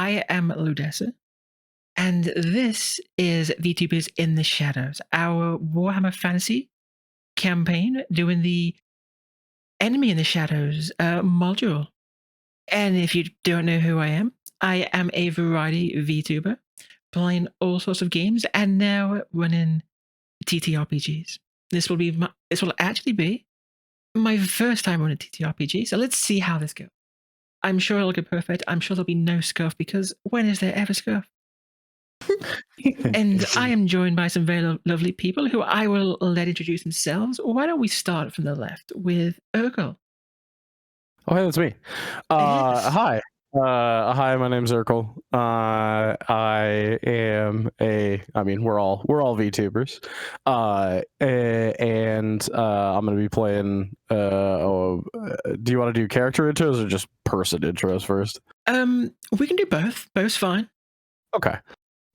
I am Leudessa, and this is Vtubers in the Shadows, our Warhammer Fantasy campaign doing the Enemy in the Shadows module. And if you don't know who I am a variety VTuber playing all sorts of games and now running TTRPGs. This will actually be my first time running TTRPG, so let's see how this goes. I'm sure it'll go perfect. I'm sure there'll be no scuff because when is there ever scuff? And I am joined by some very lovely people who I will let introduce themselves. Why don't we start from the left with Urkel? Oh, hey, that's me. Yes. Hi. Hi, my name's Urkel. We're all VTubers. I'm gonna be playing do you want to do character intros or just person intros first? We can do both. Both's fine. Okay.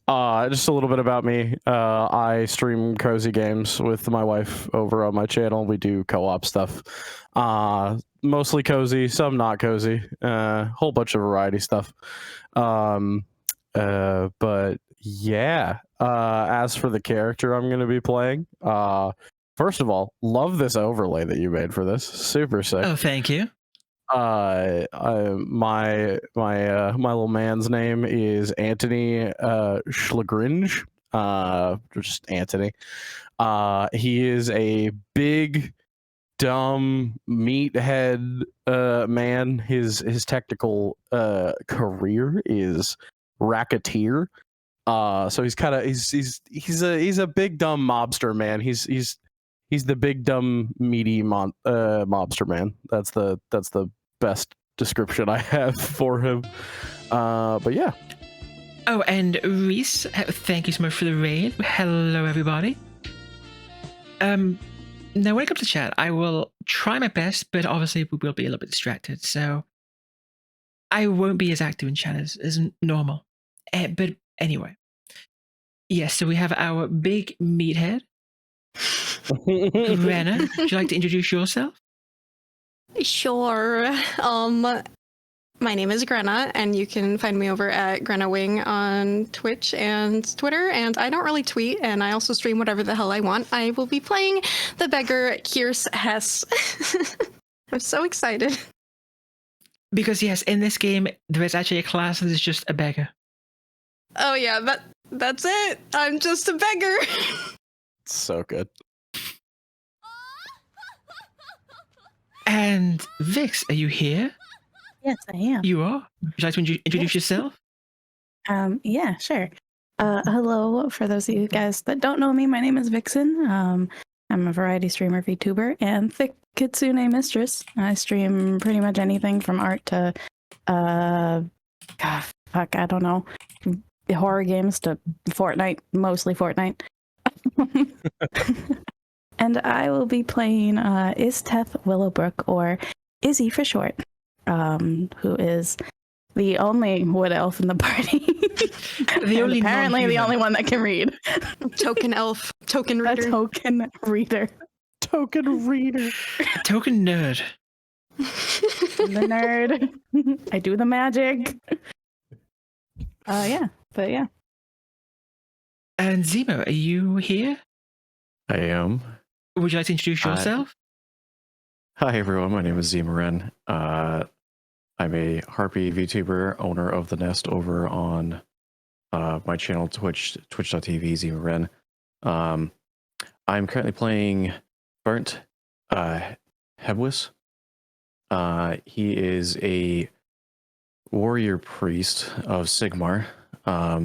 Just a little bit about me. I stream cozy games with my wife over on my channel. We do co-op stuff. Mostly cozy, some not cozy. Whole bunch of variety stuff. But yeah. As for the character I'm going to be playing, first of all, love this overlay that you made for this. Super sick. Oh, thank you. My little man's name is Antony Schlagringe. Just Antony. He is a big, dumb meathead man. His technical career is racketeer. So he's a big dumb mobster man. He's the big dumb meaty mobster man. That's the best description I have for him. But yeah. Oh, and Reese, thank you so much for the raid. Hello, everybody. Now, when it comes to chat, I will try my best, but obviously we will be a little bit distracted, so I won't be as active in chat as normal. But anyway, yes, so we have our big meathead, Grenna. Would you like to introduce yourself? Sure. My name is Grenna, and you can find me over at grenawing on Twitch and Twitter, and I don't really tweet, and I also stream whatever the hell I want. I will be playing the beggar Kirs Hess. I'm so excited. Because yes, in this game, there is actually a class that is just a beggar. Oh yeah, that's it. I'm just a beggar. So good. And Vix, are you here? Yes, I am. You are? Would you like to introduce yourself? Yeah, sure. Hello, for those of you guys that don't know me, my name is Vixen. I'm a variety streamer, VTuber, and thick kitsune mistress. I stream pretty much anything from art to, I don't know, horror games to Fortnite, mostly Fortnite. And I will be playing Isteth Willowbrooke, or Izzy for short, who is the only wood elf in the party. Apparently the only one that can read. Token elf, token reader. A token reader. Token reader. Token nerd. The nerd. I do the magic. Yeah. And Zimu, are you here? I am. Would you like to introduce yourself? Hi everyone, my name is ZimuWren. I'm a Harpy VTuber, owner of The Nest over on my channel twitch.tv ZimuWren. I'm currently playing Bernt, Hebweis. He is a warrior priest of Sigmar. I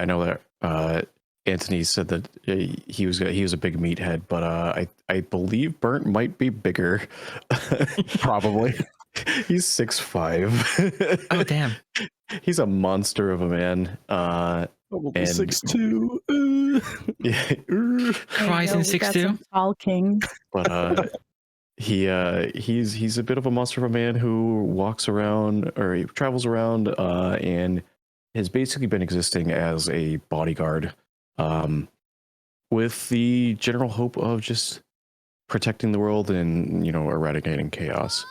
know that Antony said that he was a big meathead, but I believe Bernt might be bigger. Probably. He's 6'5". Oh damn! He's a monster of a man. Probably 6'2". Yeah. Cries in 6'2". Tall king. But he's a bit of a monster of a man who walks around, or he travels around, and has basically been existing as a bodyguard, with the general hope of just protecting the world and, eradicating chaos.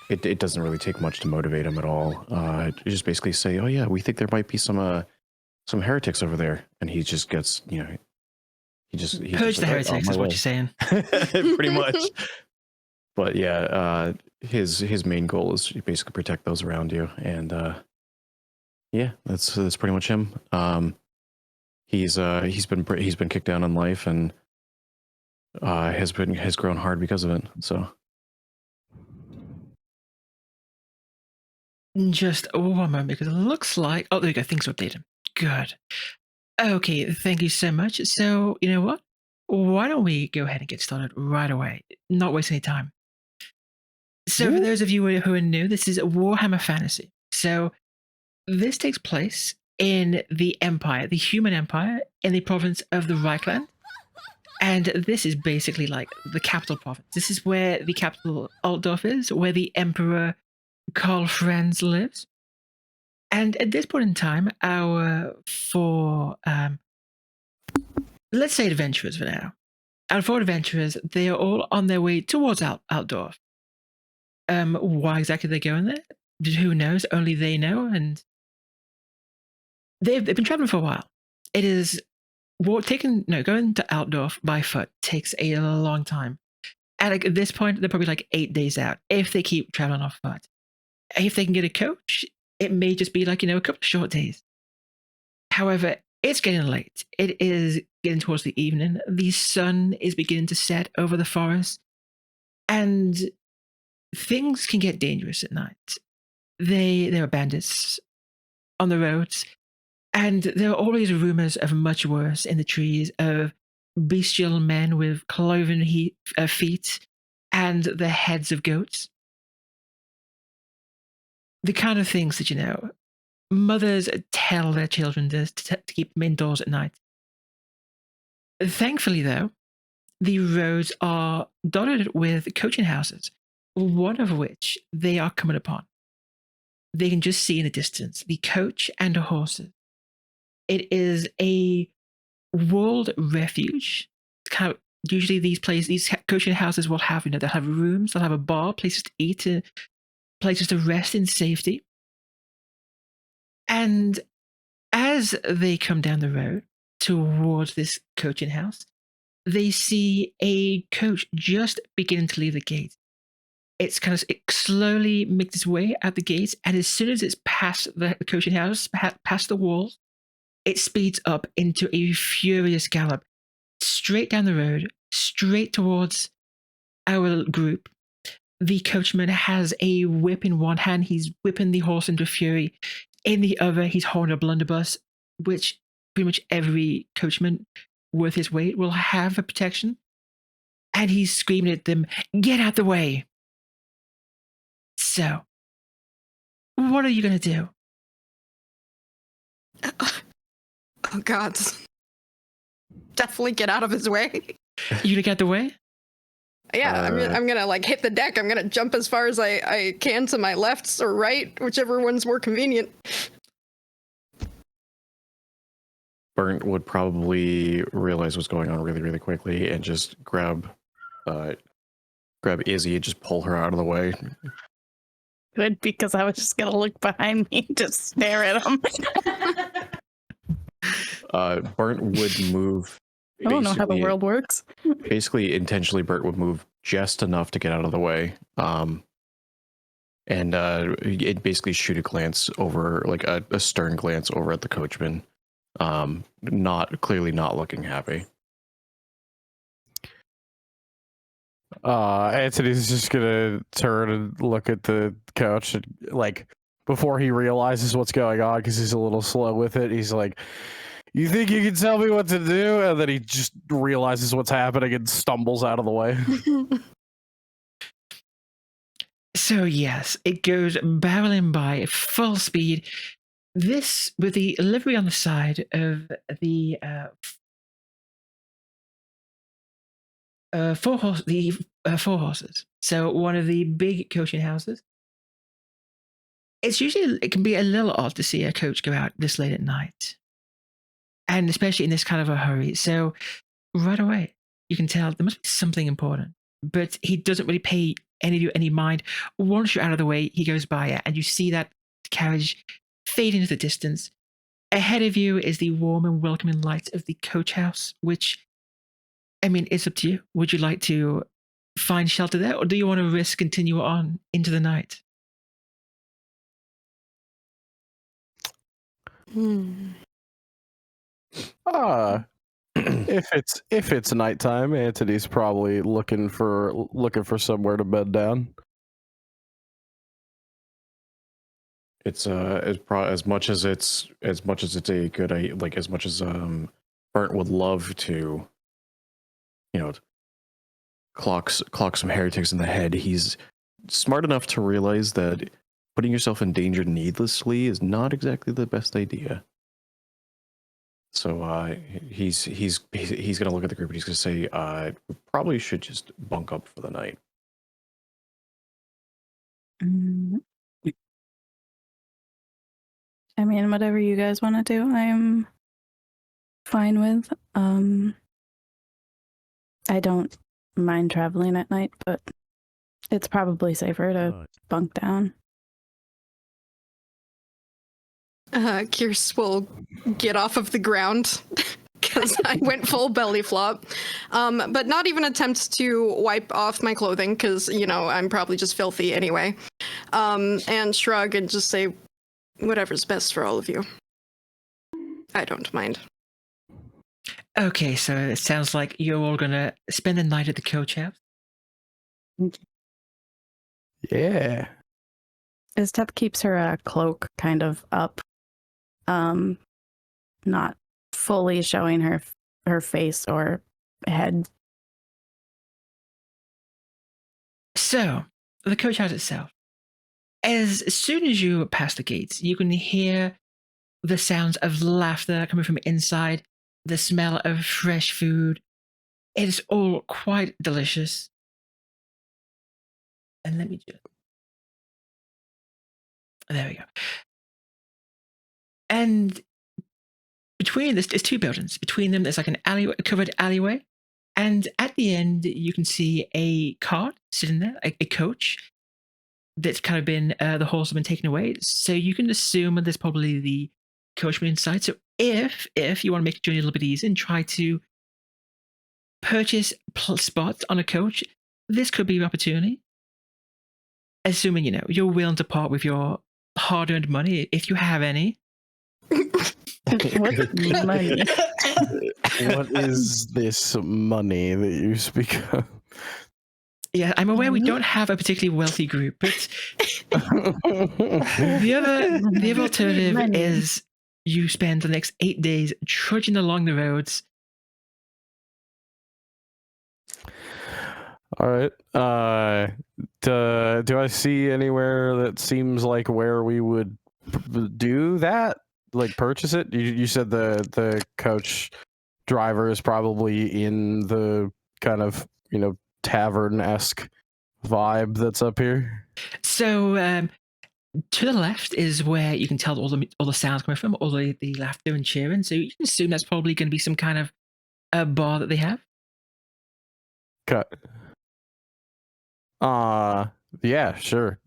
it doesn't really take much to motivate him at all. You just basically say, "Oh yeah, we think there might be some heretics over there," and he just gets, he Purge just the like, "Oh, heretics my is what way." you're saying. Pretty much. But yeah, his main goal is to basically protect those around you, and yeah, that's pretty much him. He's been kicked down in life and has grown hard because of it. So Just one moment, because it looks like... Oh, there you go. Things are updated. Good. Okay, thank you so much. So, you know what? Why don't we go ahead and get started right away? Not waste any time. So, for those of you who are new, this is Warhammer Fantasy. So, this takes place in the Empire, the Human Empire, in the province of the Reichland. And this is basically like the capital province. This is where the capital Altdorf is, where the Emperor Karl Franz lives. And at this point in time, our four, let's say adventurers for now, our four adventurers, they are all on their way towards Altdorf. Why exactly they're going there? Who knows? Only they know. And they've been traveling for a while. It is going to Altdorf by foot takes a long time. And at this point, they're probably like 8 days out if they keep traveling on foot. If they can get a coach, it may just be like, a couple of short days. However, it's getting late. It is getting towards the evening. The sun is beginning to set over the forest. And things can get dangerous at night. There are bandits on the roads. And there are always rumors of much worse in the trees, of bestial men with cloven feet and the heads of goats. The kind of things that, mothers tell their children to keep them indoors at night. Thankfully, though, the roads are dotted with coaching houses, one of which they are coming upon. They can just see in the distance the coach and the horses. It is a walled refuge. Kind of, usually these coaching houses will have, they'll have rooms, they'll have a bar, places to eat, places to rest in safety. And as they come down the road towards this coaching house, they see a coach just beginning to leave the gate. It slowly makes its way out the gate, and as soon as it's past the coaching house, past the walls, it speeds up into a furious gallop, straight down the road, straight towards our group. The coachman has a whip in one hand. He's whipping the horse into fury. In the other, he's holding a blunderbuss, which pretty much every coachman worth his weight will have a protection. And he's screaming at them, "Get out the way!" So, what are you going to do? Oh, God. Definitely get out of his way. You going to get out the way? Yeah, I'm gonna like hit the deck. I'm gonna jump as far as I can to my left or right, whichever one's more convenient. Bernt would probably realize what's going on really, really quickly and just grab Izzy and just pull her out of the way. Good, because I was just gonna look behind me and just stare at him. Bernt would move. I don't know how the world works. Basically, intentionally, Bernt would move just enough to get out of the way, and it basically shoot a glance over, like a stern glance over at the coachman, clearly not looking happy. Antony's just gonna turn and look at the coach, and, like, before he realizes what's going on, because he's a little slow with it, he's like, "You think you can tell me what to do?" And then he just realizes what's happening and stumbles out of the way. So yes, it goes barreling by at full speed. This with the livery on the side of the four horses. So one of the big coaching houses. It can be a little odd to see a coach go out this late at night. And especially in this kind of a hurry. So right away, you can tell there must be something important. But he doesn't really pay any of you any mind. Once you're out of the way, he goes by it, and you see that carriage fade into the distance. Ahead of you is the warm and welcoming light of the coach house, which, I mean, it's up to you. Would you like to find shelter there, or do you want to risk continue on into the night? If it's nighttime, Antony's probably looking for somewhere to bed down. It's as much as it's a good like as much as Bernt would love to, you know, clock some heretics in the head. He's smart enough to realize that putting yourself in danger needlessly is not exactly the best idea. So he's gonna look at the group and he's gonna say, we probably should just bunk up for the night. I mean, whatever you guys want to do, I'm fine with. I don't mind traveling at night, but it's probably safer to bunk down. Kirs will get off of the ground because I went full belly flop, but not even attempt to wipe off my clothing because, you know, I'm probably just filthy anyway, and shrug and just say, whatever's best for all of you. I don't mind. Okay, so it sounds like you're all gonna spend the night at the coach house. Yeah. Isteth keeps her cloak kind of up, not fully showing her face or head. So, the coach house itself. As soon as you pass the gates, you can hear the sounds of laughter coming from inside, the smell of fresh food. It is all quite delicious. And let me just... There we go. And between this, there's two buildings. Between them, there's like an alleyway, a covered alleyway. And at the end, you can see a cart sitting there, a coach that's kind of been, the horse have been taken away. So you can assume that there's probably the coachman inside. So if you want to make the journey a little bit easier and try to purchase spots on a coach, this could be your opportunity. Assuming, you know, you're willing to part with your hard-earned money, if you have any. What money? What is this money that you speak of? Yeah, I'm aware we don't have a particularly wealthy group, but the other alternative Money. is you spend the next 8 days trudging along the roads. All right. Do I see anywhere that seems like where we would do that? Like purchase it? You said the coach driver is probably in the kind of, you know, tavern-esque vibe that's up here. So to the left is where you can tell all the sounds coming from, all the laughter and cheering. So you can assume that's probably going to be some kind of a bar that they have. Cut. Yeah, sure.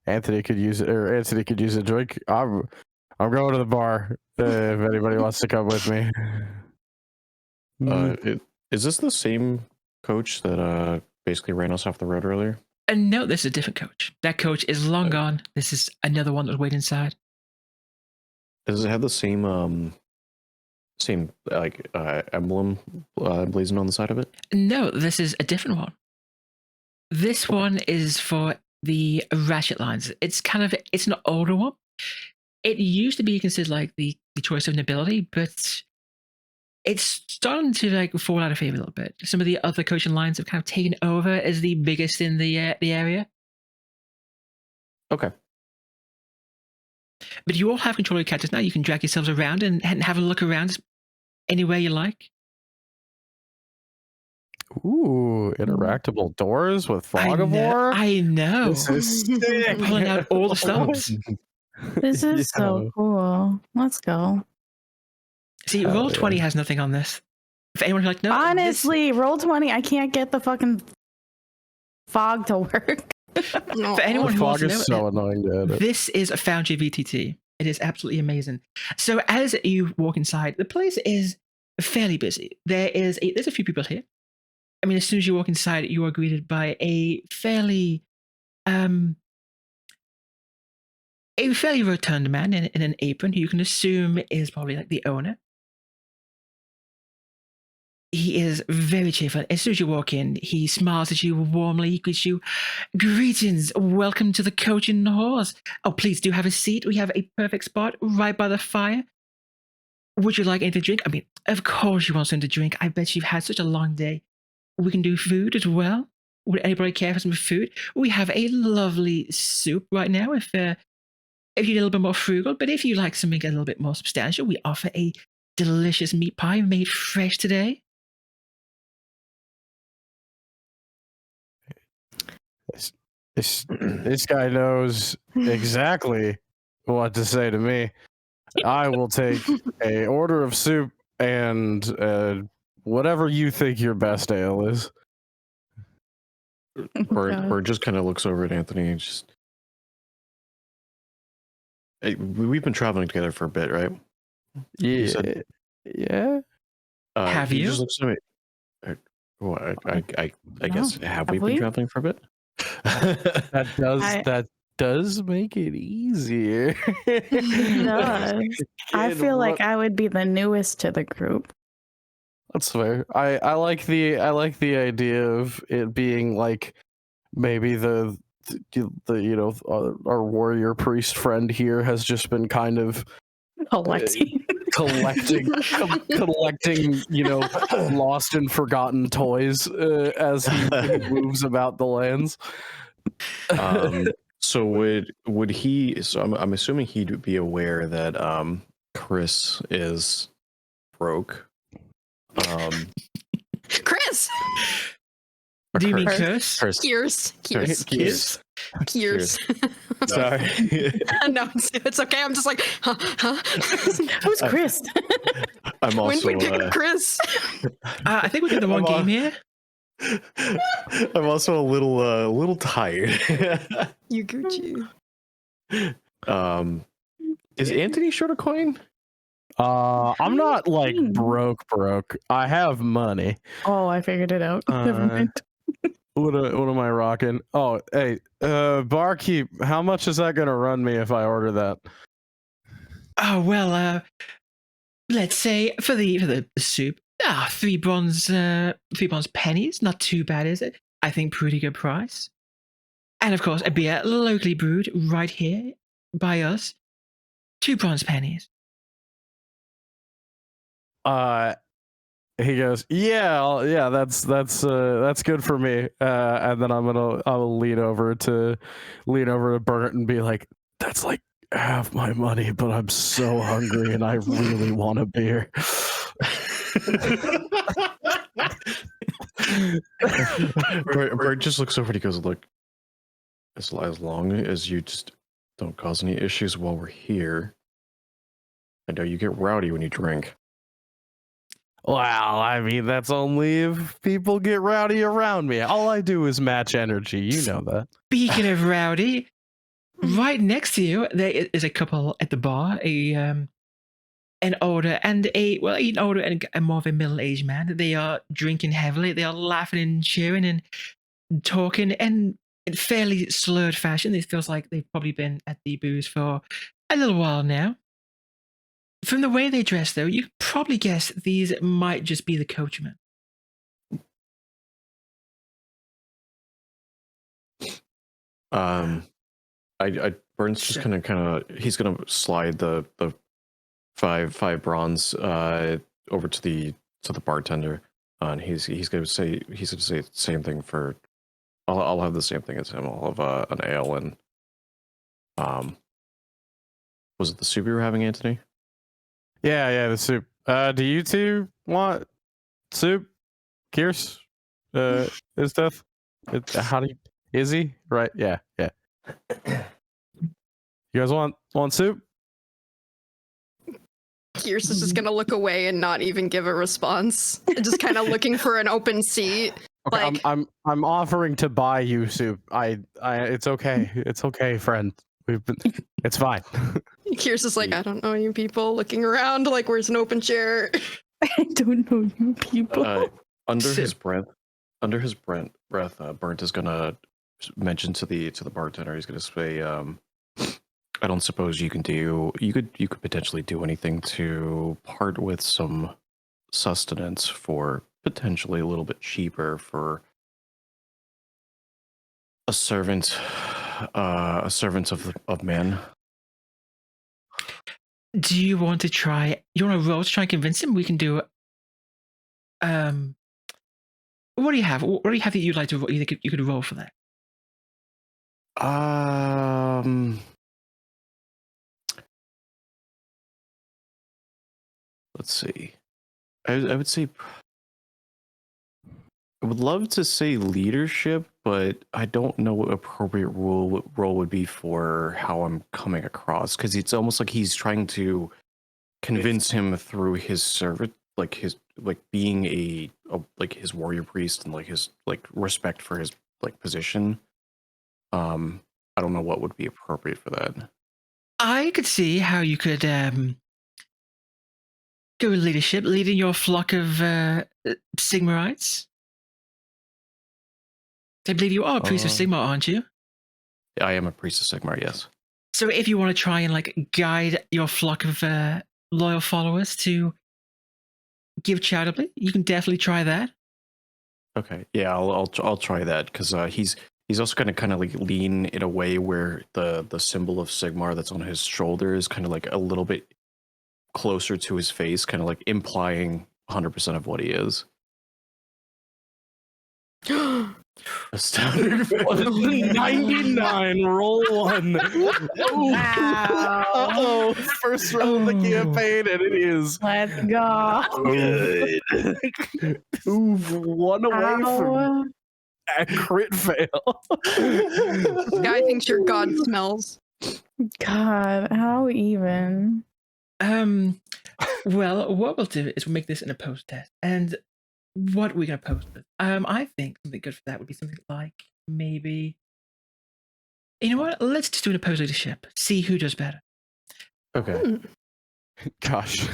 Antony could use it, or Antony could use a drink. I'm going to the bar if anybody wants to come with me. Is this the same coach that basically ran us off the road earlier? No, this is a different coach. That coach is long gone. This is another one that was waiting inside. Does it have the same emblem blazoned on the side of it? No, this is a different one. This one is for the ratchet lines. It's an older one. It used to be considered like the choice of nobility, but it's starting to like fall out of favor a little bit. Some of the other coaching lines have kind of taken over as the biggest in the area. Okay. But you all have control of your characters now. You can drag yourselves around and have a look around anywhere you like. Ooh, interactable doors with fog of war. I know. This is sick. Pulling out all the stops. This is so cool. Let's go. See, Roll20 has nothing on this. If anyone would like to know, Honestly, Roll20, I can't get the fucking fog to work. For anyone who Fog wants to is know, so annoying to edit. this is a Foundry VTT. It is absolutely amazing. So as you walk inside, the place is fairly busy. There's a few people here. I mean, as soon as you walk inside, you are greeted by a fairly rotund man in an apron who you can assume is probably like the owner. He is very cheerful. As soon as you walk in, he smiles at you warmly. He greets you, "Greetings, welcome to the Coach and Horse. Oh, please do have a seat. We have a perfect spot right by the fire. Would you like anything to drink?" I mean, of course you want something to drink. I bet you've had such a long day. We can do food as well. Would anybody care for some food? We have a lovely soup right now if you're a little bit more frugal, but if you like something a little bit more substantial, we offer a delicious meat pie made fresh today. This guy knows exactly what to say to me. I will take a order of soup and whatever you think your best ale is. Bert just kind of looks over at Anthony and just. Hey, we've been traveling together for a bit, right? Yeah. Yeah. Have he you? Just looks at me. Well, I guess have we been traveling for a bit? That does make it easier. It does. I feel like I would be the newest to the group. That's fair. I like the idea of it being like maybe the our warrior priest friend here has just been kind of Collecting. collecting lost and forgotten toys as he moves about the lands. So would he? So I'm assuming he'd be aware that Chris is broke. Chris! Do you mean Chris? Kirs? Kirs. Sorry. No, it's okay. I'm just like, huh? Who's Chris? I'm also. When we pick Chris. I think we did the one game here. I'm also a little tired. You Gucci. Is Anthony short a coin? I'm not like broke. I have money. Oh, I figured it out. Never mind. What am I rocking? Oh, hey, barkeep, how much is that gonna run me if I order that? Oh well, let's say for the soup, 3 bronze pennies. Not too bad, is it? I think pretty good price. And of course, a beer locally brewed right here by us, 2 bronze pennies. He goes, yeah, that's good for me. And then I'll lean over to Bernt and be like, that's like half my money, but I'm so hungry and I really want a beer. Bert just looks over and he goes, look, as long as you just don't cause any issues while we're here. I know you get rowdy when you drink. Well, I mean, that's only if people get rowdy around me. All I do is match energy. You know that. Speaking of rowdy, right next to you there is a couple at the bar, an older and a more of a middle-aged man. They are drinking heavily. They are laughing and cheering and talking and in fairly slurred fashion. It feels like they've probably been at the booze for a little while now. From the way they dress, though, you could probably guess these might just be the coachmen. Bernt's just gonna he's gonna slide the 5 bronze over to the bartender, and he's gonna say the same thing for. I'll have the same thing as him. I'll have an ale and was it the soup you were having, Anthony? Yeah, the soup. Do you two want soup? Kirs? Isteth? Izzy? Right, yeah. You guys want soup? Kirs is just gonna look away and not even give a response. Just kind of looking for an open seat. Okay, Like- I'm offering to buy you soup. It's okay. It's okay, friend. It's fine. Kirs is like, I don't know you people, looking around, like, where's an open chair? I don't know you people. Under So- his breath, Bernt is gonna mention to the bartender. He's gonna say, "I don't suppose you could potentially do anything to part with some sustenance for potentially a little bit cheaper for a servant of men." Do you want to try? You want to roll to try and convince him? We can do. What do you have? What do you have that you'd like to? You could roll for that. Let's see. I would say I would love to say leadership, but I don't know what appropriate role would be for how I'm coming across, because it's almost like he's trying to convince him through his service, like his being a like his warrior priest and like his respect for his position. I don't know what would be appropriate for that. I could see how you could go with leadership, leading your flock of Sigmarites. I believe you are a priest of Sigmar, aren't you? I am a priest of Sigmar, yes. So if you want to try and like guide your flock of loyal followers to give charitably, you can definitely try that. Okay, yeah, I'll try that, because he's also going to kind of like lean in a way where the symbol of Sigmar that's on his shoulder is kind of like a little bit closer to his face, kind of like implying 100% of what he is. Astounding 99, roll 1. Wow. Uh-oh, first round of the campaign, and it is Let's go. good. Ooh, one away from a crit fail. This guy thinks your god smells. God, how even? Well, what we'll do is we'll make this an opposed test. And what we're going to post with? I think something good for that would be something like maybe. You know what? Let's just do an opposed leadership. See who does better. Okay. Gosh.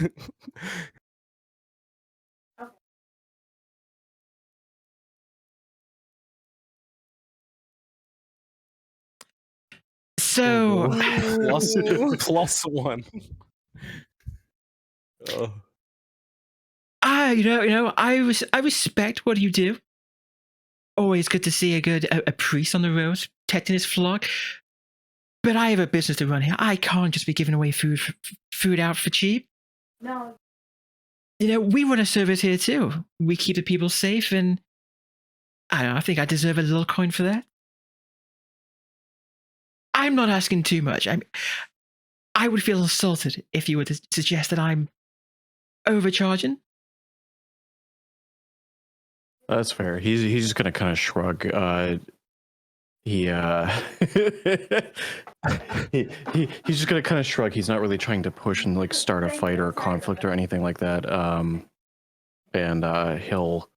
So, plus 1. Oh. I respect what you do. Always good to see a priest on the road protecting his flock. But I have a business to run here. I can't just be giving away food out for cheap. No. We run a service here too. We keep the people safe, and I don't know, I think I deserve a little coin for that. I'm not asking too much. I would feel insulted if you were to suggest that I'm overcharging. That's fair. He's just gonna kind of shrug. He's just gonna kind of shrug. He's not really trying to push and like start a fight or a conflict or anything like that. And he'll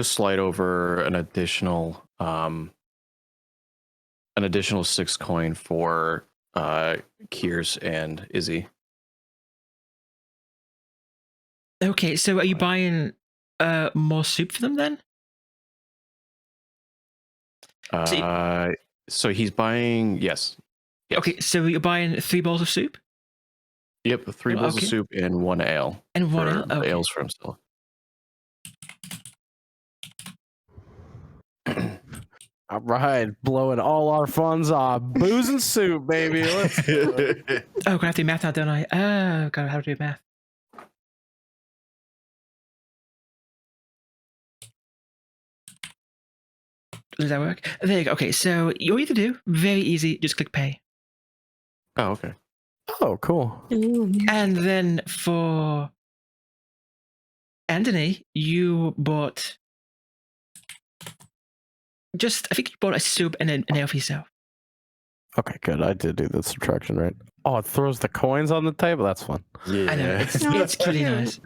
slide over an additional 6 coin for Kirs and Izzy. Okay, so are you buying more soup for them then? So he's buying, yes. Okay, so you're buying 3 bowls of soup? Yep, 3 bowls okay. of soup and 1 ale. And 1 ale? Okay. Ales for himself. All right, blowing all our funds off. Booze and soup, baby. Let's do it. Oh, gotta have to do math now, don't I? Oh, gotta have to do math. Does that work? There you go. Okay, so all you have to do, very easy, just click pay. Oh, okay. Oh, cool. And then for Antony, you bought I think you bought a soup and an ale for yourself. Okay, good. I did do the subtraction, right? Oh, it throws the coins on the table? That's fun. Yeah. I know, it's really nice.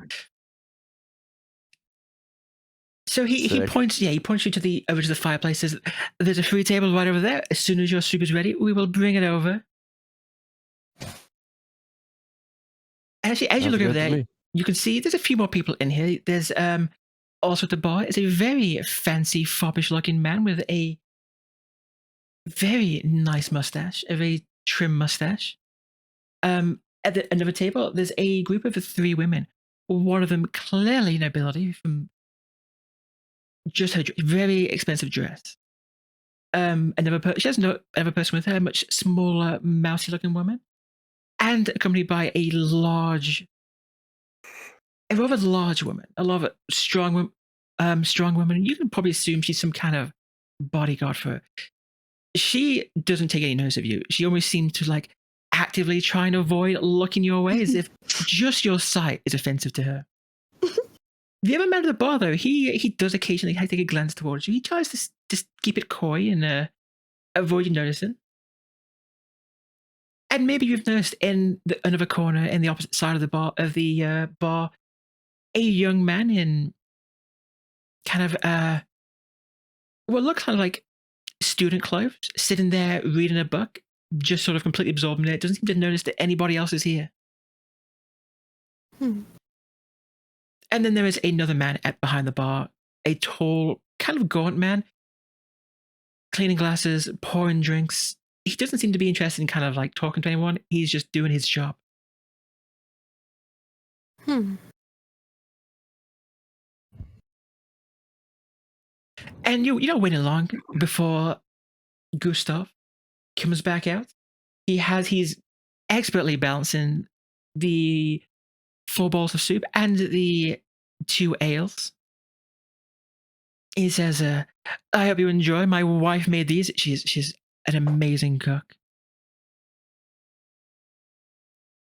So he Sick. points he points you to the over to the fireplace. Says, "There's a free table right over there. As soon as your soup is ready, we will bring it over." Actually, as you Sounds look over good to there, me. you can see there's a few more people in here. There's also at the bar is a very fancy, foppish-looking man with a very nice mustache, a very trim mustache. At another table, there's a group of 3 women. One of them clearly nobility from just her very expensive dress. She has no other person with her, a much smaller, mousy-looking woman, and accompanied by a rather large woman, a lot of strong woman. You can probably assume she's some kind of bodyguard for her. She doesn't take any notice of you. She almost seems to like actively trying to avoid looking your way as if just your sight is offensive to her. The other man at the bar, though, he does occasionally take a glance towards you. He tries to just keep it coy and avoid you noticing. And maybe you've noticed in another corner, in the opposite side of the bar, a young man in kind of what looks kind of like student clothes, sitting there reading a book, just sort of completely absorbed in it. Doesn't seem to notice that anybody else is here. Hmm. And then there is another man behind the bar, a tall, kind of gaunt man, cleaning glasses, pouring drinks. He doesn't seem to be interested in kind of like talking to anyone. He's just doing his job. Hmm. And you don't wait long before Gustav comes back out. He's expertly balancing the 4 bowls of soup and the 2 ales. He says, "I hope you enjoy. My wife made these. She's an amazing cook.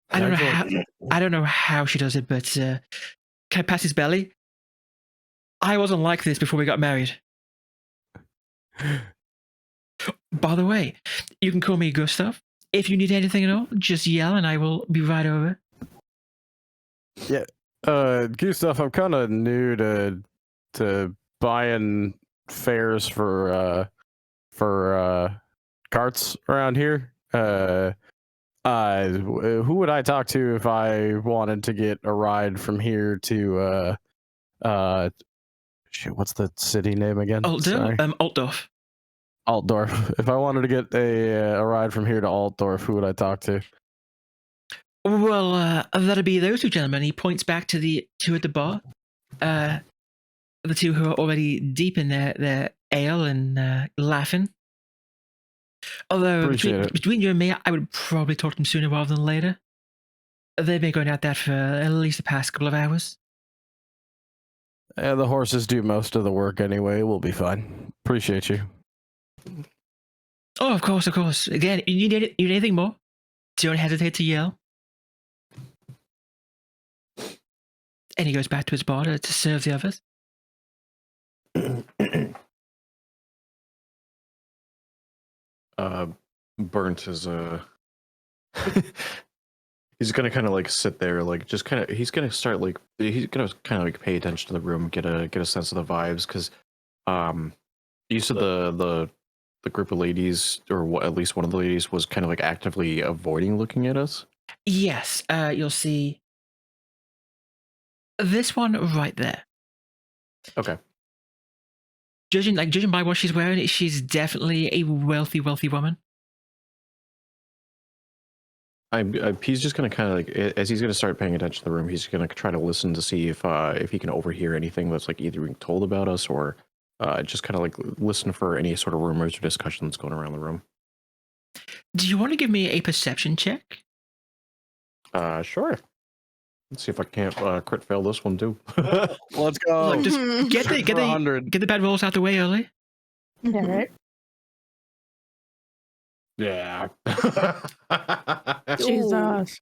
I don't know how she does it, but can I pass his belly? I wasn't like this before we got married. By the way, you can call me Gustav. If you need anything at all, just yell and I will be right over." Gustav, I'm kind of new to buying fares for carts around here. Who would I talk to if I wanted to get a ride from here to what's the city name again? Altdorf. Altdorf. If I wanted to get a ride from here to Altdorf, who would I talk to? Well, that'll be those 2 gentlemen. He points back to the 2 at the bar. The 2 who are already deep in their ale and laughing. Although between you and me, I would probably talk to them sooner rather than later. They've been going at that for at least the past couple of hours. The horses do most of the work anyway. We'll be fine. Appreciate you. Oh, of course. Again, you need anything more? Don't hesitate to yell. And he goes back to his bar to serve the others. Bernt is he's gonna kind of like sit there, like just kind of he's gonna kind of like pay attention to the room, get a sense of the vibes, because you said the group of ladies, or at least one of the ladies, was kind of like actively avoiding looking at us. Yes, you'll see this one right there. Okay. Judging by what she's wearing, she's definitely a wealthy woman. He's just gonna kind of like, as he's gonna start paying attention to the room, he's gonna try to listen to see if he can overhear anything that's like either being told about us, or just kind of like listen for any sort of rumors or discussions going around the room. Do you want to give me a perception check? Sure. Let's see if I can't crit fail this one too. Let's go. Look, just get the bad rolls out the way early. Yeah, right. Yeah. Jesus.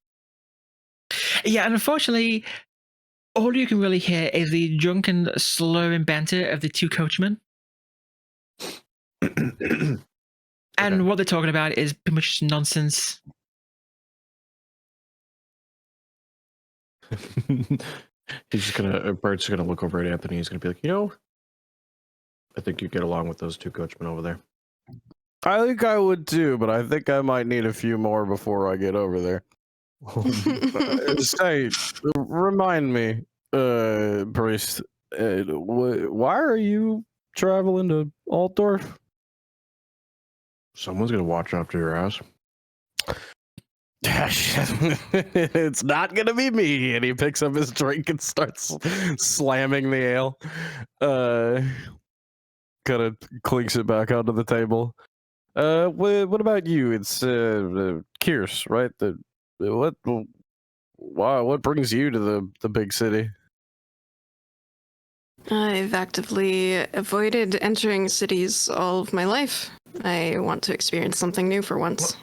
Yeah, and unfortunately, all you can really hear is the drunken slurring banter of the 2 coachmen. And what they're talking about is pretty much nonsense. He's just gonna Bert's gonna look over at Anthony. He's gonna be like, I think you get along with those two coachmen over there. I think I would too, but I think I might need a few more before I get over there. Say, remind me, priest, why are you traveling to Altdorf? Someone's gonna watch after your ass. It's not gonna be me. And he picks up his drink and starts slamming the ale. Kind of clinks it back onto the table. What about you? It's Kirs, right? What brings you to the big city? I've actively avoided entering cities all of my life. I want to experience something new for once.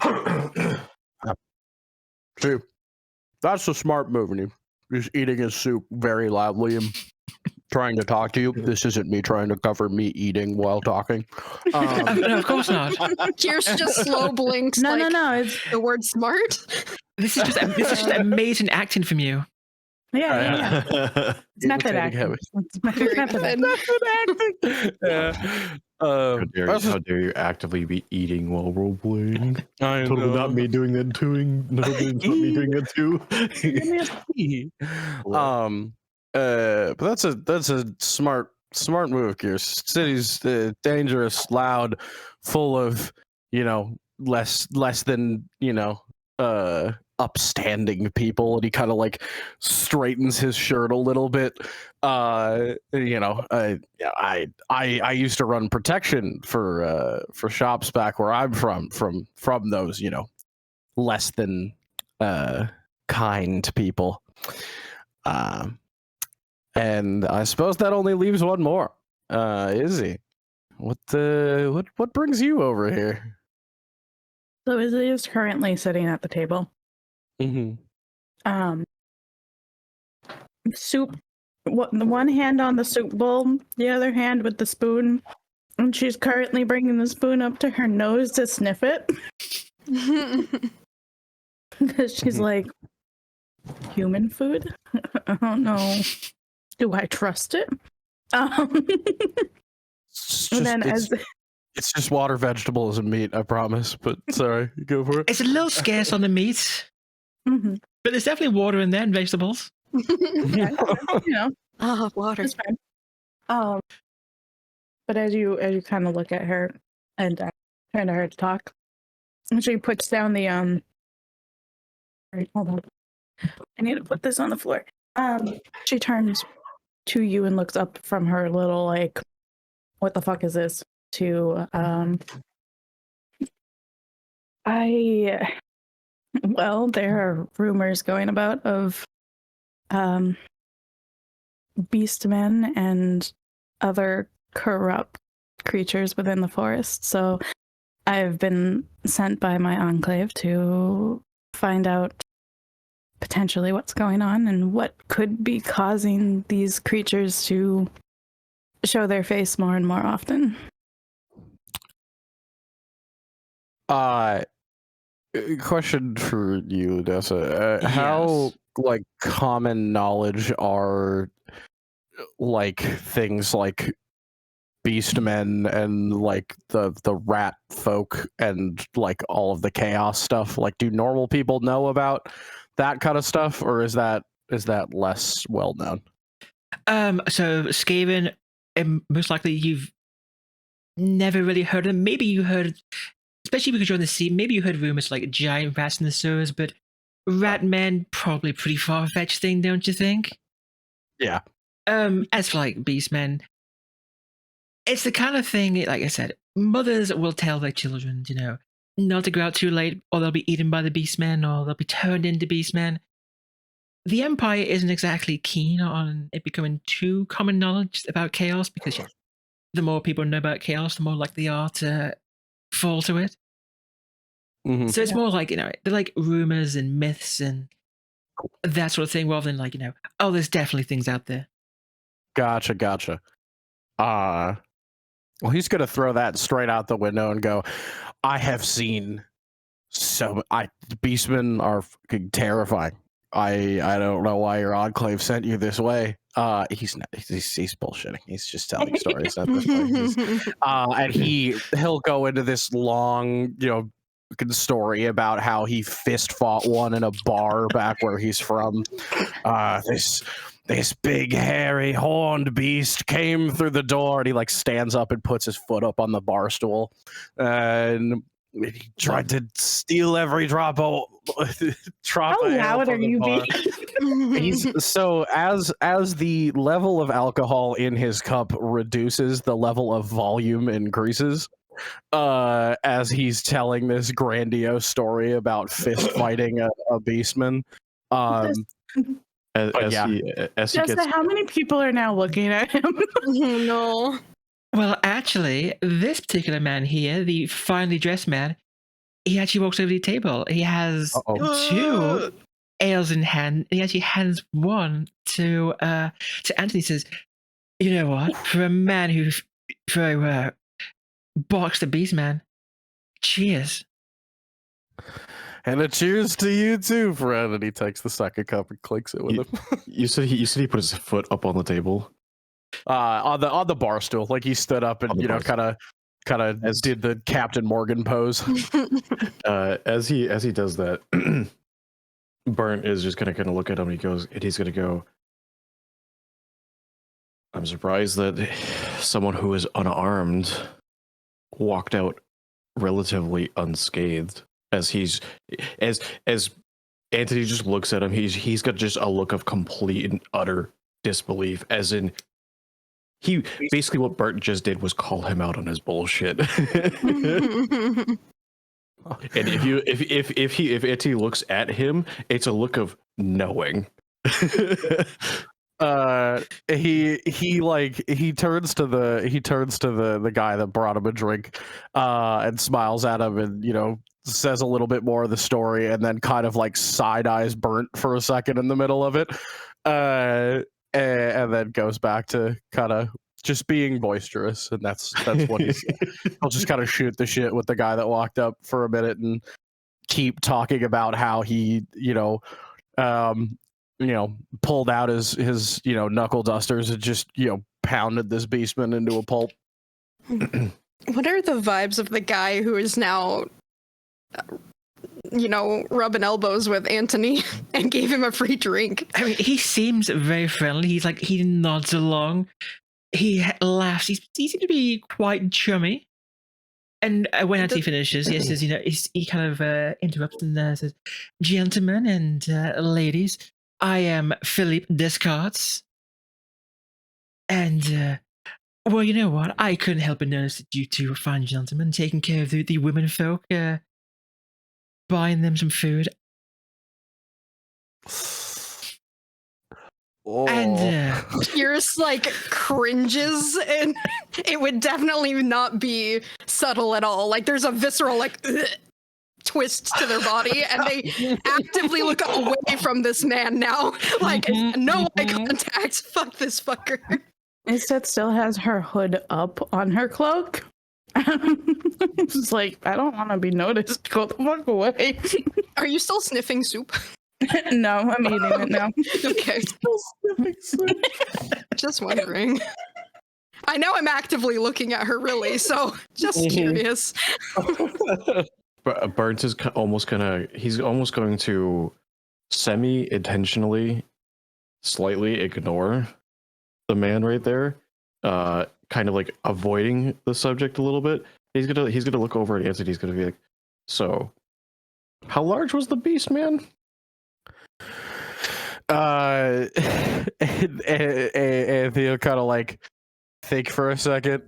See, that's a smart move. And he's eating his soup very loudly and trying to talk to you. This isn't me trying to cover me eating while talking. No, of course not. Kirs just slow blinks. No, like no. It's the word smart. This is just amazing acting from you. yeah. It's method acting. It's method acting. Yeah. How dare you actively be eating while role playing? I Totally know. not me doing that too. No, it's not me doing that too. But that's a smart move, Kirs. City's dangerous, loud, full of less than upstanding people, and he kind of like straightens his shirt a little bit. I used to run protection for shops back where I'm from those less than kind people. And I suppose that only leaves one more. Izzy, what brings you over here? So Izzy is currently sitting at the table. Mm-hmm. Soup. The one hand on the soup bowl, the other hand with the spoon, and she's currently bringing the spoon up to her nose to sniff it because she's like, human food. I don't know. Do I trust it? It's just water, vegetables, and meat, I promise. But sorry, go for it. It's a little scarce on the meat, Mhm. but there's definitely water in there and vegetables. Yeah, Water. it's fine. But as you kind of look at her and turn to her to talk, and she puts down the Wait, hold on. I need to put this on the floor. She turns to you and looks up from her little like, what the fuck is this? To well, there are rumors going about of beastmen and other corrupt creatures within the forest. So I've been sent by my enclave to find out potentially what's going on and what could be causing these creatures to show their face more and more often. Question for you, Leudessa. How Yes. common knowledge are things like beastmen and the rat folk and all of the chaos stuff? Do normal people know about that kind of stuff, or is that less well known? So Skaven, most likely you've never really heard of them. Maybe you heard, especially because you're on the sea, maybe you heard rumors like giant rats in the sewers, but rat men, probably a pretty far-fetched thing, don't you think? Yeah. As for beastmen, it's the kind of thing, like I said, mothers will tell their children, not to go out too late, or they'll be eaten by the beastmen, or they'll be turned into beastmen. The Empire isn't exactly keen on it becoming too common knowledge about chaos, because the more people know about chaos, the more likely they are to fall to it. Mm-hmm. So it's more they're like rumors and myths and that sort of thing, rather than oh, there's definitely things out there. Gotcha. Well, he's gonna throw that straight out the window and go, I have seen beastmen are fucking terrifying. I don't know why your enclave sent you this way. He's bullshitting. He's just telling stories at this point. And he'll go into this long, story about how he fist fought one in a bar back where he's from. This big hairy horned beast came through the door, and he like stands up and puts his foot up on the bar stool, and he tried to steal every drop of How loud are you being? So as the level of alcohol in his cup reduces, the level of volume increases. As he's telling this grandiose story about fist fighting a beastman. How many people are now looking at him? No. Well, actually, this particular man here, the finely dressed man, he actually walks over to the table. He has two ales in hand. He actually hands one to Antony. Says, "You know what? For a man who boxed the beast man, cheers." And a cheers to you too, friend. And he takes the second cup and clinks it with him. You said he put his foot up on the table. On the bar stool, like he stood up and kind of did the Captain Morgan pose. As he does that, Bernt is just gonna kind of look at him. And he's gonna go. I'm surprised that someone who is unarmed walked out relatively unscathed. As Antony just looks at him, he's got just a look of complete and utter disbelief, as in he basically what Bernt just did was call him out on his bullshit. And if Antony looks at him, it's a look of knowing. He turns to the guy that brought him a drink and smiles at him and says a little bit more of the story, and then kind of like side eyes Bernt for a second in the middle of it, and then goes back to kind of just being boisterous. And that's what he'll just kind of shoot the shit with the guy that walked up for a minute and keep talking about how he pulled out his knuckle dusters and just pounded this beastman into a pulp. What are the vibes of the guy who is now rubbing elbows with Antony and gave him a free drink? I mean, he seems very friendly. He's like, he nods along. He laughs. He seems to be quite chummy. And when Antony finishes, he says, he kind of interrupts and says, "Gentlemen and ladies, I am Philippe Descartes. And, well, you know what? I couldn't help but notice that you two are fine gentlemen taking care of the women folk, buying them some food." And Kirs cringes, and it would definitely not be subtle at all. Like there's a visceral twist to their body, and they actively look away from this man now. No eye contact. Fuck this fucker. Isteth still has her hood up on her cloak. It's just like, I don't want to be noticed. Go the fuck away. Are you still sniffing soup? No, I'm eating it now. Okay. Still sniffing soup. Just wondering. I know I'm actively looking at her, really, so just curious. But Bernt is almost going to semi-intentionally slightly ignore the man right there, kind of like avoiding the subject a little bit. He's gonna look over at Antony. He's gonna be like, "So, how large was the beast, man?" And he'll kind of like think for a second,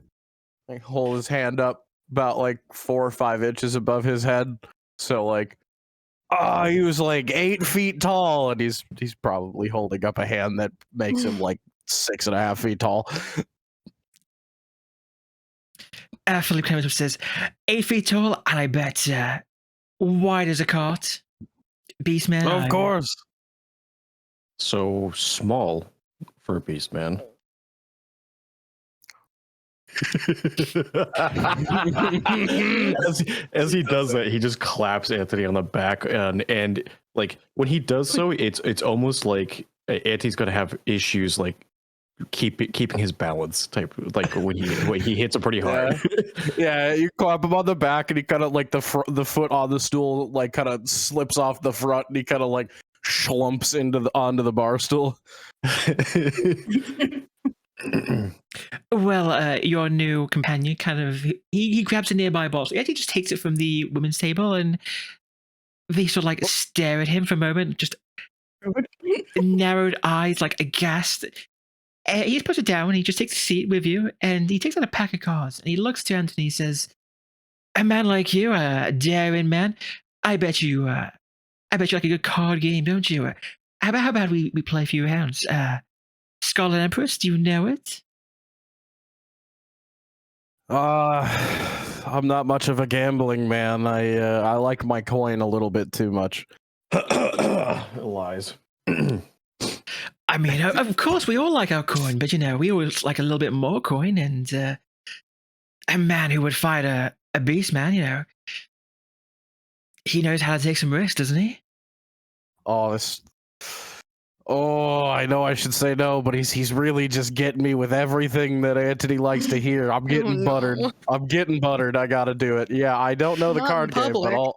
like hold his hand up about like 4 or 5 inches above his head. So like, he was like 8 feet tall, and he's probably holding up a hand that makes him like 6.5 feet tall. Philip Clemens says, 8 feet tall, and I bet wide as a cart. Beastman. Of course. So small for a beast man. as he does that, he just claps Antony on the back, and like when he does so, it's almost like Antony's gonna have issues like keeping his balance type, like when he hits it pretty hard. Yeah, you clap him on the back, and he kind of like the foot on the stool like kind of slips off the front, and he kind of like schlumps onto the bar stool. Well, your new companion kind of he grabs a nearby bottle. He actually just takes it from the women's table, and they sort of like stare at him for a moment, just narrowed eyes, like aghast. He just puts it down, and he just takes a seat with you, and he takes out a pack of cards, and he looks to Antony and says, "A man like you, a daring man, I bet you like a good card game, don't you? How about we play a few rounds? Scarlet Empress, do you know it?" I'm not much of a gambling man. I like my coin a little bit too much. Lies. I mean, of course, we all like our coin, but we always like a little bit more coin. And a man who would fight a beast man, he knows how to take some risks, doesn't he? I know I should say no, but he's really just getting me with everything that Antony likes to hear. I'm getting buttered. I'm getting buttered. I gotta do it. Yeah, I don't know the Not card in game, but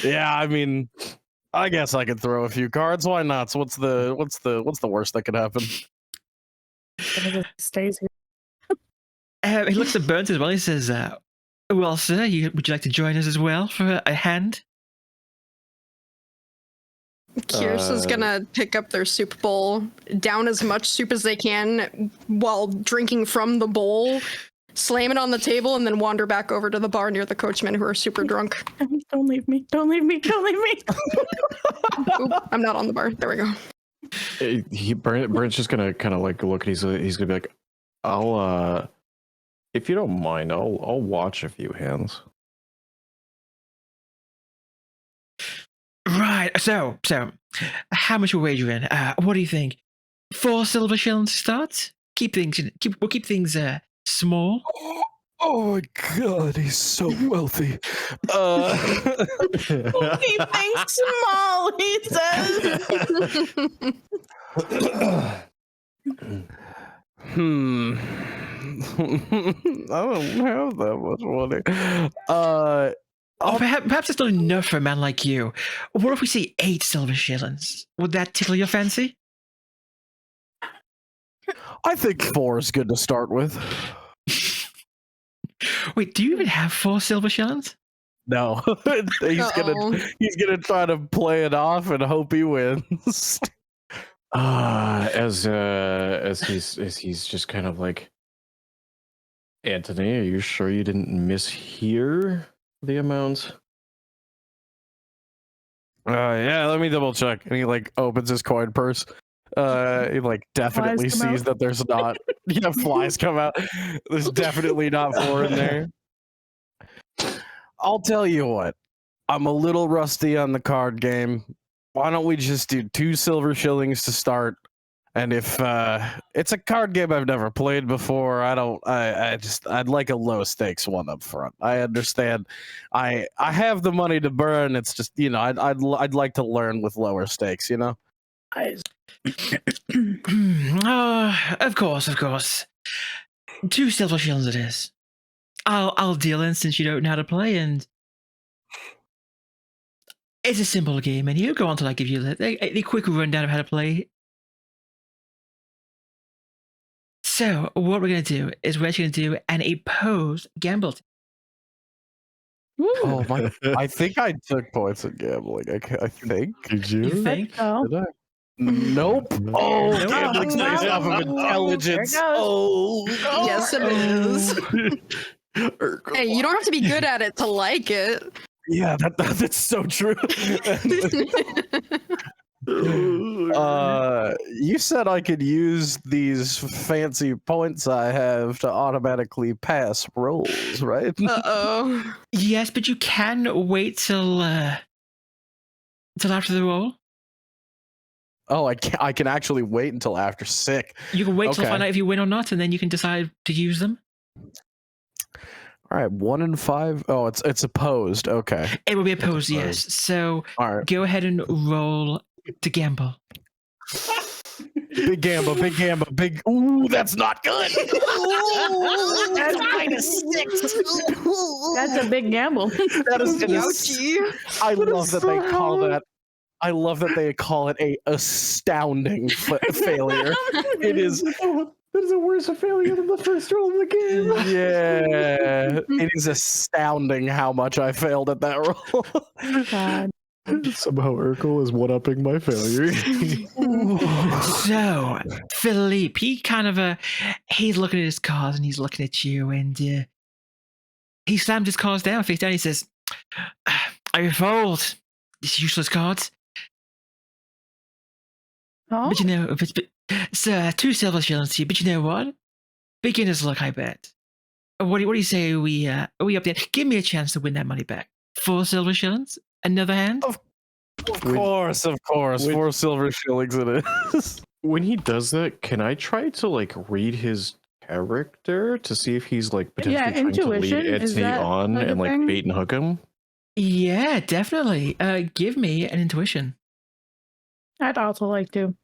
yeah, I mean, I guess I could throw a few cards. Why not? So what's the worst that could happen? Stays here. He looks at Bernt as well. He says, "Well, sir, would you like to join us as well for a hand?" Kirs is gonna pick up their soup bowl, down as much soup as they can while drinking from the bowl, slam it on the table, and then wander back over to the bar near the coachmen who are super drunk. Don't leave me. Don't leave me. Don't leave me. Oop, I'm not on the bar. There we go. Bernt's just gonna kind of like look, and he's gonna be like, "I'll if you don't mind, I'll watch a few hands." Right. So, how much we're wagering? What do you think? 4 silver shillings to start. We'll keep things small. Oh my god, he's so wealthy. He thinks small, he says. I don't have that much money. Perhaps it's not enough for a man like you. What if we say 8 silver shillings? Would that tickle your fancy? I think 4 is good to start with. Wait, do you even have 4 silver shillings? No, he's gonna try to play it off and hope he wins. As he's just kind of like, "Antony, are you sure you didn't mishear the amount?" Yeah, let me double check. And he like opens his coin purse. He like definitely Flies come sees that there's not. Yeah, flies come out. There's definitely not 4 in there. I'll tell you what. I'm a little rusty on the card game. Why don't we just do 2 silver shillings to start? And if it's a card game I've never played before, I'd like a low stakes one up front. I understand. I have the money to burn. It's just, I'd like to learn with lower stakes, Of course. 2 silver shillings it is. I'll deal in since you don't know how to play, and it's a simple game, and he'll go on to give you a quick rundown of how to play. So what we're going to do is we're actually going to do an opposed gamble. Oh my! I think I took points in gambling. I think. Did you? You think? So, Did I? Nope. Oh, Nope. gambling's based off of intelligence. There it goes. Oh, Yes, it is. Hey, you don't have to be good at it to like it. yeah, that's so true. You said I could use these fancy points I have to automatically pass rolls, right? Uh-oh. Yes, but you can wait till after the roll. Oh, I can actually wait until after sick. You can wait till Okay. find out if you win or not, and then you can decide to use them. All right, 1 in 5. Oh, it's opposed. Okay. It will be opposed, opposed. yes. So All right. go ahead and roll to gamble. Big gamble, big gamble, big. Ooh, that's not good. Ooh, that's -6. That's a big gamble. That is I love that they call that. I love that they call it a astounding failure. It is. That is a worse failure than the first roll of the game. Yeah, it is astounding how much I failed at that roll. God. Somehow Urkel is one-upping my failure. So Philippe, he kind of he's looking at his cards and he's looking at you, and he slammed his cards down face down. He says, "I fold these useless cards." Oh, But you know, sir, 2 silver shillings to you. But you know what? Beginner's luck, I bet. What do you say we up there? Give me a chance to win that money back. 4 silver shillings? Another hand? Of course. 4 silver shillings it is. When he does that, can I try to like read his character to see if he's like potentially Yeah, trying to intuition, lead is Antony that on like a and like thing? bait and hook him? Yeah, definitely. Give me an intuition. I'd also like to.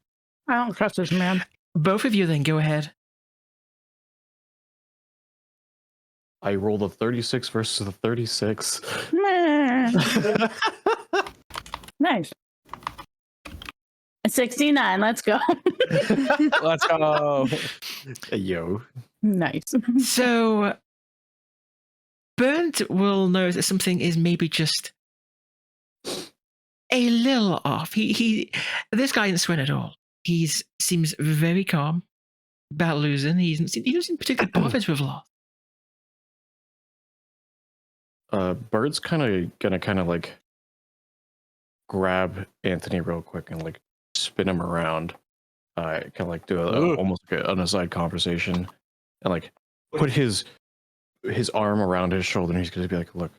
I don't trust this man. Both of you then, go ahead. I rolled a 36 versus a 36. Meh. Nice. 69. Let's go. Let's go. Yo. Nice. So, Bernt will know that something is maybe just a little off. This guy didn't sweat at all. He seems very calm about losing. He doesn't seem particularly bothered with loss. Bird's gonna like grab Antony real quick and like spin him around. Kind of like do almost like an aside conversation, and like put his arm around his shoulder, and he's gonna be like, "Look,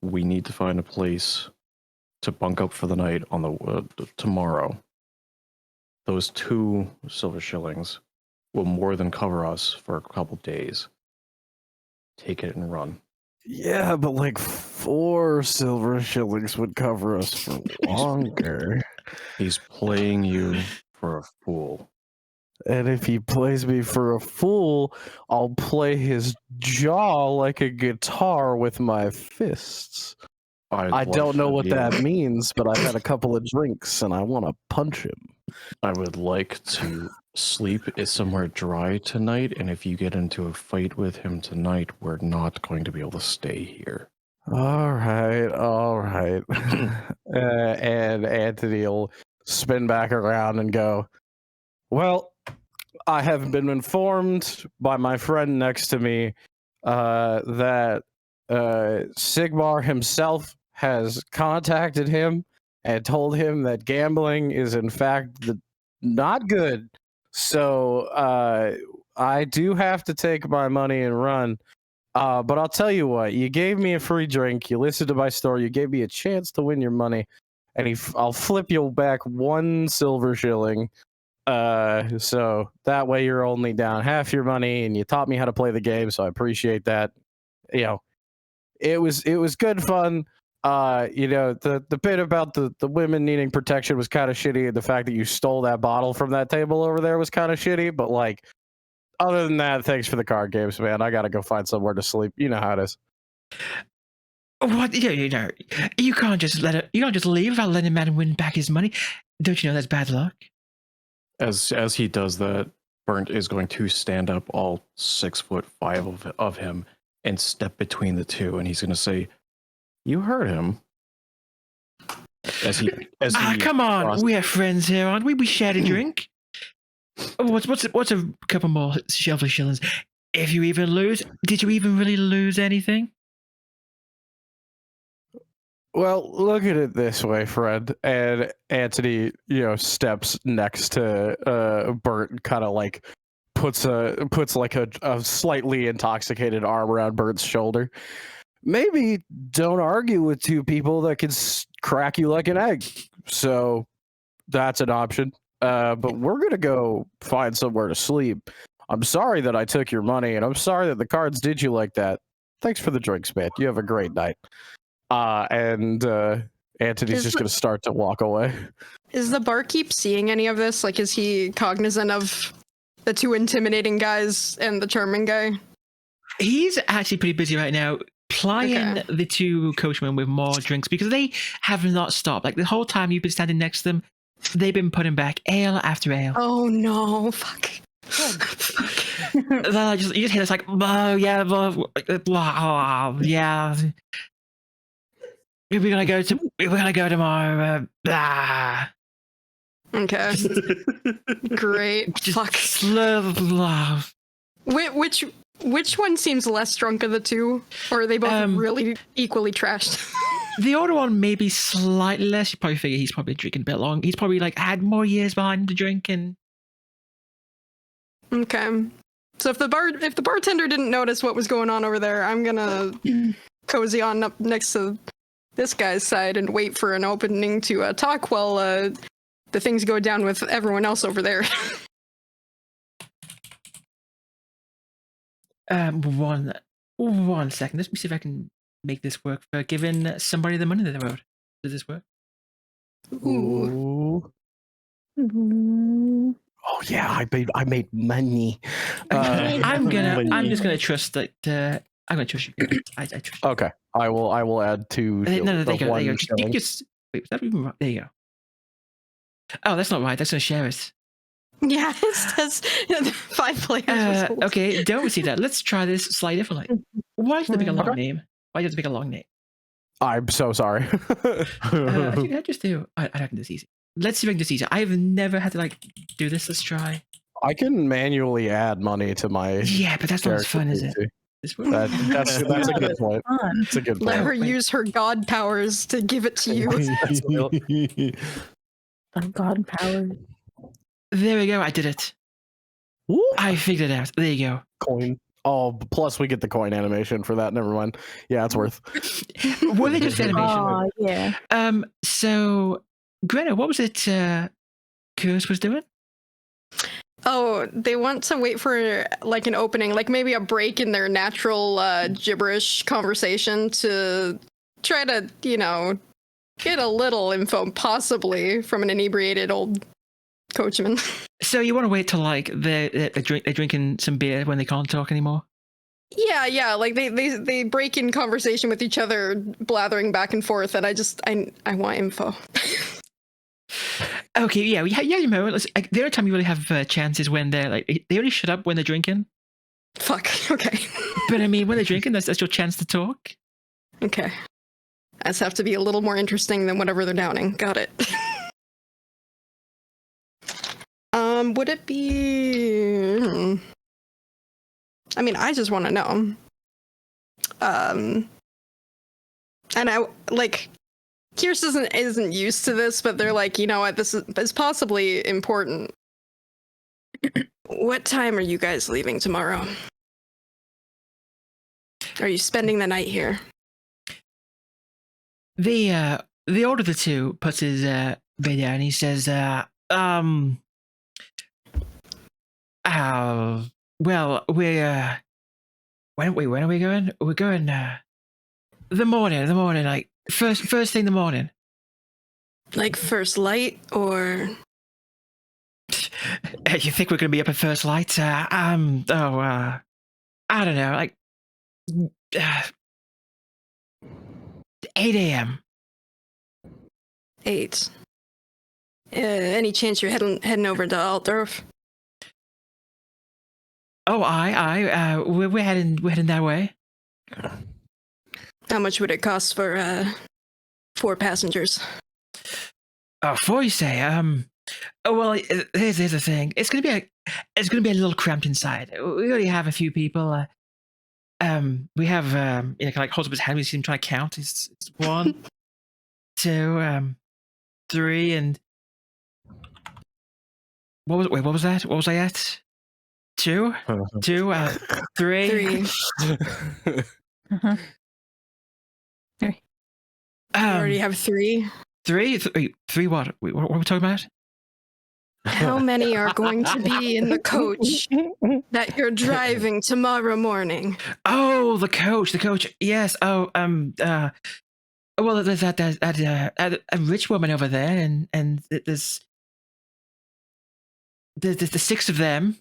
we need to find a place to bunk up for the night on the tomorrow. Those 2 silver shillings will more than cover us for a couple days. Take it and run." Yeah, but like 4 silver shillings would cover us for longer. He's playing you for a fool. And if he plays me for a fool, I'll play his jaw like a guitar with my fists. I don't know what that means, but I've had a couple of drinks and I want to punch him. I would like to sleep somewhere dry tonight, and if you get into a fight with him tonight, we're not going to be able to stay here. All right. And Antony will spin back around and go, "Well, I have been informed by my friend next to me that Sigmar himself has contacted him and told him that gambling is in fact not good. So I do have to take my money and run. But I'll tell you what, you gave me a free drink, you listened to my story, you gave me a chance to win your money, and I'll flip you back 1 silver shilling. So that way you're only down half your money, and you taught me how to play the game, so I appreciate that. You know, it was good fun. You know, the bit about the women needing protection was kind of shitty, and the fact that you stole that bottle from that table over there was kind of shitty, but like, other than that, thanks for the card games, man. I gotta go find somewhere to sleep. You know how it is. What? You know, you can't just leave without letting a man win back his money. Don't you know that's bad luck? As he does that, Bernt is going to stand up, all 6'5" of him, and step between the two, and he's going to say, "You heard him." As he come on, we are friends here, aren't we? We shared a drink. What's a couple more silver shillings? If you even lose, did you even really lose anything? Well, look at it this way, friend. And Antony, steps next to Bernt and kind of like puts like a slightly intoxicated arm around Bernt's shoulder. Maybe don't argue with 2 people that can crack you like an egg. So that's an option. But we're gonna go find somewhere to sleep. I'm sorry that I took your money, and I'm sorry that the cards did you like that. Thanks for the drinks, man. You have a great night. And Antony's just gonna start to walk away. Is the barkeep seeing any of this? Like, is he cognizant of the two intimidating guys and the charming guy? He's actually pretty busy right now, plying the two coachmen with more drinks because they have not stopped. Like the whole time you've been standing next to them, they've been putting back ale after ale. Oh no! Fuck. You just hear this like, oh yeah, blah, yeah. We're gonna go tomorrow. Blah. Okay. Great. Just Fuck. Blah. Which one seems less drunk of the two, or are they both really equally trashed? The older one may be slightly less. You probably figure he's probably drinking a bit long. He's probably like had more years behind him to drink and. Okay. So if the bartender didn't notice what was going on over there, I'm gonna cozy on up next to this guy's side and wait for an opening to talk while the things go down with everyone else over there. One second. Let me see if I can make this work for giving somebody the money that they owed. Does this work? Ooh. Oh yeah, I made money. I'm just gonna trust that. I'm gonna trust you. I trust you. Okay, I will add two. No, there you go. You can just wait. Was that even right? There you go. Oh, that's not right. That's gonna share it. Yeah, it says 5 players. Okay, don't see that. Let's try this slightly differently. Why did they pick a long name? Why did they pick a long name? I'm so sorry. I think I just do. I reckon this easy. Let's see if I can do this easy. I've never had to like do this. Let's try. I can manually add money to my. Yeah, but that's not as fun, is it? That's a good point. That's a good point. Let her use her god powers to give it to you. God power. There we go. I did it. Woo. I figured it out. There you go. Coin. Oh, plus we get the coin animation for that. Never mind. Yeah, it's worth. Well, they just animation. Oh, yeah. So, Greta, what was it Kirs was doing? Oh, they want to wait for like an opening, like maybe a break in their natural gibberish conversation to try to, get a little info, possibly from an inebriated old coachman. So you want to wait till like they're drinking some beer when they can't talk anymore? Yeah, like they break in conversation with each other, blathering back and forth, and I want info. Okay, yeah, you know. The only time you really have chances when they're like they only shut up when they're drinking. Fuck. Okay. But I mean, when they're drinking, that's your chance to talk. Okay. That's have to be a little more interesting than whatever they're downing. Got it. Would it be? I mean, I just want to know. And I like. Kirs isn't used to this, but they're like, you know what, this is possibly important. What time are you guys leaving tomorrow? Are you spending the night here? The older of the two puts his bed down and he says, well, we're when are we going? We're going the morning, like first thing in the morning. Like first light, or you think we're gonna be up at first light? I don't know, like 8 a.m. 8. Any chance you're heading over to Altdorf? Oh, we're heading that way. How much would it cost for 4 passengers? Oh, 4 you say? Oh well, here's the thing. It's gonna be a little cramped inside. We already have a few people. We have kind of like holds up his hand. We see him trying to count. It's 1, 2, 3, and what was that? What was I at? 2, 2, 3. 3. You already have 3. Three what? What are we talking about? How many are going to be in the coach that you're driving tomorrow morning? Oh, the coach. Yes. Oh, well, there's that a rich woman over there, and there's the six of them.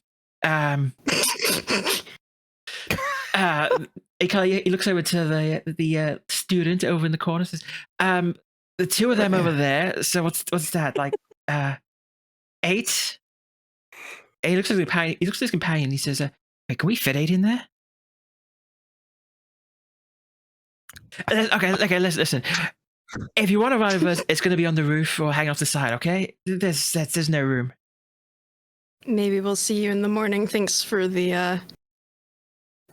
He looks over to the student over in the corner. Says, the two of them over there. So what's that like? 8. He looks at his companion. He says, "Wait, can we fit 8 in there?" Okay. Listen. If you want to ride with us, it's going to be on the roof or hang off the side. Okay? There's no room. Maybe we'll see you in the morning. Thanks for the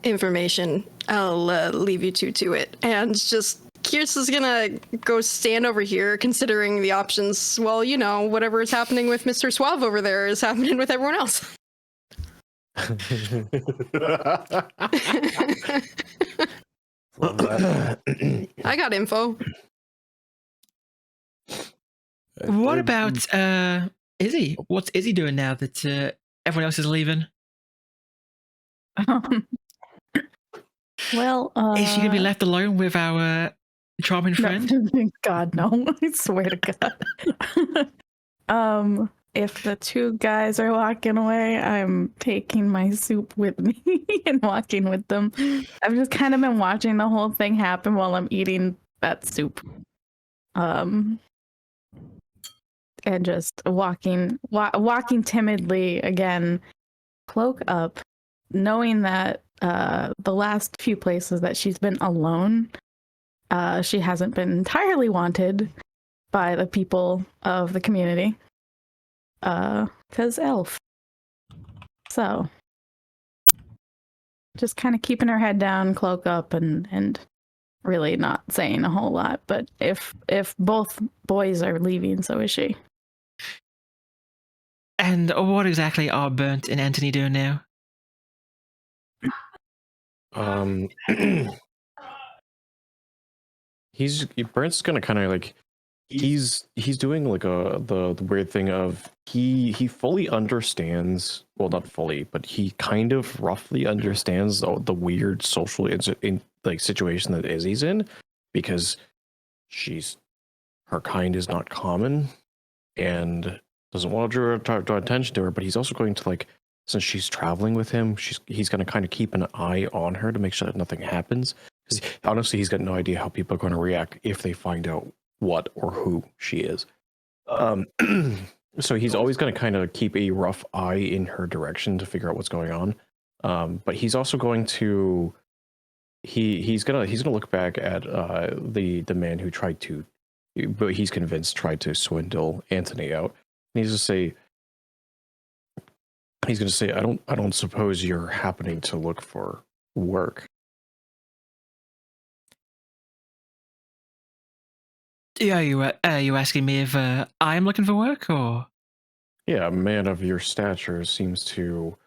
information. I'll leave you two to it. And just Kirs is gonna go stand over here, considering the options. Well, you know, whatever is happening with Mr. Suave over there is happening with everyone else. I got info. What about Izzy? What's Izzy doing now that everyone else is leaving? Well, is she gonna be left alone with our charming friend? No, God, no! I swear to God. If the two guys are walking away, I'm taking my soup with me and walking with them. I've just kind of been watching the whole thing happen while I'm eating that soup. And just walking timidly again, cloak up, knowing that the last few places that she's been alone, she hasn't been entirely wanted by the people of the community. 'Cause elf. So just kind of keeping her head down, cloak up, and really not saying a whole lot. But if both boys are leaving, so is she. And what exactly are Bernt and Antony doing now? Bernt's gonna kind of like he's doing like the weird thing of he fully understands, well, not fully, but he kind of roughly understands the weird social like situation that Izzy's in, because her kind is not common and doesn't want to draw attention to her. But he's also going to, like, since she's traveling with him, he's going to kind of keep an eye on her to make sure that nothing happens. Because honestly, he's got no idea how people are going to react if they find out what or who she is. So he's always going to kind of keep a rough eye in her direction to figure out what's going on. But he's also going to he's gonna look back at the man who tried to, but he's convinced tried to swindle Antony out. And he's going to say, I don't suppose you're happening to look for work. Yeah, are you asking me if I'm looking for work, or? Yeah, a man of your stature seems to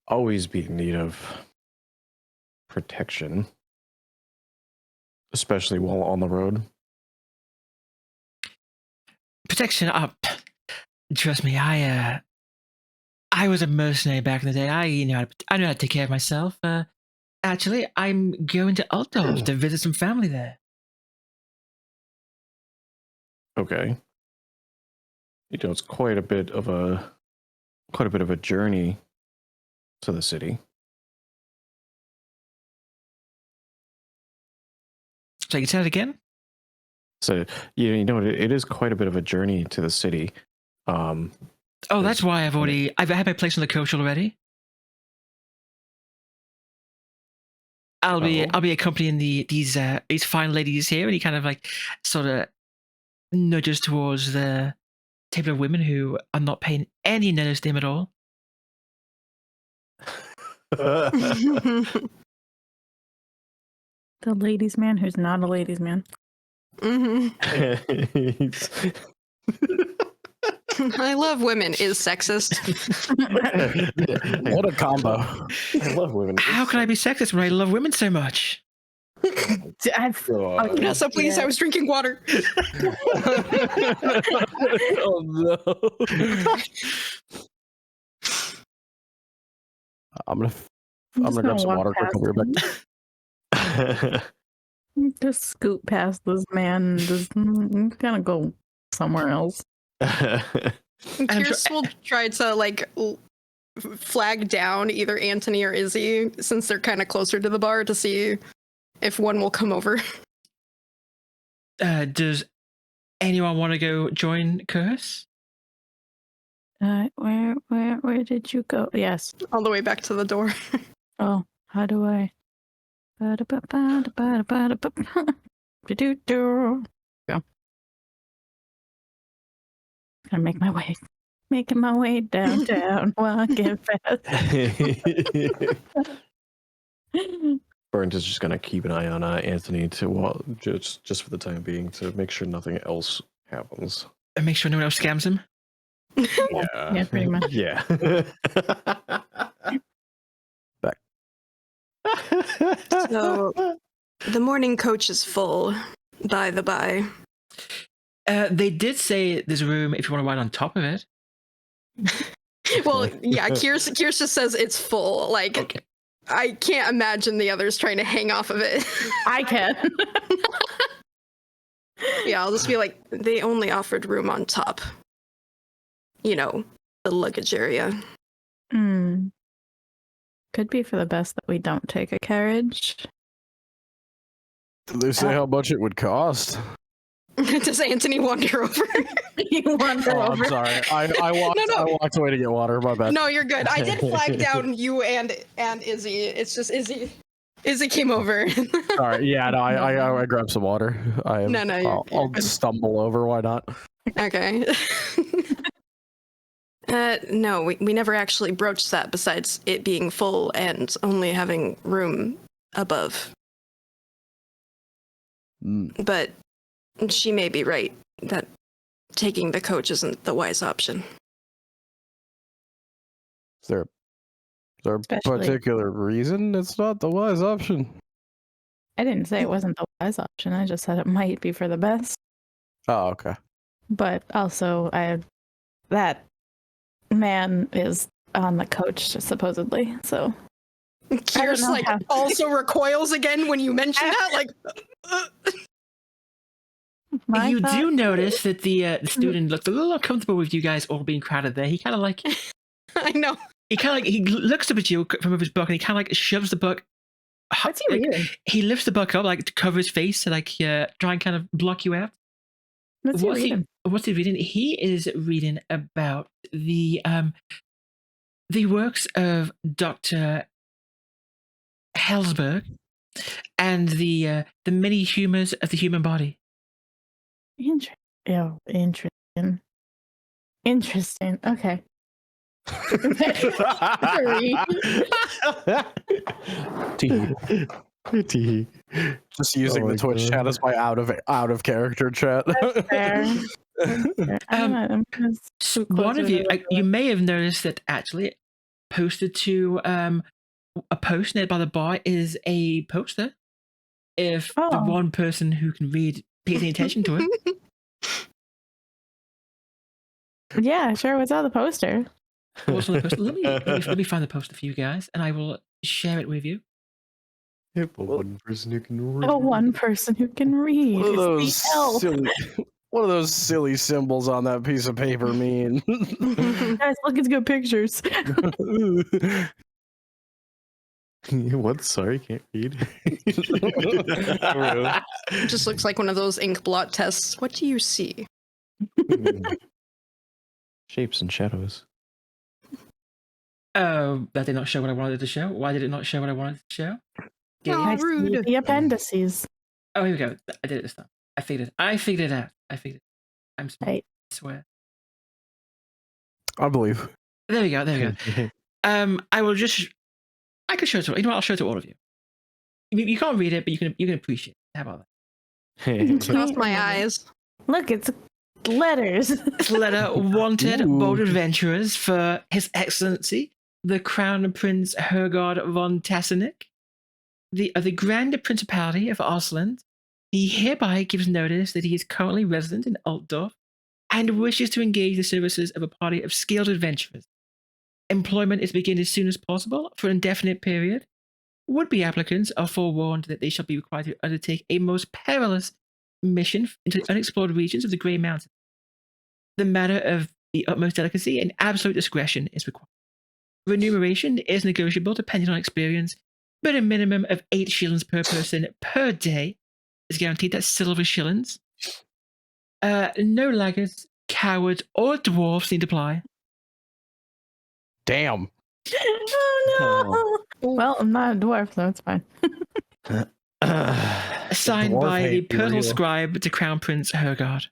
always be in need of protection, especially while on the road. Protection up. Trust me, I was a mercenary back in the day. I know how to take care of myself. Actually, I'm going to Altdorf to visit some family there. Okay. You know, it's quite a bit of a journey to the city. So you can say it again? So you know, it is quite a bit of a journey to the city. Oh, that's why I've had my place on the coach already. I'll be accompanying these fine ladies here, and he kind of like sort of nudges towards the table of women who are not paying any notice to him at all. The ladies' man who's not a ladies' man. I love women is sexist. What a combo. I love women. How can I be sexist when I love women so much? God. Vanessa, please, I was drinking water. Oh no. I'm gonna grab some water quick. I'll be right back. Just scoot past this man and just kind of go somewhere else. Kirs will try to like flag down either Antony or Izzy since they're kind of closer to the bar to see if one will come over. Does anyone want to go join Kirs? Where did you go? Yes. All the way back to the door. Oh, how do I? Go. Gonna make my way. Making my way downtown, walking fast. Bernt is just gonna keep an eye on Antony to just for the time being to make sure nothing else happens. And make sure no one else scams him? Yeah, pretty much. Yeah. Back. So the morning coach is full, by the by. They did say there's room if you want to ride on top of it. Well, yeah, Kirs just says it's full. Like, Okay. I can't imagine the others trying to hang off of it. I can. Yeah, I'll just be like, they only offered room on top. You know, the luggage area. Could be for the best that we don't take a carriage. Did they say how much it would cost? Does Antony wander over? You wander Oh, I'm over. sorry. I walked away to get water. My bad. No, you're good. I did flag down you and Izzy. It's just Izzy. Izzy came over. Sorry. Yeah, no, I grabbed some water. No, I'll good. stumble over. Why not? Okay. No, we never actually broached that besides it being full and only having room above. But she may be right that taking the coach isn't the wise option. Is there a Especially- particular reason it's not the wise option? I didn't say it wasn't the wise option. I just said it might be for the best. Oh, okay. But also, that man is on the coach supposedly. So Kirs know like how- also recoils again when you mention that. Like, my You thought- do notice that the student looked a little uncomfortable with you guys all being crowded there. He kind of like I know. he looks up at you from over his book and he kind of like shoves the book. What's he reading? He lifts the book up like to cover his face to like try and kind of block you out. What's he reading? What's he reading? He is reading about the works of Dr. Hellsberg and the many humors of the human body. Interesting. Okay. Tee. Just using Oh the my Twitch God. chat as my out of character chat. That's fair. I'm gonna scoot One closer of to you, the you may have noticed that actually posted to a post near by the bar is a poster. If the Oh. one person who can read pays any attention to it. Yeah, sure. What's on the poster? What's on the poster? Let me find the poster for you guys, and I will share it with you. Yep, one person who can read. Oh, one person who can read. What do It's the elf. what do those silly symbols on that piece of paper mean? Guys, look at good pictures. What? Sorry, can't read. It just looks like one of those ink blot tests. What do you see? Shapes and shadows. Oh, that did not show what I wanted it to show. Why did it not show what I wanted it to show? Get Oh, it? I see rude. the appendices. Oh, here we go. I did it this time. I figured it out. I'm smart. Right. I swear. I believe. There we go. I could show it to you know what, I'll show it to all of you. You can't read it, but you can appreciate it. How about that? Close my eyes. Look, it's letters. This letter wanted Ooh. bold adventurers for His Excellency, the Crown Prince Hergard von Tassenik. the Grand Principality of Osland, he hereby gives notice that he is currently resident in Altdorf and wishes to engage the services of a party of skilled adventurers. Employment is beginning as soon as possible for an indefinite period. Would-be applicants are forewarned that they shall be required to undertake a most perilous mission into unexplored regions of the Grey Mountains. The matter of the utmost delicacy and absolute discretion is required. Remuneration is negotiable depending on experience, but a minimum of 8 shillings per person per day is guaranteed. That's silver shillings. No laggards, cowards, or dwarfs need to apply. Damn. Oh no! Well, I'm not a dwarf, so it's fine. Signed Dwarf by the hate be personal real. scribe to Crown Prince Hergard.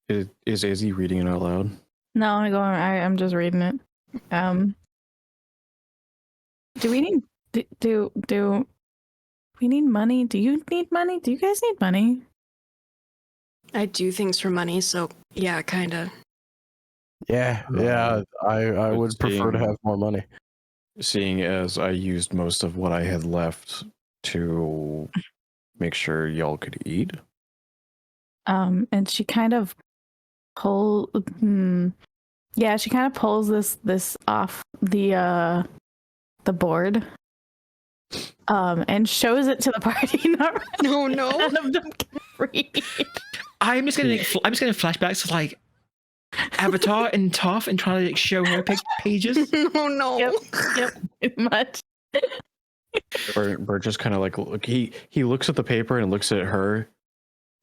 Is Izzy reading it out loud? No, I'm just reading it. Do we need do we need money? Do you need money? Do you guys need money? I do things for money, so yeah, kind of. Yeah, I would prefer to have more money. Seeing as I used most of what I had left to make sure y'all could eat. And she kind of she kind of pulls this off the board. And shows it to the party. Not No, no. none of them can read. I'm just gonna flashbacks to like Avatar and Toph and trying to like, show her pages. No, no. Yep, pretty much. Bert just kind of like he looks at the paper and looks at her.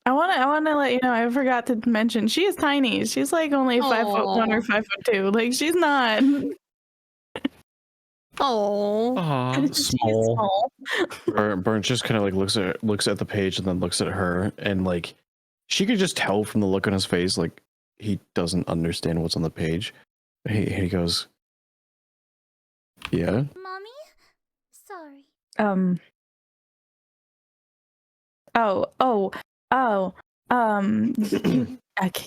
I want to let you know. I forgot to mention she is tiny. She's like only 5'1" or 5'2". Like she's not. Oh. Aw. She's Small. Bernt just kind of like looks at the page and then looks at her, and like she could just tell from the look on his face like he doesn't understand what's on the page. He goes, "Yeah." Mommy? Sorry.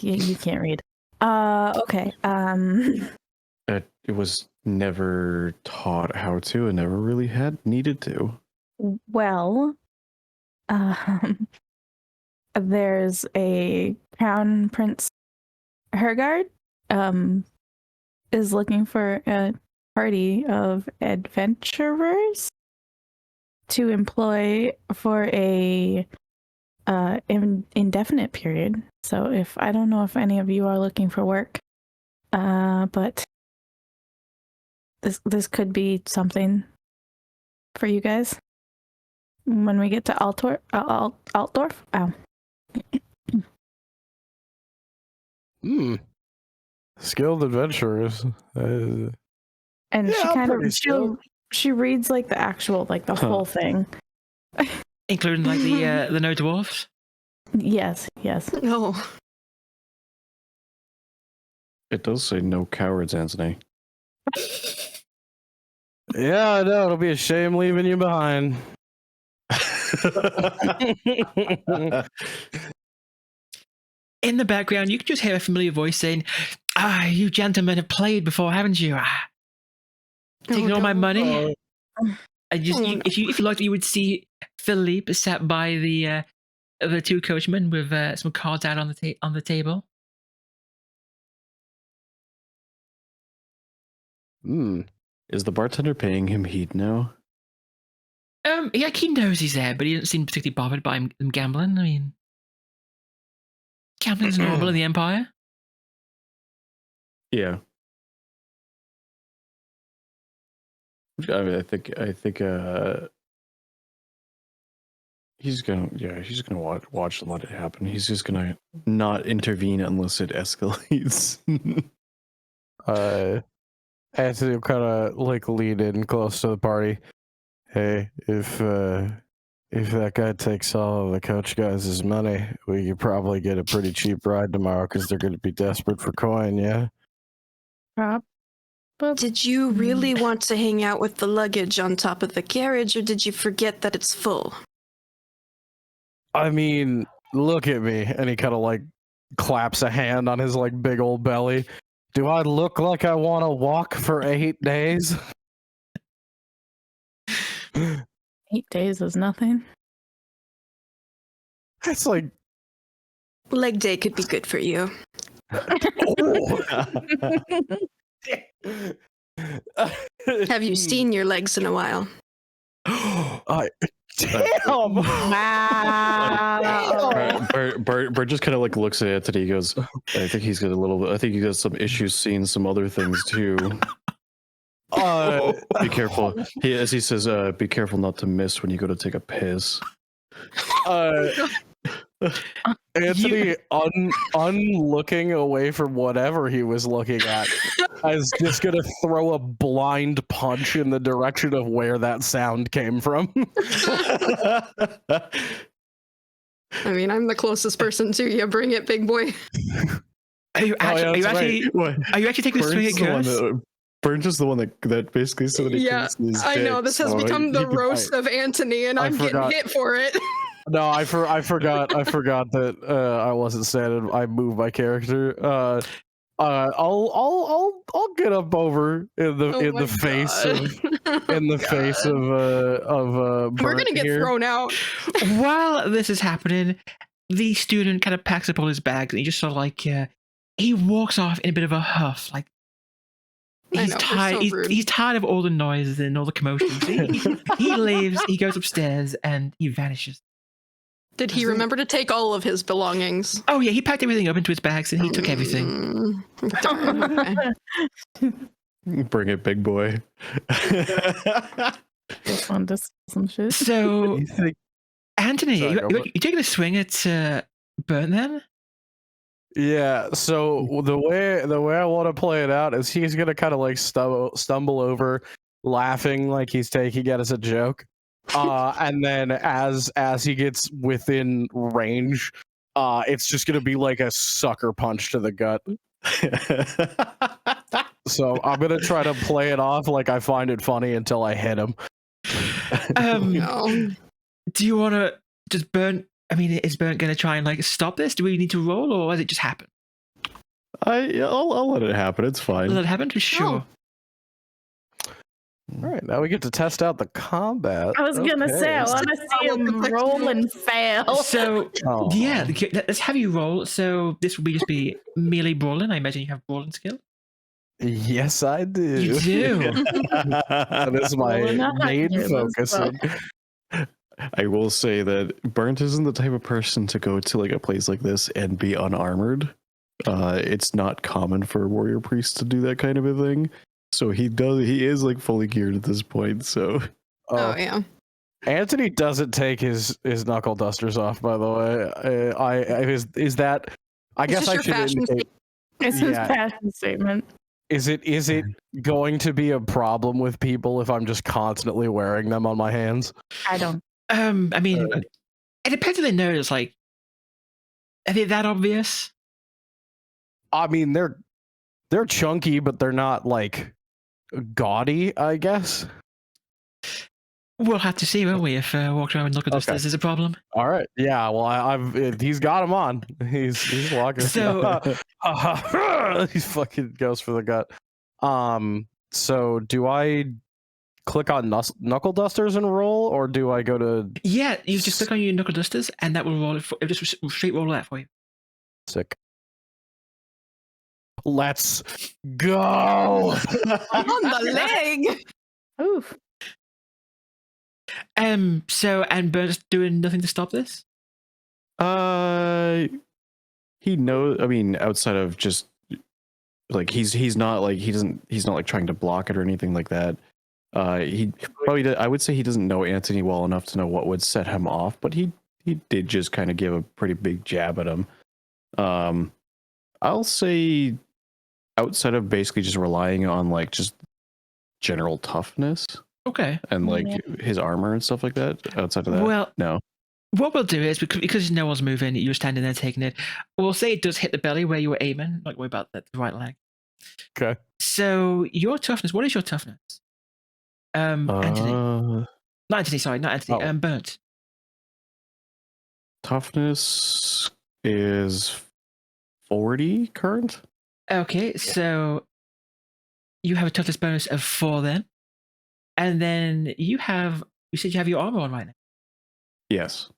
You can't read. Okay. It was never taught how to, and never really had needed to. Well, there's a Crown Prince Hergard, is looking for a party of adventurers to employ for a indefinite period. So I don't know if any of you are looking for work, but this could be something for you guys when we get to Altdorf. Skilled adventurers. And Yeah, she I'm kind pretty of skilled. she reads like the actual like the whole thing. Including like the no dwarfs. Yes. No. It does say no cowards, Antony. Yeah, I know. It'll be a shame leaving you behind. In the background, you can just hear a familiar voice saying, you gentlemen have played before, haven't you? Taking all my money. If you looked, you would see Philippe sat by the 2 coachmen with some cards out on the table. Is the bartender paying him heed now? Yeah, he knows he's there, but he doesn't seem particularly bothered by him gambling. I mean, gambling's normal in the Empire. Yeah. I mean, I think he's gonna watch and let it happen. He's just gonna not intervene unless it escalates. Anthony will kind of like lean in close to the party. Hey, if that guy takes all of the coach guys' money, we could probably get a pretty cheap ride tomorrow because they're going to be desperate for coin. Yeah. Did you really want to hang out with the luggage on top of the carriage, or did you forget that it's full? I mean, look at me, and he kind of like claps a hand on his like big old belly. Do I look like I want to walk for 8 days? 8 days is nothing. It's like, Leg day could be good for you. Have you seen your legs in a while? Damn! Wow. Bert just kind of like looks at Anthony. He goes, "I think he's got a little. I think he got some issues seeing some other things too. Be careful." As he says, "Be careful not to miss when you go to take a piss." Anthony, unlooking away from whatever he was looking at, is just gonna throw a blind punch in the direction of where that sound came from. I mean, I'm the closest person to you. Bring it, big boy. Are you actually taking a swing at Kirs? Bernt is the one that basically said that he Yeah, I know this has become the roast of Antony, and I'm getting hit for it. No, I forgot that I wasn't standing. I moved my character. I'll get up over in the face of Bernt. We're gonna get thrown out. While this is happening, the student kind of packs up all his bags and he just sort of like he walks off in a bit of a huff, like he's tired. He's tired of all the noises and all the commotion. So he leaves. He goes upstairs and he vanishes. Did he remember to take all of his belongings? Oh yeah, he packed everything up into his bags and he took everything. Bring it, big boy. Just wanted to say some shit. So, Antony, Sorry, you taking a swing at Bernt then? Yeah. So the way I want to play it out is he's gonna kind of like stumble over, laughing like he's taking it as a joke. And then as he gets within range, it's just gonna be like a sucker punch to the gut. So I'm gonna try to play it off like I find it funny until I hit him. No. Do you want to just Bernt? I mean, is Bernt gonna try and like stop this? Do we need to roll, or has it just happened? I'll let it happen. It's fine. Will it happen? Sure. All right, now we get to test out the combat. I was gonna say, I want to see him roll and fail. So yeah, let's have you roll. So this will just be melee brawling. I imagine you have brawling skill. Yes, I do. You do. That is my main focus. I will say that Bernt isn't the type of person to go to like a place like this and be unarmored. It's not common for a warrior priest to do that kind of a thing. So he is like fully geared at this point. So Oh yeah. Antony doesn't take his knuckle dusters off, by the way. Is that I guess I should indicate. It's his passion statement. Is it going to be a problem with people if I'm just constantly wearing them on my hands? I don't. I mean, it depends if they notice. Like, are they that obvious? I mean, they're chunky, but they're not like gaudy, I guess. We'll have to see, won't we? If walk around and look at this, this is a problem. All right. Yeah. Well, he's got him on. He's walking. So he fucking goes for the gut. So do I click on knuckle dusters and roll, or do I go to? Yeah, you just click on your knuckle dusters, and that will roll it. It'll just straight roll that for you. Sick. Let's go. On the leg. Oof. So and Bernt's doing nothing to stop this. He knows. I mean, outside of just like he's not like trying to block it or anything like that. He probably I would say he doesn't know Antony well enough to know what would set him off, but he did just kind of give a pretty big jab at him. I'll say outside of basically just relying on like just general toughness. Okay. And like his armor and stuff like that. Outside of that, well, no. What we'll do is because no one's moving, you're standing there taking it. We'll say it does hit the belly where you were aiming. Don't worry about that. The right leg. Okay. So your toughness. What is your toughness? Antony. Not Antony. Sorry, not Antony. Oh. Bernt. Toughness is 40 current. Okay, so you have a toughness bonus of 4 then. And then you have you said you have your armor on right now, Yes.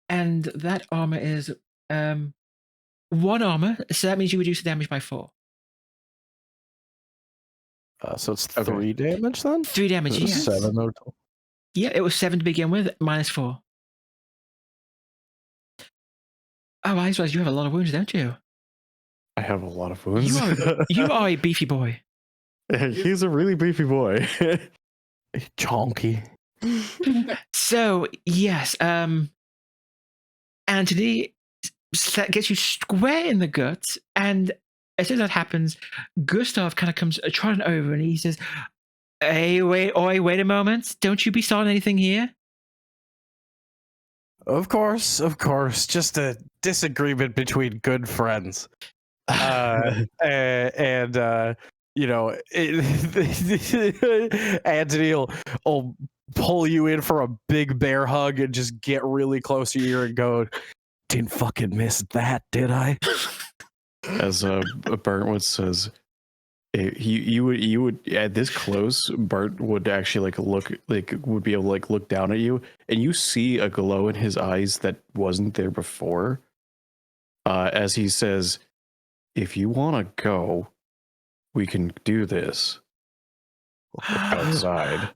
and that armor is 1 armor, so that means you reduce the damage by 4. So it's Okay. 3 damage then? 3 damage, It was yes. 7 total. Yeah, it was 7 to begin with, minus 4. Oh, I suppose you have a lot of wounds, don't you? I have a lot of wounds. You are a beefy boy. He's a really beefy boy. Chonky. So, yes, Antony gets you square in the gut, and as soon as that happens, Gustav kind of comes trotting over and he says, "Hey, wait a moment. Don't you be starting anything here?" Of course. Just a disagreement between good friends. And you know, Antony will pull you in for a big bear hug and just get really close to your ear and go, "Didn't fucking miss that, did I?" As Bernt says, you would at this close, Bernt would actually would be able to look down at you, and you see a glow in his eyes that wasn't there before. As he says, "If you want to go, we can do this outside."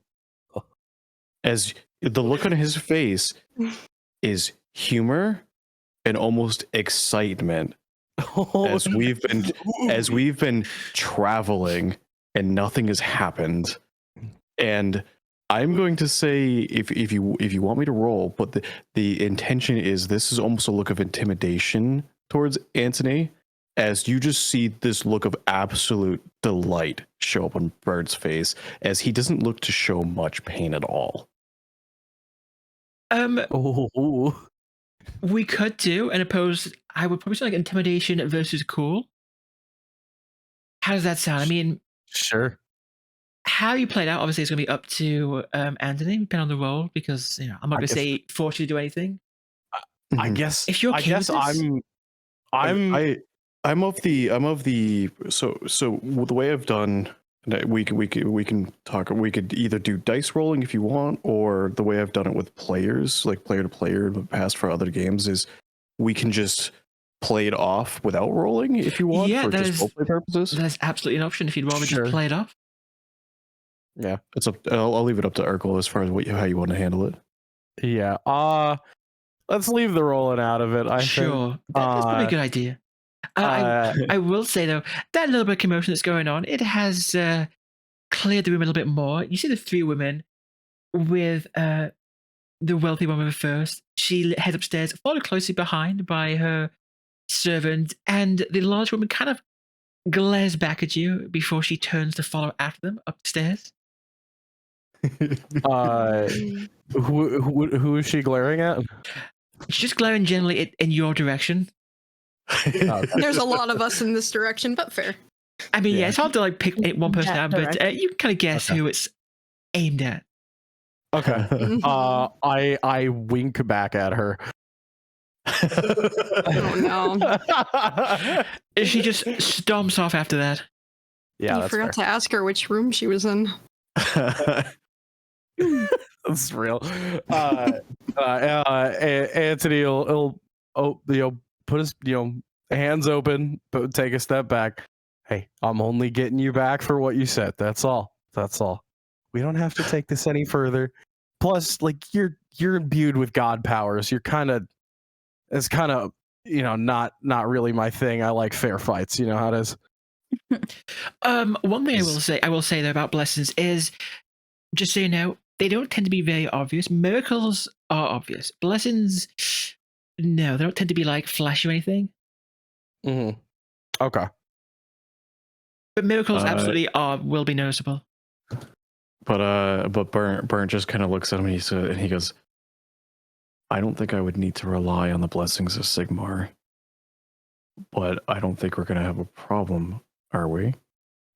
As the look on his face is humor and almost excitement. As we've been traveling and nothing has happened, and I'm going to say if you want me to roll, but the intention is this is almost a look of intimidation towards Antony, as you just see this look of absolute delight show up on Bird's face, as he doesn't look to show much pain at all. We could do an opposed. I would probably say like intimidation versus cool. How does that sound? I mean, Sure. how you play it out obviously is going to be up to Antony, depending on the role, because I'm not going to say force you to do anything. I guess If you're okay with this? I'm of the so the way I've done, we can talk. We could either do dice rolling if you want, or the way I've done it with players, like player to player in the past for other games, is we can just play it off without rolling if you want, for just roleplay purposes. That's absolutely an option if you'd rather just play it off. Yeah, it's up. I'll leave it up to Urkel as far as how you want to handle it. Yeah. Let's leave the rolling out of it. I think. That's probably a good idea. I will say though, that little bit of commotion that's going on, it has cleared the room a little bit more. You see the 3 women with the wealthy woman first. She heads upstairs, followed closely behind by her servant, and the large woman kind of glares back at you before she turns to follow after them upstairs. Who is she glaring at? She's just glaring generally in your direction. There's a lot of us in this direction, but fair. I mean, yeah, it's hard to like pick one person out, but you can kind of guess who it's aimed at. Okay. I wink back at her. Oh no. She just stomps off after that. Yeah, you forgot to ask her which room she was in. That's real. Antony will put his hands open, but take a step back. Hey, I'm only getting you back for what you said. That's all. We don't have to take this any further. Plus, like you're imbued with god powers. It's kind of not really my thing. I like fair fights. You know how it is. One thing I will say though about blessings is, just so you know, they don't tend to be very obvious. Miracles are obvious. Blessings, no, they don't tend to be like flashy or anything. Mm-hmm. Okay. But miracles absolutely will be noticeable. But Bernt just kind of looks at him and he goes, "I don't think I would need to rely on the blessings of Sigmar, but I don't think we're gonna have a problem, are we?"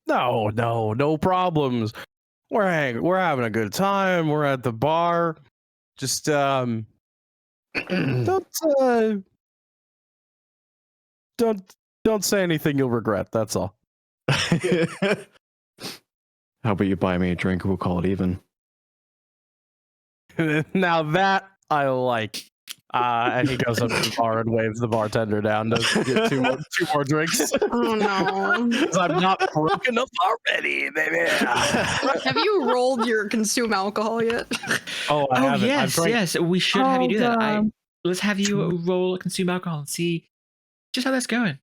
No problems. We're having a good time. We're at the bar. Just don't say anything you'll regret. That's all. How about you buy me a drink? We'll call it even. Now that I like. And he goes up to the bar and waves the bartender down to get two more drinks. Oh no. 'Cause I'm not broken up already, baby. Have you rolled your consume alcohol yet? Oh, I Oh haven't. yes, yes. We should have you do that. Let's have you roll consume alcohol and see just how that's going.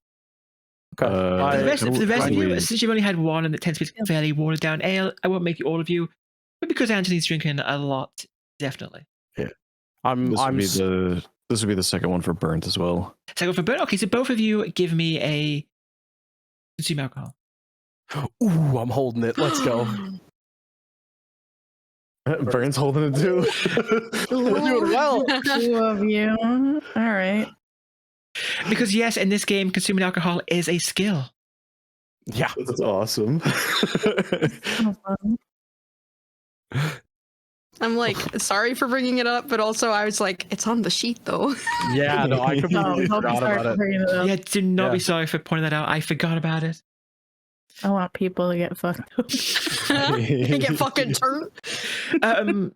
Okay. For the rest of you, we- since you've only had one and it tends to be fairly watered down ale, I won't make you all of you, but because Antony's drinking a lot, definitely. This would be the second one for Bernt as well. Second for Bernt. Okay, so both of you give me a consume alcohol. Ooh, I'm holding it. Let's go. Bernt's holding it too. We're doing well. Two of you. All right. Because yes, in this game, consuming alcohol is a skill. Yeah. That's awesome. So fun. I'm like, sorry for bringing it up, but also I was like, it's on the sheet though. Yeah, no, I No, completely don't be forgot sorry about for it. bringing it up. Yeah, do not Yeah. be sorry for pointing that out. I forgot about it. I want people to get fucked up. They get fucking turned.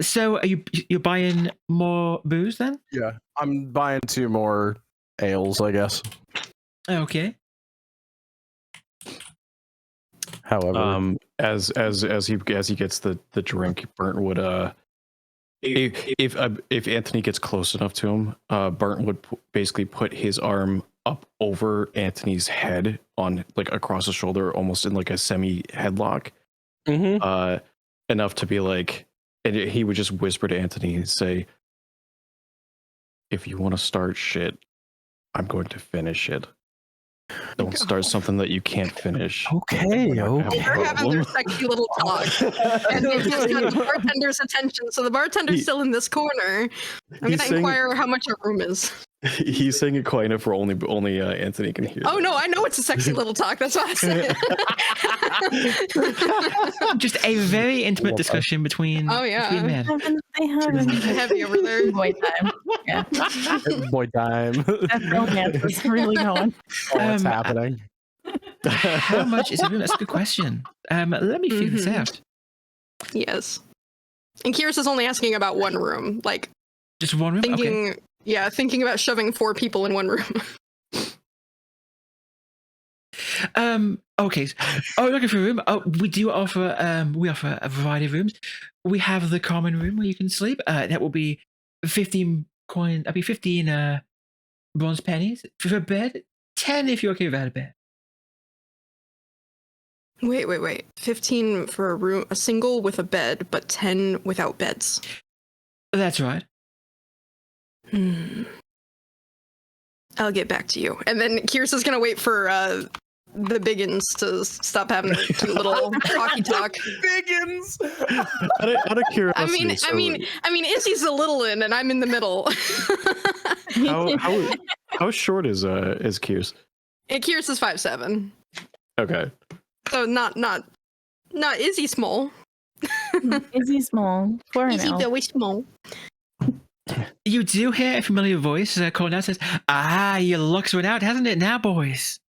So are you're buying more booze then? Yeah. I'm buying 2 more ales, I guess. Okay. However. As he gets the drink, Bernt would if Anthony gets close enough to him, Bernt would basically put his arm up over Anthony's head on like across the shoulder, almost in like a semi headlock, enough to be like, and he would just whisper to Anthony and say, "If you want to start shit, I'm going to finish it. Don't start something that you can't finish." Okay, We're not gonna have a They're having their problem. sexy little talk. And they just got the bartender's attention. So the bartender's still in this corner. I'm He's gonna saying- inquire how much your room is. He's saying it quiet enough for only Anthony can hear. Oh no, I know it's a sexy little talk. That's what I said. Just a very intimate discussion between, Oh, yeah. between men. They haven't. Heavy over there. Boy time. Yeah. Boy time. That romance is really going. What's Um, happening? How much is a room? That's a good question. Let me figure this Mhm. out. Yes. And Kirs is only asking about one room. Like Just one room? Okay. thinking about shoving 4 people in one room. Okay. Oh, looking for a room. Oh, we do offer we offer a variety of rooms. We have the common room where you can sleep. That will be 15 coin. That'll be 15 bronze pennies for a bed. 10 if you're okay without a bed. Wait. 15 for a room, a single with a bed, but 10 without beds. That's right. I'll get back to you. And then Kirs is gonna wait for the biggins to stop having cute little talky talk. Biggins. Out of curiosity, I mean, Izzy's a little in, and I'm in the middle. how short is Kirs? And Kirs is 5'7", Okay. so not Izzy small. Is he small? For an Izzy elf. very small. You do hear a familiar voice calling out, says, your luck's run out, hasn't it now, boys?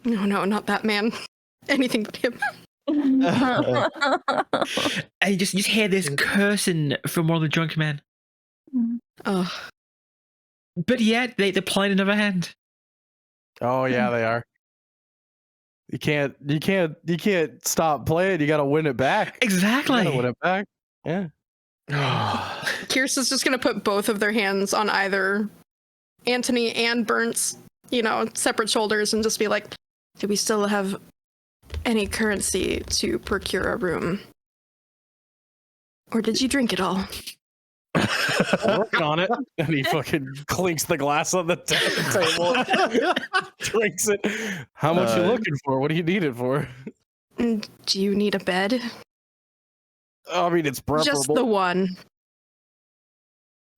No, not that man. Anything but him. And you just hear this cursing from one of the drunk men. Ugh. But yet, they're playing another hand. Oh yeah, they are. You can't stop playing. You got to win it back. Exactly. You gotta win it back. Yeah. Kirs is just gonna put both of their hands on either Antony and Bernt's, separate shoulders, and just be like, "Do we still have any currency to procure a room, or did you drink it all?" Working on it. And he fucking clinks the glass on the table. Drinks it. How much you looking for? What do you need it for? Do you need a bed? I mean, it's preferable. Just the one.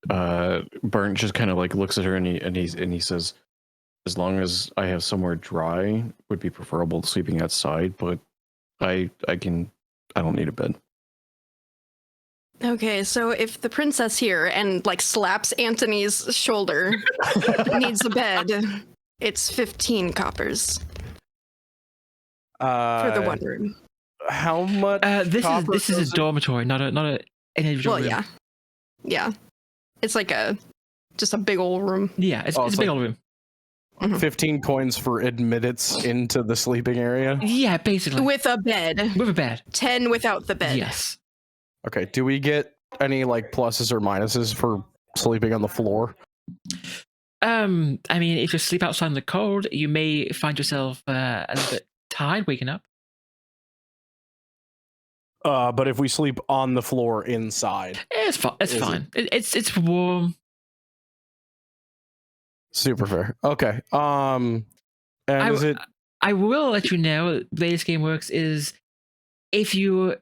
Bernt just kind of like looks at her and he says, "As long as I have somewhere dry, would be preferable to sleeping outside, but I don't need a bed." Okay, so if the princess here and slaps Antony's shoulder needs a bed, it's 15 coppers for the one room. How much? This copper is a goes in- dormitory, not an individual Well, room. yeah. Yeah. It's like just a big old room. Yeah, it's Oh, a big old room. 15 coins for admittance into the sleeping area. Yeah, basically. With a bed. With a bed. 10 without the bed. Yes. Okay, do we get any like pluses or minuses for sleeping on the floor? I mean, if you sleep outside in the cold, you may find yourself a little bit tired waking up. But if we sleep on the floor inside, It's fine. It's Is fine. It's warm. super fair. Okay. And is it? I will let you know the way this game works is if you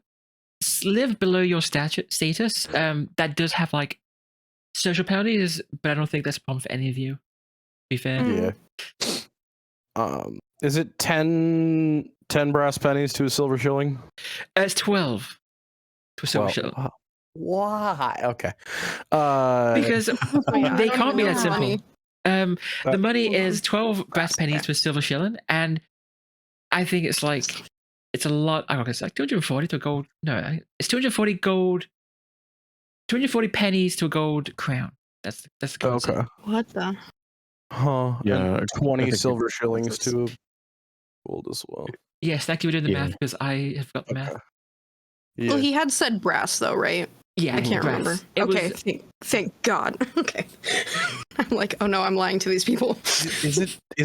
live below your status, that does have like social penalties, but I don't think that's a problem for any of you. To be fair. Yeah. Is it 10 brass pennies to a silver shilling? It's 12 to a silver Well, shilling. Why? Okay. Because I they don't can't be even that know simple. money. The money is 12 brass pennies to a silver shilling, and I think it's a lot. I don't know, it's like 240 to a gold. No, it's 240 gold. 240 pennies to a gold crown. That's the currency. Okay. What the? Huh. Yeah, And I 20 think silver it's- shillings to a gold as well. Yes, thank you for doing the Yeah. math because I have got the math. Okay. Yeah. Well, he had said brass, though, right? Yeah, I can't brass. remember. It Okay, was, thank God. Okay. I'm like, oh no, I'm lying to these people. Is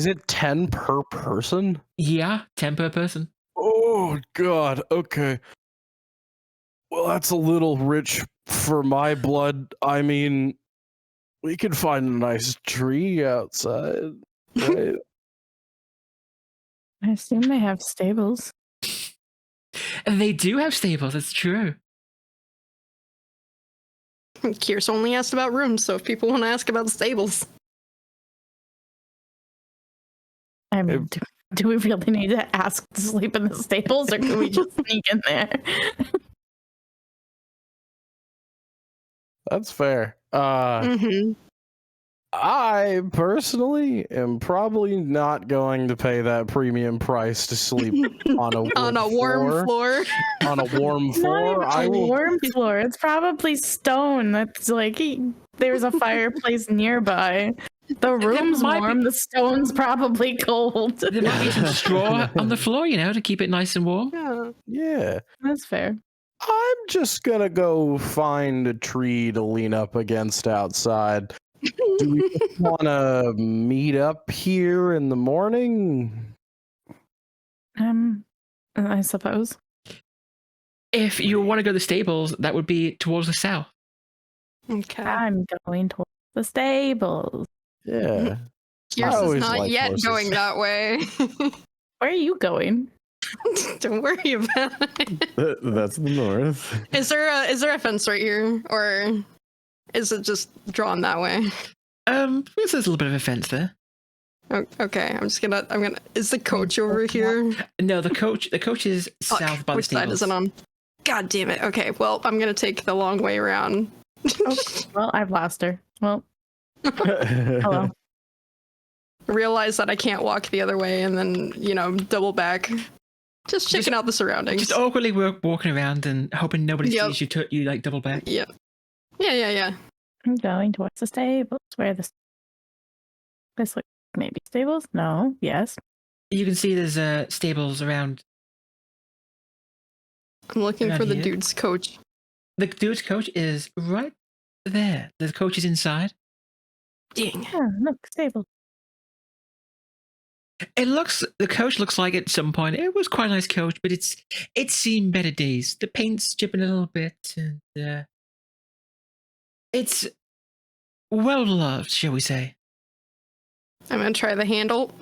it 10 per person? yeah, 10 per person. Oh god. Okay. Well, that's a little rich for my blood. I mean, we could find a nice tree outside, right? I assume they have stables. And they do have stables. That's true. Kirs only asked about rooms, so if people want to ask about stables. I mean, do we really need to ask to sleep in the stables, or can we just sneak in there? That's fair. Mm-hmm. I personally am probably not going to pay that premium price to sleep on a On a warm floor. On a warm Not floor. even I a will. warm floor. It's probably stone. That's like there's a fireplace nearby. The room's might be- warm. The stone's probably cold. There might be some straw on the floor, to keep it nice and warm. Yeah. Yeah. That's fair. I'm just gonna go find a tree to lean up against outside. Do we want to meet up here in the morning? I suppose. If you want to go to the stables, that would be towards the south. Okay. I'm going towards the stables. Yeah. Kirs is always not like yet horses. going that way. Where are you going? Don't worry about it. That's the north. Is there a fence right here, or is it just drawn that way? There's a little bit of a fence there. Okay, I'm gonna. Is the coach over here? No, the coach is Fuck, south by the which side stables. is it on? God damn it. Okay, well, I'm gonna take the long way around. Well, I've lost her. Well, hello. Realize that I can't walk the other way, and then double back. Just checking out the surroundings. Just awkwardly walking around and hoping nobody Yep. sees you. You like double back. Yeah. I'm going towards the stables. Where this looks maybe stables? No. Yes. You can see there's stables around. I'm looking Around for the here? dude's coach. The dude's coach is right there. The coach is inside. Dang. Oh, look, stables. The coach looks like at some point it was quite a nice coach, but it's seen better days. The paint's chipping a little bit, and it's well loved, shall we say? I'm gonna try the handle.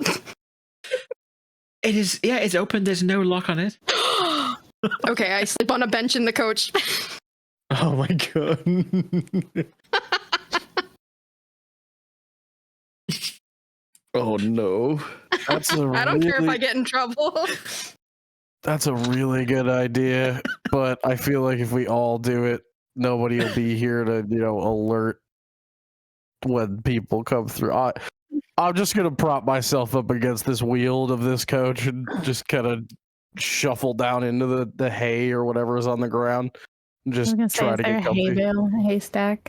It is, yeah, it's open. There's no lock on it. Okay, I sleep on a bench in the coach. Oh my god. Oh no. That's a I don't care if really- I get in trouble. That's a really good idea, but I feel like if we all do it, nobody will be here to, alert when people come through. I'm just gonna prop myself up against this wheel of this coach and just kind of shuffle down into the hay or whatever is on the ground. I was Just gonna say, try is to there get a hay comfy. bale, a haystack?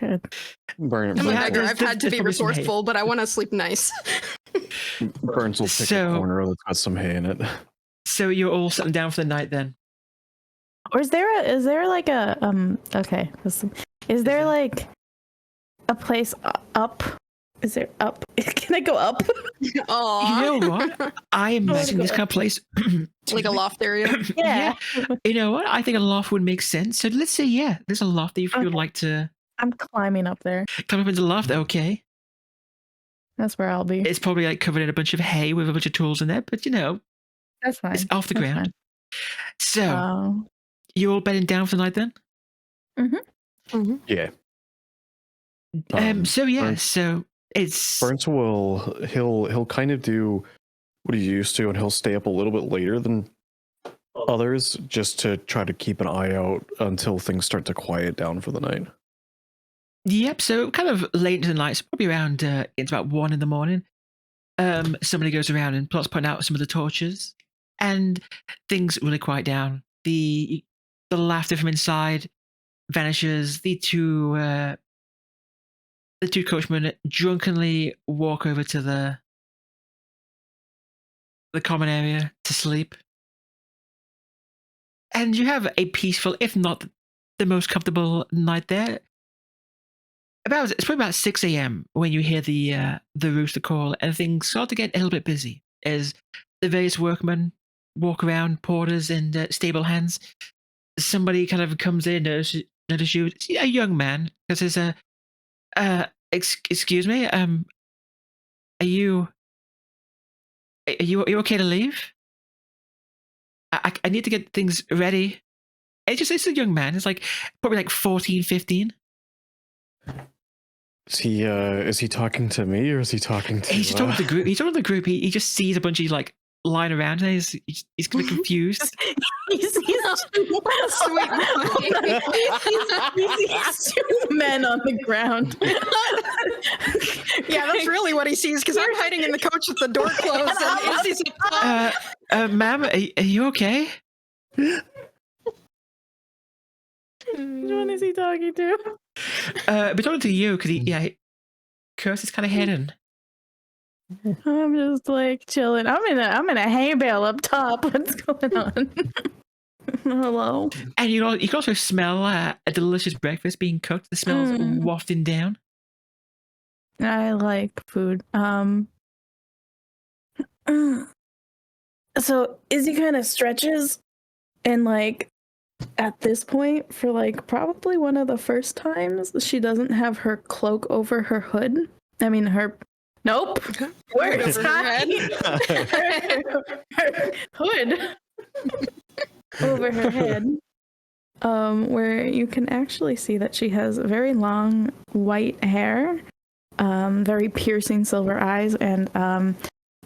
Burn, I'm a Yeah, beggar. there's- I've had to there's be probably some hay. resourceful, but I want to sleep nice. Burns will pick So- a corner that's got some hay in it. So you're all sitting down for the night then? Or is there like a okay, is there like a place up? Is there up? Can I go up? Aw. You know what? I imagine this kind of place. Like a loft area. Yeah. You know what? I think a loft would make sense. So let's say, yeah, there's a loft that if you would Okay. like to I'm climbing up there. climb up into the loft, okay. That's where I'll be. It's probably like covered in a bunch of hay with a bunch of tools in there, but you know, That's fine. it's off the That's ground. So fine. you all bedding down for the night then? Yeah. So yeah, Burnt- so it's Burns he'll kind of do what he used to, and he'll stay up a little bit later than others just to try to keep an eye out until things start to quiet down for the night. Yep, so kind of late into the night, so probably around it's about 1 in the morning. Somebody goes around and starts putting out some of the torches, and things really quiet down. The laughter from inside vanishes. The two coachmen drunkenly walk over to the common area to sleep. And you have a peaceful, if not the most comfortable night there. It's probably about 6 a.m. when you hear the rooster call, and things start to get a little bit busy as the various workmen walk around, porters and stable hands. Somebody kind of comes in, notices you, it's a young man, because there's excuse me, are you okay to leave? I need to get things ready. It's a young man. It's like probably like 14, 15. Is he talking to me, or is he talking to? He's just talking to the group. He's talking to the group. He just sees a bunch of like lying around, and he's kind of confused. He's Sweet boy. he sees two men on the ground. Yeah, that's really what he sees, because I'm hiding in the coach with the door closed. And he's Ma'am, are you okay? Which one is he talking to? But talking to you, because Kirs is kind of hidden. I'm just like chilling. I'm in a hay bale up top. What's going on? Hello. And you can also smell a delicious breakfast being cooked. The smells wafting down. I like food. So Izzy kind of stretches, and like at this point, for like probably one of the first times, she doesn't have her cloak over her hood. I mean, nope. Where is over her head. her hood over her head, where you can actually see that she has very long white hair, very piercing silver eyes, and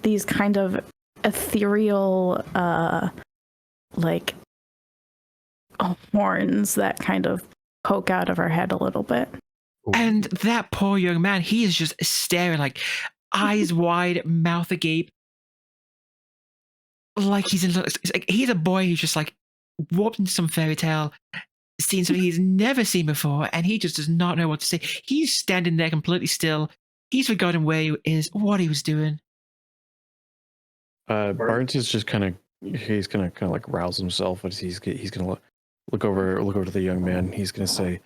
these kind of ethereal like horns that kind of poke out of her head a little bit. And that poor young man, he is just staring, like eyes wide, mouth agape, like he's a boy who's just like warped into some fairy tale, seen something he's never seen before, and he just does not know what to say. He's standing there completely still. He's forgotten where he is, what he was doing. Barnes is just he's gonna like rouse himself, as he's gonna look over to the young man. He's gonna say,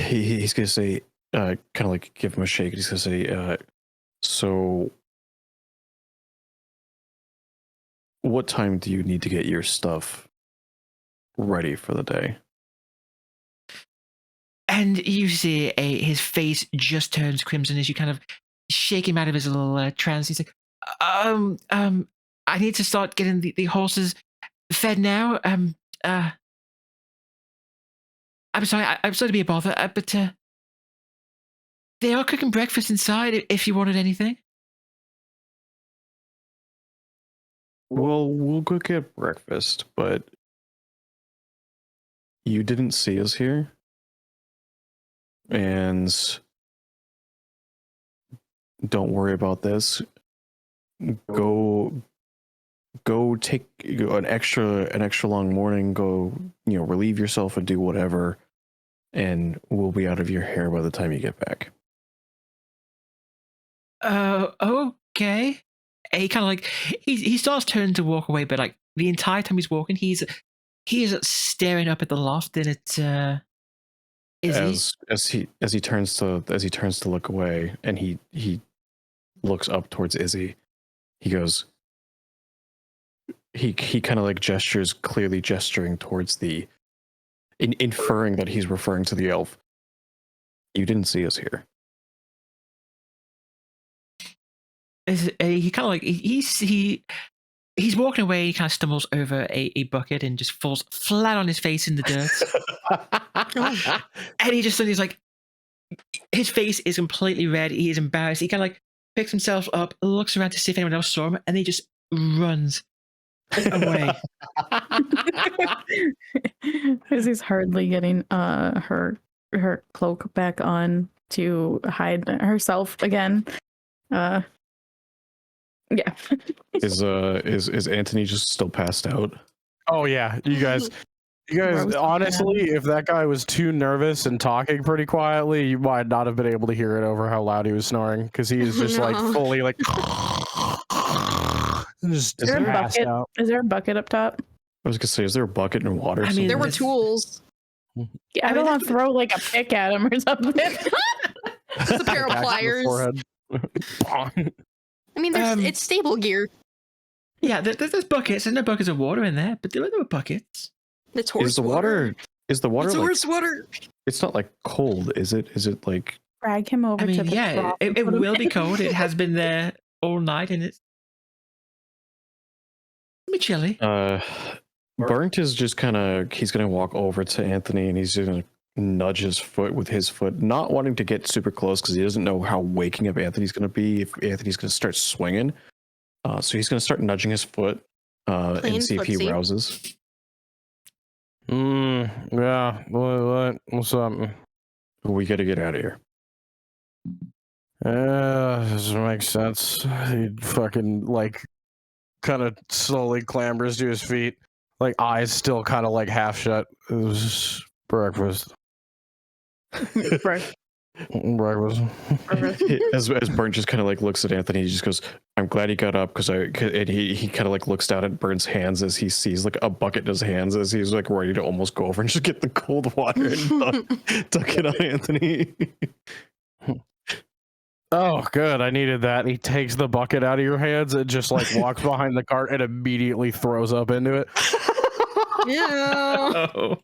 he's gonna say, kind of like give him a shake. He's gonna say, so what time do you need to get your stuff ready for the day? And you see his face just turns crimson as you kind of shake him out of his little trance. He's like, I need to start getting the horses fed now. I'm sorry to be a bother, but they are cooking breakfast inside if you wanted anything. Well, we'll go get breakfast, but you didn't see us here. And don't worry about this. Go go take an extra long morning. Go, relieve yourself and do whatever, and we'll be out of your hair by the time you get back. Okay. And he kind of like he starts turning to walk away, but like the entire time he's walking, he is staring up at the loft, and it's Izzy. As he turns to look away, and he looks up towards Izzy. He goes. He kind of like gestures, clearly gesturing towards inferring that he's referring to the elf. You didn't see us here. He kind of like he's walking away. He kind of stumbles over a bucket and just falls flat on his face in the dirt. And he just suddenly is like, his face is completely red. He is embarrassed. He kind of like picks himself up, looks around to see if anyone else saw him, and he just runs away. Izzy's hardly getting her cloak back on to hide herself again. Yeah. Is Antony just still passed out? Oh yeah, you guys honestly, if that guy was too nervous and talking pretty quietly, you might not have been able to hear it over how loud he was snoring, because he is just like fully like just passed out. Is there a bucket up top? I was gonna say, is there a bucket and water? I mean, There were tools. Yeah, I don't want to throw like a pick at him or something. Just a pair of pliers. I mean, it's stable gear. Yeah, there's buckets. There's no buckets of water in there, but there were buckets. It's horse Is the water? Is the water? It's like, horse water. It's not like cold, is it? Is it like? Drag him over I mean, to the yeah, trough it and put him will be in. cold. It has been there all night, and it's a bit chilly. Bernt is just he's gonna walk over to Antony, and he's gonna nudge his foot with his foot, not wanting to get super close because he doesn't know how waking up Anthony's gonna be if Anthony's gonna start swinging. So he's gonna start nudging his foot and see if he footsie. rouses. Yeah. What's up? We gotta get out of here. This makes sense. He fucking like kind of slowly clambers to his feet, like eyes still kind of like half shut. It was breakfast. Breakfast. As Bernt just kind of like looks at Anthony, he just goes, "I'm glad he got up," and he kind of like looks down at Bernt's hands as he sees like a bucket in his hands as he's like ready to almost go over and just get the cold water and duck it on Anthony. Oh, good. I needed that. He takes the bucket out of your hands and just like walks behind the cart and immediately throws up into it. Yeah. Oh.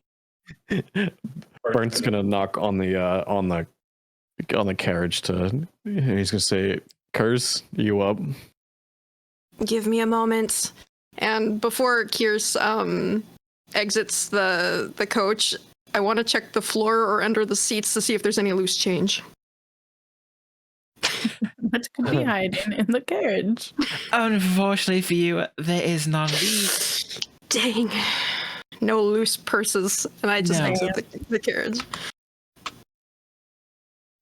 Bernt's gonna knock on the carriage he's gonna say, "Kirs, you up?" Give me a moment. And before Kirs exits the coach, I want to check the floor or under the seats to see if there's any loose change. What could be hiding in the carriage? Unfortunately for you, there is none. Dang. No loose purses. And I just No. exit the carriage.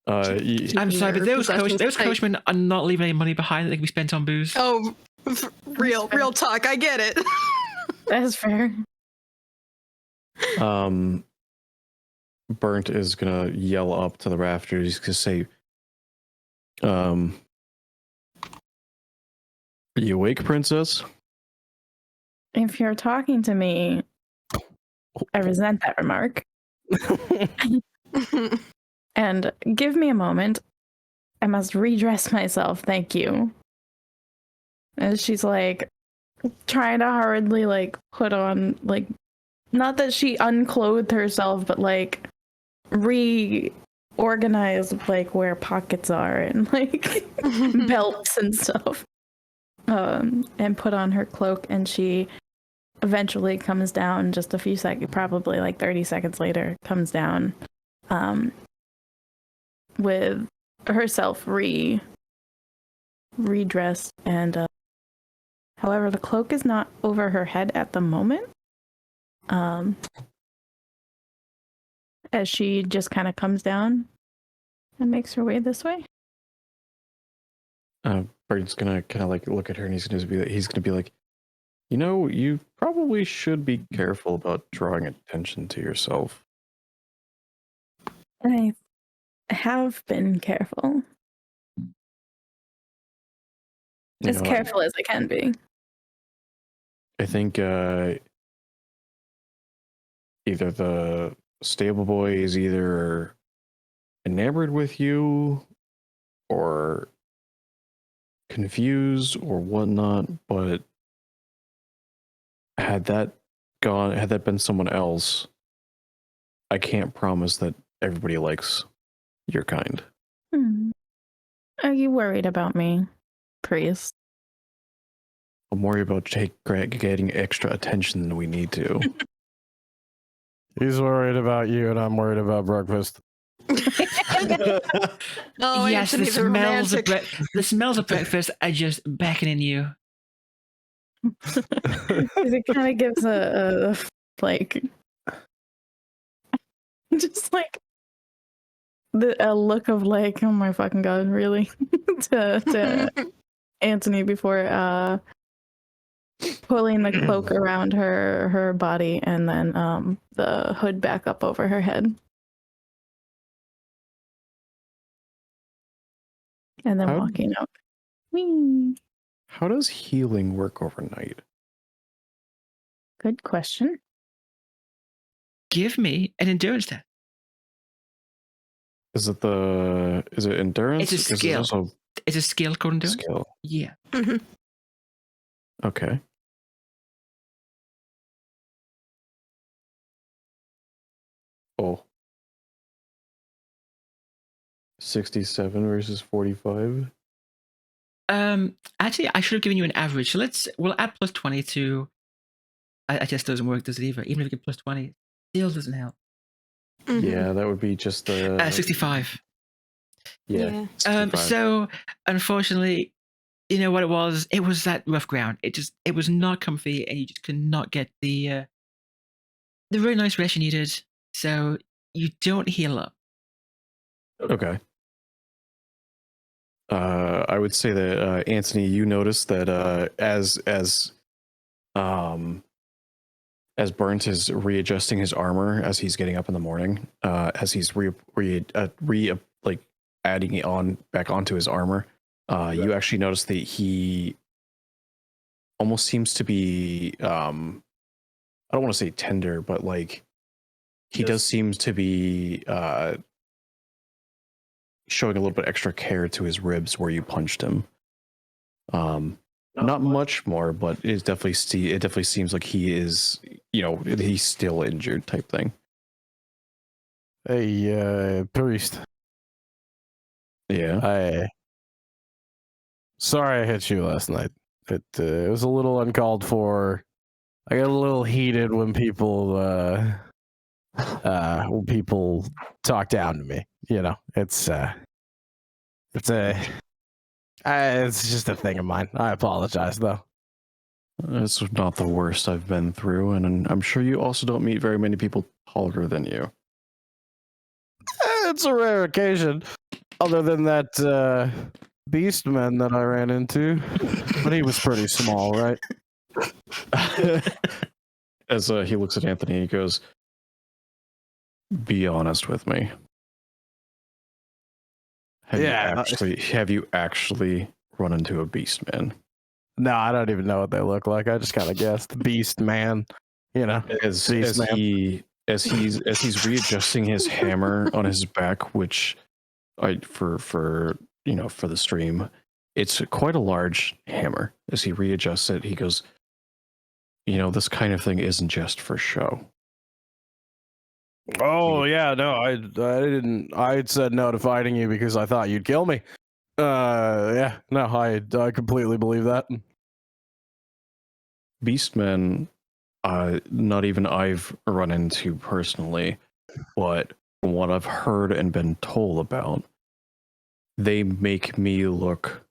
I'm sorry, but those coachmen are not leaving any money behind that they can be spent on booze. Oh, real talk. I get it. That's fair. Bernt is gonna yell up to the rafters. He's gonna say, "Are you awake, princess?" If you're talking to me, I resent that remark. And give me a moment. I must redress myself. Thank you. And she's like trying to hurriedly like put on like, not that she unclothed herself, but like reorganize like where pockets are and like belts and stuff. And put on her cloak, and she eventually comes down just a few seconds, probably like 30 seconds later, comes down with herself redressed, and however, the cloak is not over her head at the moment. As she just kind of comes down and makes her way this way. Bert's gonna kind of like look at her, and he's gonna be like, You know, you probably should be careful about drawing attention to yourself. I have been careful. You As know, careful as I can be. I think either the stable boy is either enamored with you or confused or whatnot, but had that been someone else, I can't promise that everybody likes your kind. Are you worried about me, priest? I'm worried about Jake getting extra attention than we need to. He's worried about you, and I'm worried about breakfast. Oh, yes, the Anthony's smells, of romantic. the smells of breakfast are just beckoning you. It kind of gives a like, just like a look of like, oh my fucking god, really, to Antony before pulling the cloak around her body and then the hood back up over her head. And then walking out. Whee. How does healing work overnight? Good question. Give me an endurance test. Is it endurance? It's a 'Cause skill. It's also It's a skill called endurance. skill. Yeah. Okay. Oh. 67 versus 45. Actually, I should have given you an average. So we'll add plus 20 to. I just doesn't work, does it either? Even if you get plus 20, it still doesn't help. Yeah, that would be just the 65. Yeah. Yeah. 65. So unfortunately, you know what it was? It was that rough ground. It was not comfy, and you just could not get the really nice rest you needed. So you don't heal up. Okay. I would say that Antony, you notice that as Bernt is readjusting his armor as he's getting up in the morning, as he's adding it on back onto his armor, you actually notice that he almost seems to be I don't want to say tender, but like he does seem to be showing a little bit extra care to his ribs where you punched him. Not much more, but it definitely seems like he is, he's still injured type thing. Hey, priest. Yeah. Sorry I hit you last night. It was a little uncalled for. I got a little heated when people talk down to me. You know, it's just a thing of mine. I apologize though. It's not the worst I've been through, and I'm sure you also don't meet very many people taller than you. It's a rare occasion. Other than that beastman that I ran into, but he was pretty small, right? As he looks at Antony, he goes, "Be honest with me. Have you actually run into a beast man?" No, I don't even know what they look like. I just kind of guessed. Beast man, As he's readjusting his hammer on his back, which for the stream, it's quite a large hammer. As he readjusts it, he goes, "This kind of thing isn't just for show." Oh yeah, no, I didn't. I said no to fighting you because I thought you'd kill me. Yeah, no, I completely believe that. Beastmen, not even I've run into personally, but from what I've heard and been told about, they make me look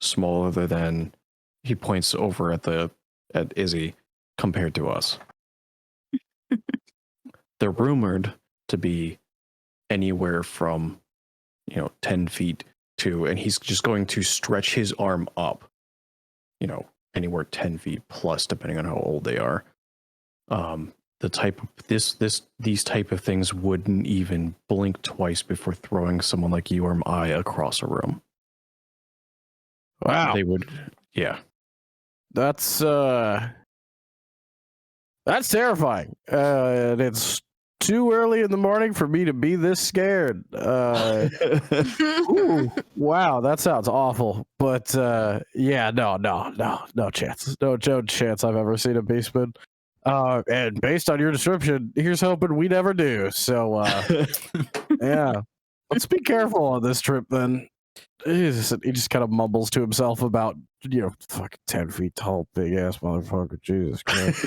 smaller than, he points over at Izzy, compared to us. They're rumored to be anywhere from 10 feet to, and he's just going to stretch his arm up anywhere 10 feet plus, depending on how old they are. The type of these type of things wouldn't even blink twice before throwing someone like you or I across a room. Wow. They would, yeah. That's terrifying. And it's too early in the morning for me to be this scared. Ooh, wow, that sounds awful. But yeah, no chance. No chance I've ever seen a beastman. And based on your description, here's hoping we never do. So yeah. Let's be careful on this trip then. He just kind of mumbles to himself about, fucking 10 feet tall, big ass motherfucker. Jesus Christ.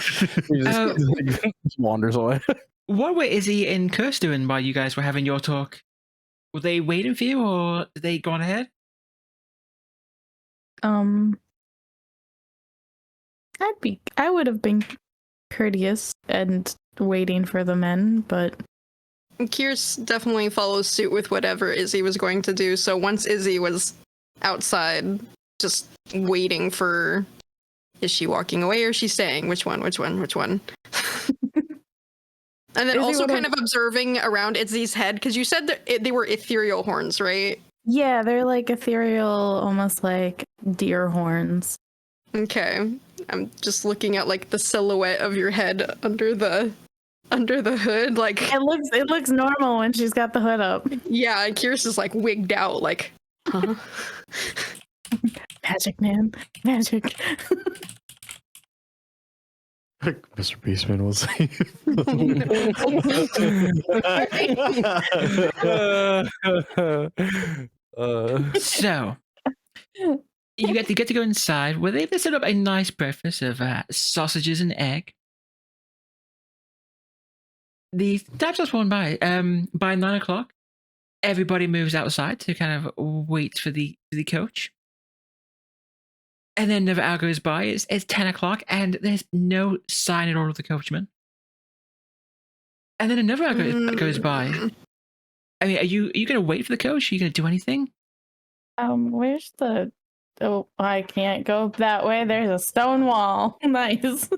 He just wanders away. What were Izzy and Kirs doing while you guys were having your talk? Were they waiting for you, or did they go on ahead? I would have been courteous and waiting for the men, but Kirs definitely follows suit with whatever Izzy was going to do. So once Izzy was outside, just waiting for, is she walking away or is she staying? Which one? And then Izzy also would've- kind of observing around Izzy's head, because you said that they were ethereal horns, right? yeah, they're like ethereal, almost like deer horns. Okay. I'm just looking at like the silhouette of your head under the hood. Like, It looks normal when she's got the hood up. yeah, Kirs is like wigged out, like, huh? Magic, man. Magic. Mr. Beastman will say. So you get to go inside where they set up a nice breakfast of sausages and egg. The time starts going by. By 9 o'clock, everybody moves outside to kind of wait for the coach. And then another hour goes by. It's 10 o'clock, and there's no sign at all of the coachman. And then another hour goes by. I mean, are you going to wait for the coach? Are you going to do anything? Where's the? Oh, I can't go that way. There's a stone wall. Nice.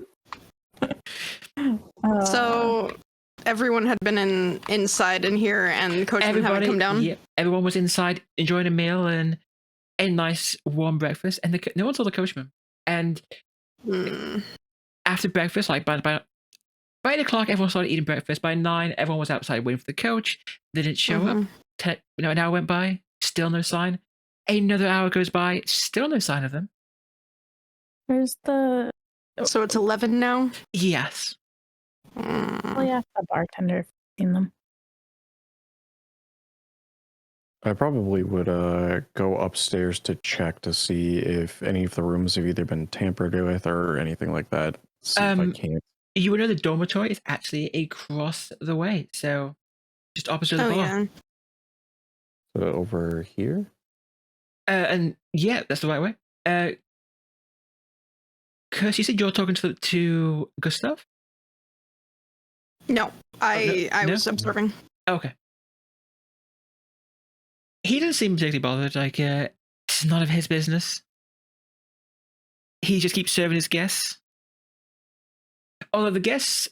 So everyone had been inside in here, and the coachman hadn't come down. Yeah, everyone was inside enjoying a meal and a nice warm breakfast, and no one saw the coachman. And after breakfast, like by 8 o'clock, everyone started eating breakfast. By 9, everyone was outside waiting for the coach. They didn't show up. An hour went by, still no sign. Another hour goes by, still no sign of them. Where's the? So it's 11 now? Yes. Well, yeah, the bartender seen them. I probably would go upstairs to check to see if any of the rooms have either been tampered with or anything like that. See if I can't. You would know the dormitory is actually across the way, so just opposite the bar. Yeah. So over here? And yeah, that's the right way. Kirs, you said you're talking to Gustav? No, I No? was observing. Okay. He doesn't seem particularly bothered. Like, it's none of his business. He just keeps serving his guests. Although the guests,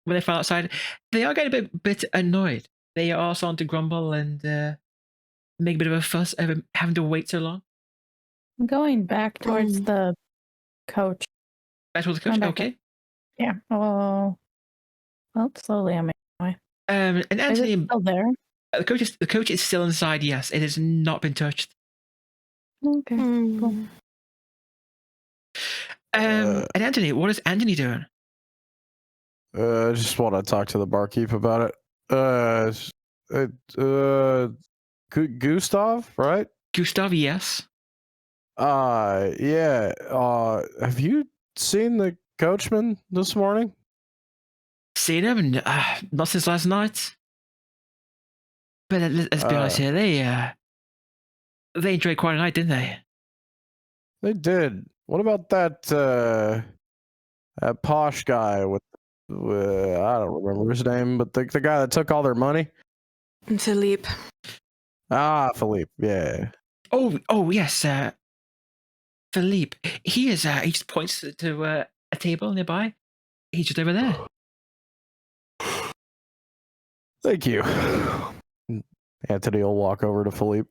when they find outside, they are getting a bit annoyed. They are starting to grumble and make a bit of a fuss over having to wait so long. I'm going back towards the coach. Back towards the coach? Come back Okay. Yeah. Oh. Well, slowly I'm making my way. And Is Antony, it still there? the coach is still inside. Yes, it has not been touched. Okay. Cool. And Antony, what is Antony doing? I just want to talk to the barkeep about it. Gustav, right? Gustav, yes. Yeah. Have you seen the coachman this morning? Seen him? Not since last night. But let's be honest here, they enjoyed quite a night, didn't they? They did. What about that posh guy with I don't remember his name, but the guy that took all their money? Philippe. Philippe, yeah. Oh yes, Philippe. He is. He just points to a table nearby. He's just over there. Thank you. Antony will walk over to Philippe.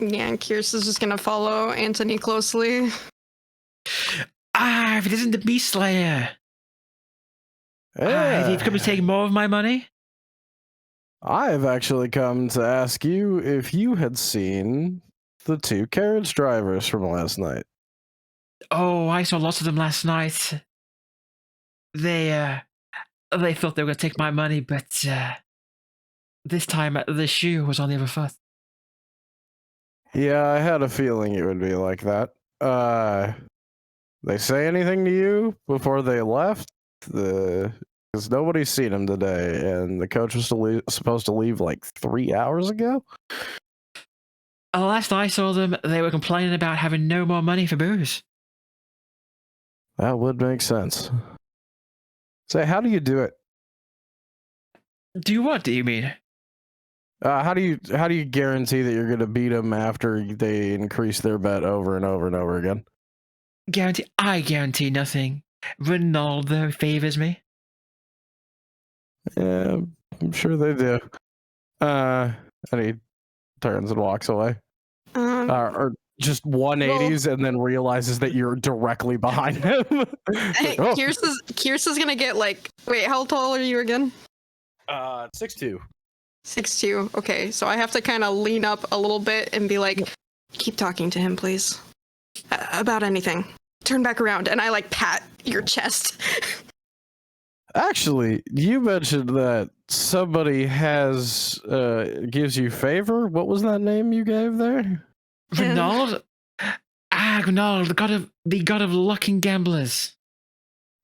Yeah, and Kirs is just gonna follow Antony closely. If it isn't the Beast Slayer. Yeah. You've come to take more of my money? I have actually come to ask you if you had seen the 2 carriage drivers from last night. Oh, I saw lots of them last night. They thought they were going to take my money, but this time the shoe was on the other foot. Yeah, I had a feeling it would be like that. They say anything to you before they left? Because nobody's seen them today, and the coach was supposed to leave like 3 hours ago? Last I saw them, they were complaining about having no more money for booze. That would make sense. Say, how do you do it? Do what, do you mean? How do you guarantee that you're going to beat them after they increase their bet over and over and over again? I guarantee nothing. Ronaldo favors me. Yeah, I'm sure they do. And he turns and walks away. Or just 180s and then realizes that you're directly behind him. Like, oh. Kirs is gonna get like, wait, how tall are you again? 6'2". 6'2". Okay, so I have to kind of lean up a little bit and be like, keep talking to him, please. About anything. Turn back around, and I like pat your chest. Actually, you mentioned that somebody gives you favor. What was that name you gave there? Ronaldo? Ronaldo, the god of luck and gamblers.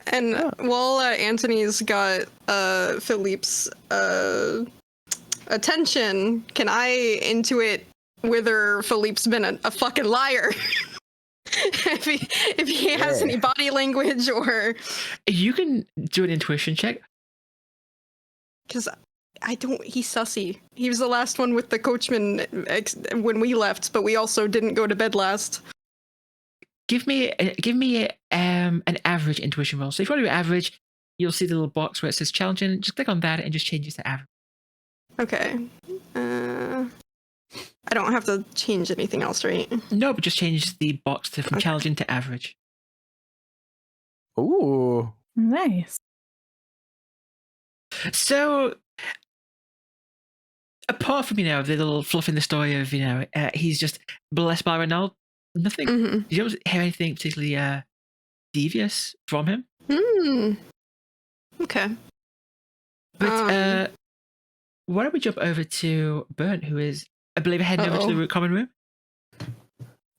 And while Antony's got Philippe's attention, can I intuit whether Philippe's been a fucking liar? if he has any body language or... You can do an intuition check. Because he's sussy. He was the last one with the coachman when we left, but we also didn't go to bed last. Give me an average intuition roll. So if you want to do average, you'll see the little box where it says challenging. Just click on that and just change it to average. Okay. I don't have to change anything else, right? No, but just change the box from challenging to average. Ooh. Nice. So, apart from, the little fluff in the story of, he's just blessed by Ronaldo, nothing. Mm-hmm. You don't hear anything particularly devious from him. Okay. But why don't we jump over to Bernt, who is, I believe, heading over to the common room?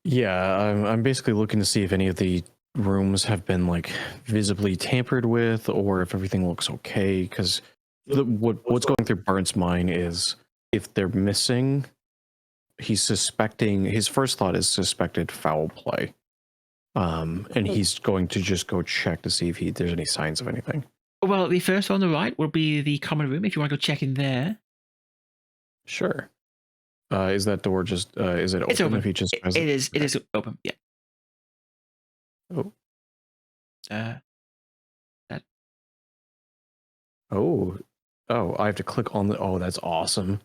Yeah, I'm basically looking to see if any of the rooms have been like visibly tampered with, or if everything looks okay. Because what's going through Bernt's mind is if they're missing, he's suspecting. His first thought is suspected foul play, and he's going to just go check to see if there's any signs of anything. Well, the first on the right will be the common room. If you want to go check in there, sure. Is that door just is it open? It's open. If he just it is open. Yeah. Oh. That. Oh, I have to click on the. Oh, that's awesome.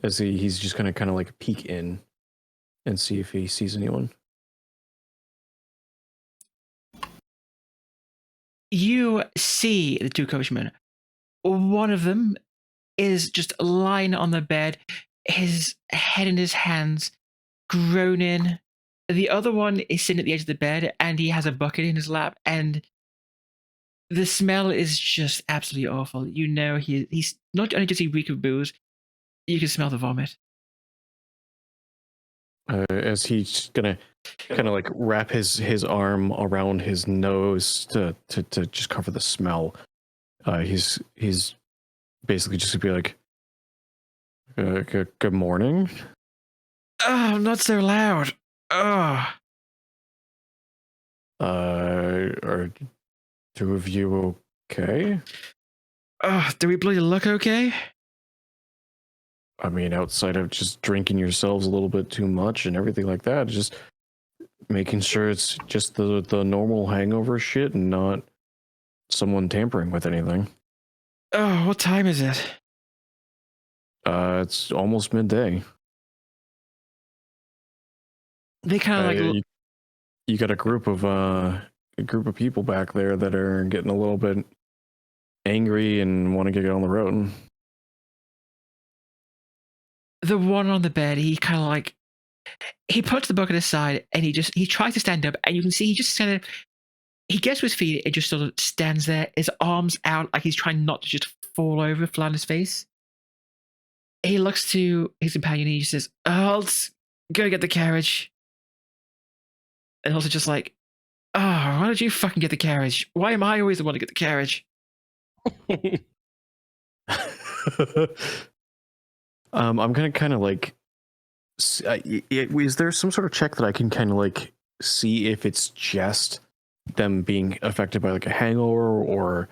As he's just gonna kind of like peek in and see if he sees anyone. You see the 2 coachmen. One of them is just lying on the bed, his head in his hands, groaning. The other one is sitting at the edge of the bed, and he has a bucket in his lap, and the smell is just absolutely awful. He's not only does he reek of booze, you can smell the vomit. As he's gonna kind of like wrap his arm around his nose to just cover the smell. He's basically just gonna be like, good morning. Oh, not so loud. Oh. Are 2 of you okay? Oh, do we bloody look okay? I mean, outside of just drinking yourselves a little bit too much and everything like that, just making sure it's just the normal hangover shit and not someone tampering with anything. Oh, what time is it? It's almost midday. They kind of You got a group of people back there that are getting a little bit angry and want to get on the road. the one on the bed, he kind of like, he puts the bucket aside and he tries to stand up, and you can see he just kind of, he gets to his feet and just sort of stands there, his arms out like he's trying not to just fall over flat on his face. He looks to his companion and he says, "Oh, let's go get the carriage." And also just like, "Oh, why don't you fucking get the carriage? Why am I always the one to get the carriage?" I'm gonna kind of like, is there some sort of check that I can kind of like see if it's just them being affected by like a hangover, or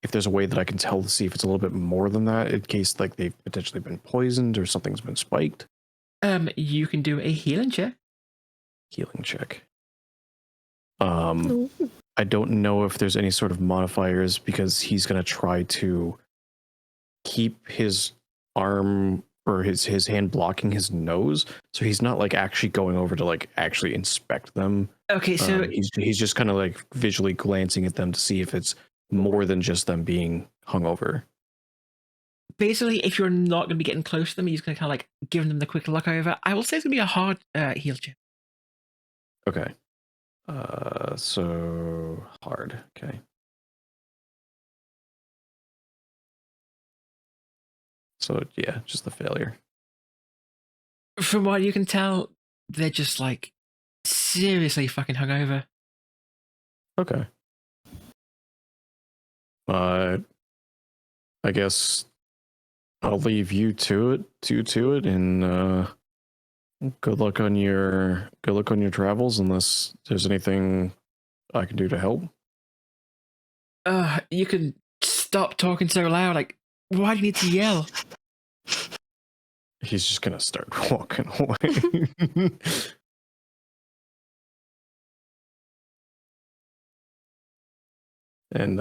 if there's a way that I can tell to see if it's a little bit more than that, in case like they've potentially been poisoned or something's been spiked? You can do a healing check. Healing check. I don't know if there's any sort of modifiers, because he's gonna try to keep his arm or his hand blocking his nose, so he's not like actually going over to like actually inspect them. Okay, so he's just kind of like visually glancing at them to see if it's more than just them being hungover. basically, if you're not going to be getting close to them, you're just going to kind of like giving them the quick look over. I will say it's going to be a hard heal check. Okay. So hard. Okay. So yeah, just the failure. From what you can tell, they're just like seriously fucking hungover. Okay. I guess I'll leave you to it, and good luck on your travels, unless there's anything I can do to help. You can stop talking so loud. Like, why do you need to yell? He's just gonna start walking away. And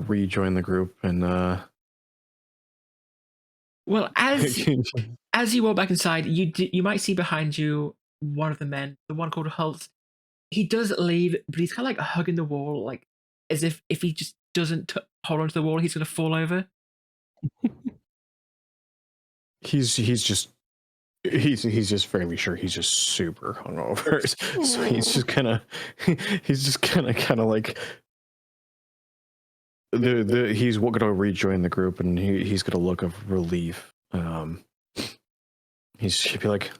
rejoin the group, and Well, as you walk back inside, you might see behind you one of the men, the one called Holt. He does leave, but he's kind of like hugging the wall, like as if he just doesn't hold onto the wall, he's going to fall over. he's just fairly sure he's just super hungover. So he's just kind of like he's going to rejoin the group, and he's going to look of relief. He'd be like,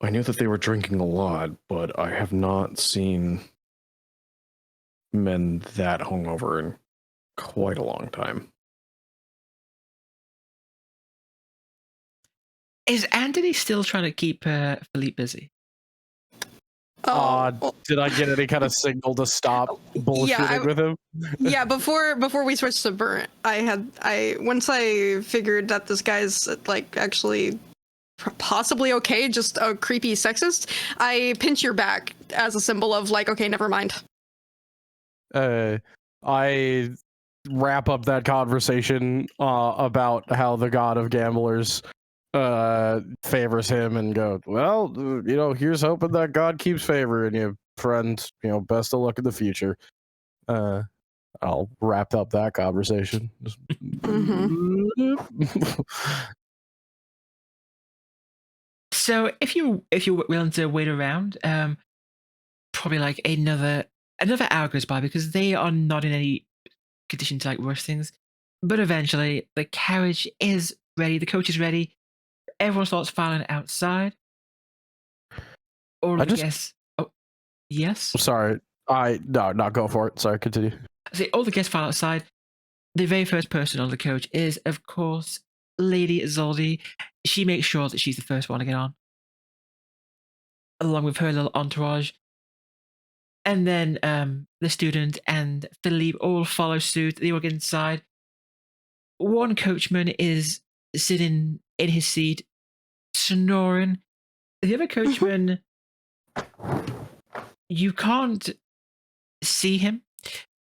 I knew that they were drinking a lot, but I have not seen men that hungover in quite a long time. Is Antony still trying to keep Philippe busy? Did I get any kind of signal to stop bullshitting with him? Yeah, before we switched to Bernt, once I figured that this guy's like actually possibly okay, just a creepy sexist, I pinch your back as a symbol of like, okay, never mind. I wrap up that conversation about how the god of gamblers favors him, and go, well, here's hoping that God keeps favoring you, friend. Best of luck in the future. I'll wrap up that conversation. So if you're willing to wait around, probably like another hour goes by, because they are not in any condition to like rush things. But eventually, the carriage is ready, the coach is ready. Everyone starts filing outside. All the guests. Oh, yes. Sorry, no, go for it. Sorry, continue. See, all the guests file outside. The very first person on the coach is, of course, Lady Zoldi. She makes sure that she's the first one to get on, along with her little entourage. And then the student and Philippe all follow suit. They all get inside. One coachman is sitting in his seat, snoring. The other coachman You can't see him,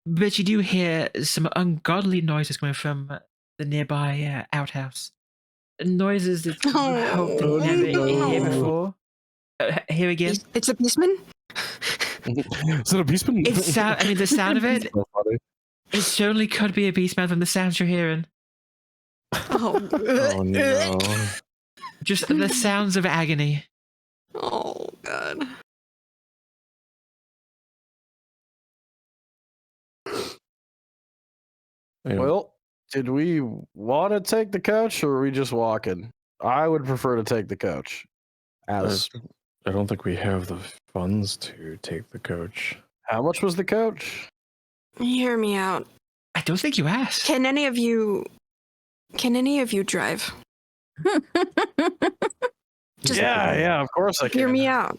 but you do hear some ungodly noises coming from the nearby outhouse. Noises that you hope to never hear before. Here again. It's a beastman? Is it a beastman? I mean, the sound of it, So funny. it certainly could be a beastman from the sounds you're hearing. Oh, Oh no. Just the sounds of agony. Oh, God. Yeah. Well, did we want to take the coach or are we just walking? I would prefer to take the coach. As I don't think we have the funds to take the coach. how much was the coach? Hear me out. I don't think you asked. Can any of you drive? Just Yeah, of course I can. hear me out.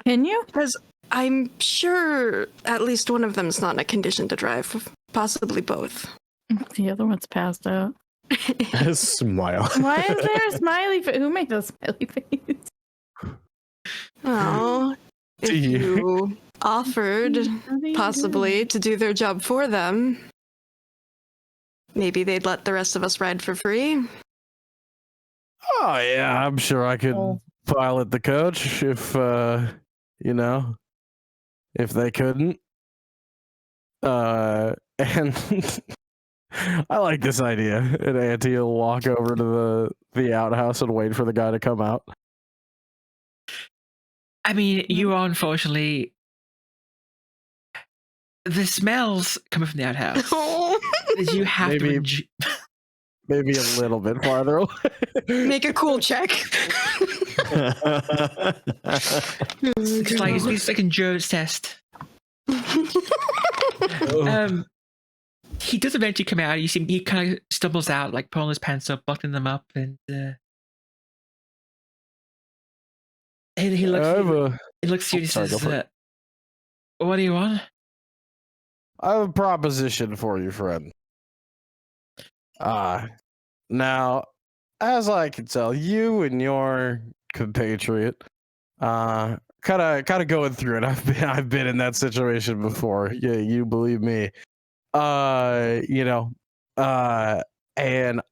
Can you? Because I'm sure at least one of them's not in a condition to drive. Possibly both. The other one's passed out. Smile. Why is there a smiley face? Who made the smiley face? Oh, if Do you- you offered possibly to do their job for them, maybe they'd let the rest of us ride for free. Oh yeah, I'm sure I could Oh. pilot the coach if if they couldn't. And I like this idea. And Auntie will walk over to the outhouse and wait for the guy to come out. I mean, you are unfortunately. The smells coming from the outhouse. That you have Maybe- to. Maybe a little bit farther away. Make a cool check. It's like a endurance test. He does eventually come out. You see, he kind of stumbles out, like pulling his pants up, buckling them up, and he looks. He looks to you and he sorry, go says, for it. "What do you want?" I have a proposition for you, friend. Now, as I can tell, you and your compatriot, kind of going through it. I've been in that situation before. Yeah, you believe me. And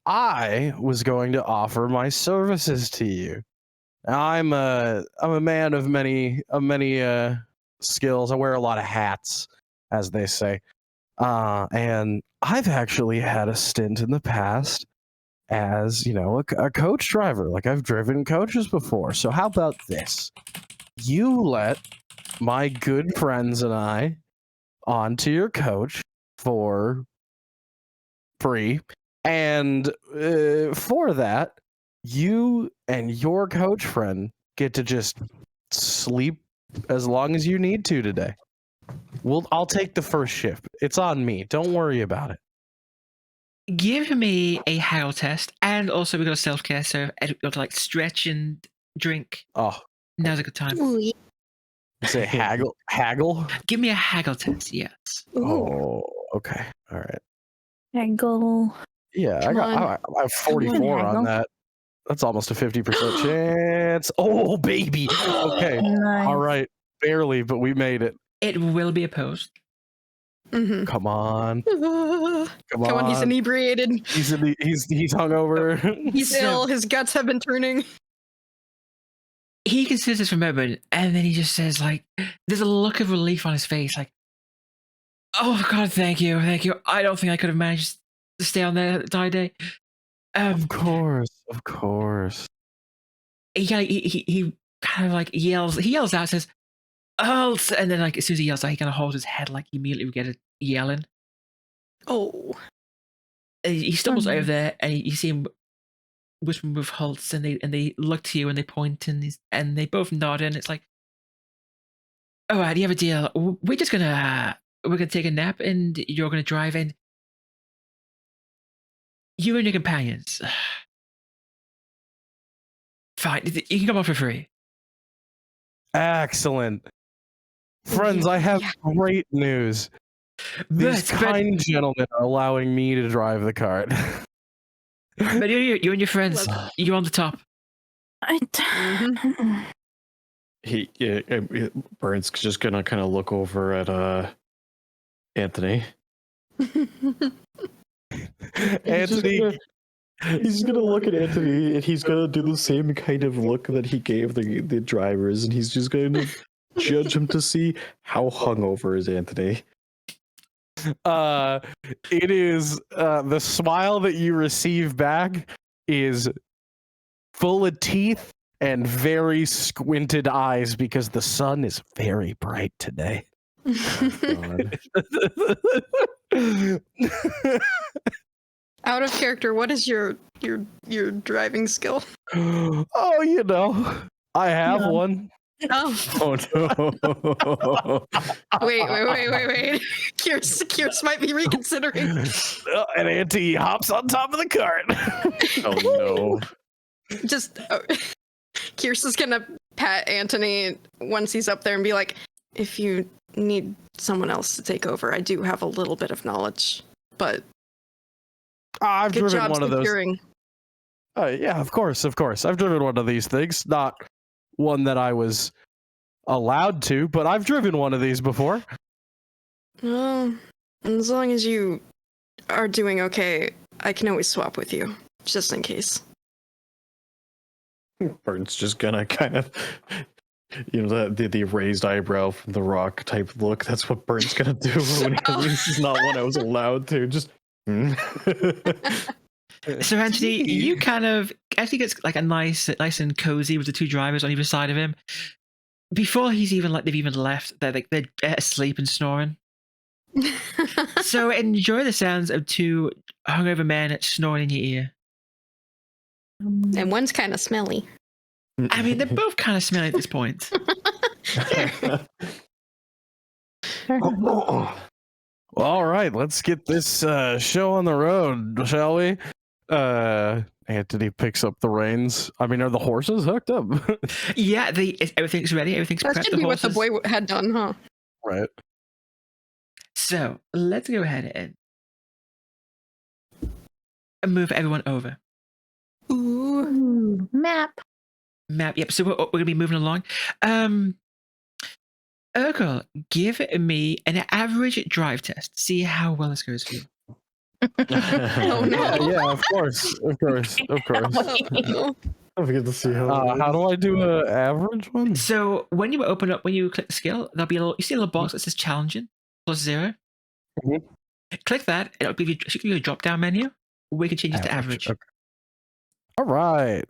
I was going to offer my services to you. Now, I'm a man of many skills. I wear a lot of hats, as they say. And I've actually had a stint in the past as, a coach driver. Like, I've driven coaches before. So how about this? You let my good friends and I onto your coach for free. And for that, you and your coach friend get to just sleep as long as you need to today. I'll take the first shift. It's on me. Don't worry about it. Give me a haggle test, and also we got a self care, so we got to like stretch and drink. Oh, Now's a good time. you say haggle? Haggle? Give me a haggle test. Yes. Oh, okay. All right. Haggle. Yeah, Come I have 44 haggle. on that. That's almost a 50% chance. Oh, baby. Okay. Nice. All right. Barely, but we made it. It will be opposed. Mm-hmm. Come on. Come on, he's inebriated. He's hungover. He's ill. His guts have been turning. He considers this for a moment, and then he just says, like, there's a look of relief on his face, like, "Oh God, thank you. I don't think I could have managed to stay on there the entire day." Of course. He kind of like yells. He yells out, says, "Halt!" And then, like, as soon as he yells out, he kind of holds his head, like he immediately would get it yelling. Oh. And he stumbles Mhm. over there, and you see him whispering with halts, and they look to you and they point, and they both nod, and it's like, "All right, you have a deal. We're gonna take a nap, and you're gonna drive, and you and your companions. Fine, you can come on for free." Excellent. Friends, I have great news. These But kind gentlemen are allowing me to drive the cart. you and your friends, you're on the top. Bernt's just gonna kind of look over at Antony. Anthony, He's gonna look at Antony and he's gonna do the same kind of look that he gave the drivers, and he's just gonna judge him to see how hungover is Antony. it is the smile that you receive back is full of teeth and very squinted eyes because the sun is very bright today. God. Out of character, what is your driving skill? Oh, you know, I have Yeah. one. Oh, Oh no! wait. Kirs might be reconsidering. And Auntie hops on top of the cart. Oh no! Just Kirs is gonna pat Antony once he's up there and be like, "If you need someone else to take over, I do have a little bit of knowledge, but I've good driven job one of those. securing." Yeah, of course. I've driven one of these things. Not one that I was allowed to, but I've driven one of these before. Well, as long as you are doing okay, I can always swap with you, just in case. Bernt's just gonna kind of, the raised eyebrow from the Rock type look. That's what Bernt's gonna do when this is not one I was allowed to. Just. So Anthony, you kind of actually gets like a nice and cozy with the two drivers on either side of him. Before they've even left, they're asleep and snoring. So enjoy the sounds of two hungover men snoring in your ear. And one's kind of smelly. I mean, they're both kind of smelly at this point. All right, let's get this show on the road, shall we? Anthony picks up the reins. I mean, are the horses hooked up? Yeah, everything's ready. Everything's That prepped. should The be what the horses. boy had done, huh? Right. So let's go ahead and move everyone over. Ooh. Map. Map. Yep. So we're gonna be moving along. Urkel, give me an average drive test. See how well this goes for you. Oh no. Yeah, of course. Oh. I forget to see How do I do an average one? So when you click the skill, there'll be you see a little box that says challenging +0. Mhm. Click that. It'll give you a drop down menu. We can change it to average. Okay. All right.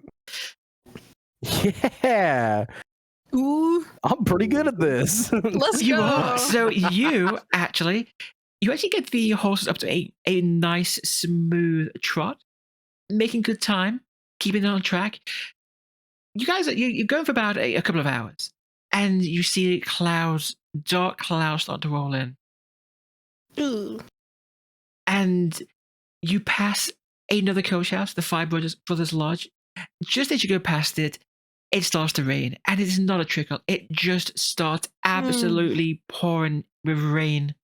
Yeah. Ooh. I'm pretty good at this. Let's You go. are. So you actually get the horses up to a nice smooth trot, making good time, keeping it on track. You guys you're going for about a couple of hours, and you see dark clouds start to roll in, Ooh. and you pass another coach house, the Five Brothers Lodge. Just as you go past it, it starts to rain, and it is not a trickle. It just starts absolutely pouring with rain.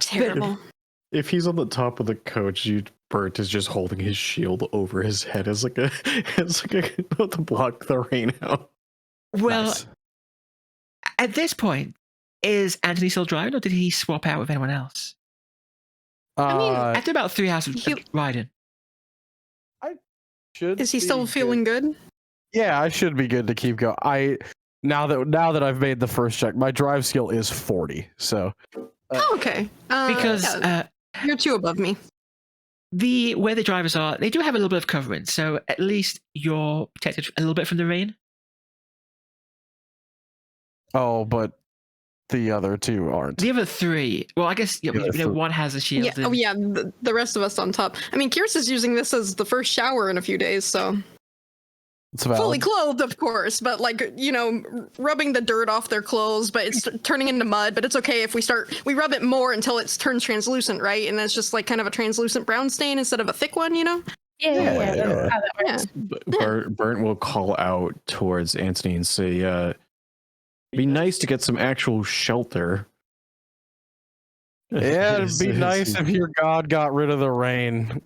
Terrible. If he's on the top of the coach, Bernt is just holding his shield over his head as like a to block the rain out. Well, Nice. at this point, is Antony still driving, or did he swap out with anyone else? I mean, After about 3 hours of You- riding. Should Is he be still good. feeling good? Yeah, I should be good to keep going. Now that I've made the first check, my drive skill is 40. So Oh, okay. Because yeah, you're 2 above me. where the drivers are, they do have a little bit of covering, so at least you're protected a little bit from the rain. but the other two aren't. The other 3, well, I guess one has a shield. Yeah. and- Oh, yeah. The rest of us on top. I mean, Kirs is using this as the first shower in a few days, so It's valid. fully clothed, of course, but rubbing the dirt off their clothes, but it's turning into mud. But it's okay if we rub it more until it turns translucent, right? And it's just like kind of a translucent brown stain instead of a thick one, Yeah. Yeah. That's how that works. Bernt will call out towards Antony and say, "It'd be nice to get some actual shelter." Yeah, it'd be nice if your god got rid of the rain.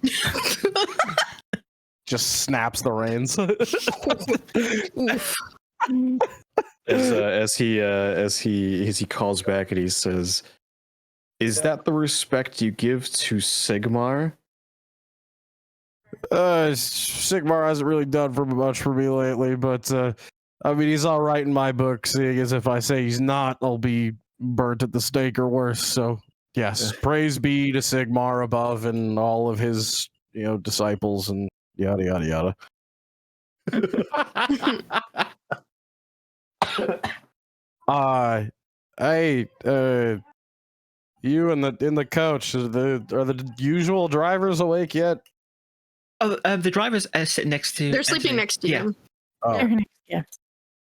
just snaps the reins. Oof. As he calls back and he says, "Is that the respect you give to Sigmar?" Sigmar hasn't really done much for me lately, but I mean, he's all right in my book, seeing as if I say he's not, I'll be burnt at the stake or worse. So yes, praise be to Sigmar above and all of his, disciples and yada yada yada. Hey, you in the coach, are the usual drivers awake yet? Oh, the drivers are sitting next to. They're sleeping Anthony. next to you. Oh, Yes.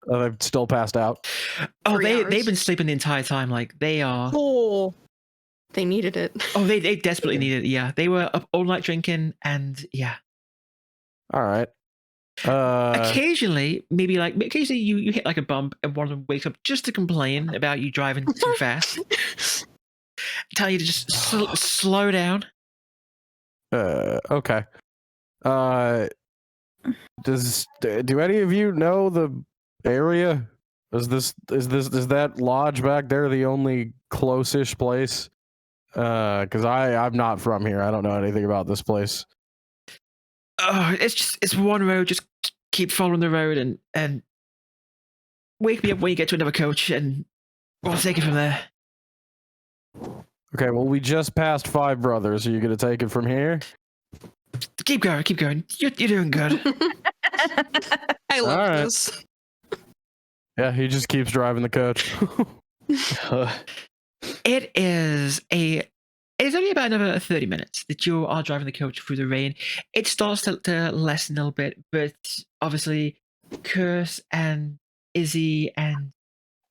they've still passed out. Oh, 3 they've hours. been sleeping the entire time. Like they are. Oh, they needed it. Oh, they desperately needed it. Yeah, they were up all night drinking, and yeah. All right. Occasionally, occasionally you hit like a bump, and one of them wakes up just to complain about you driving too fast. Tell you to just slow down. Okay. Do any of you know the area? Is that lodge back there the only close-ish place? Because I'm not from here. I don't know anything about this place. Oh, it's one road. Just keep following the road and wake me up when you get to another coach, and we'll take it from there. Okay. Well, we just passed Five Brothers. Are you gonna take it from here? Keep going. You're doing good. I love All right. this. Yeah, he just keeps driving the coach. It's only about another 30 minutes that you are driving the coach through the rain. It starts to lessen a little bit, but obviously Kirs and Izzy and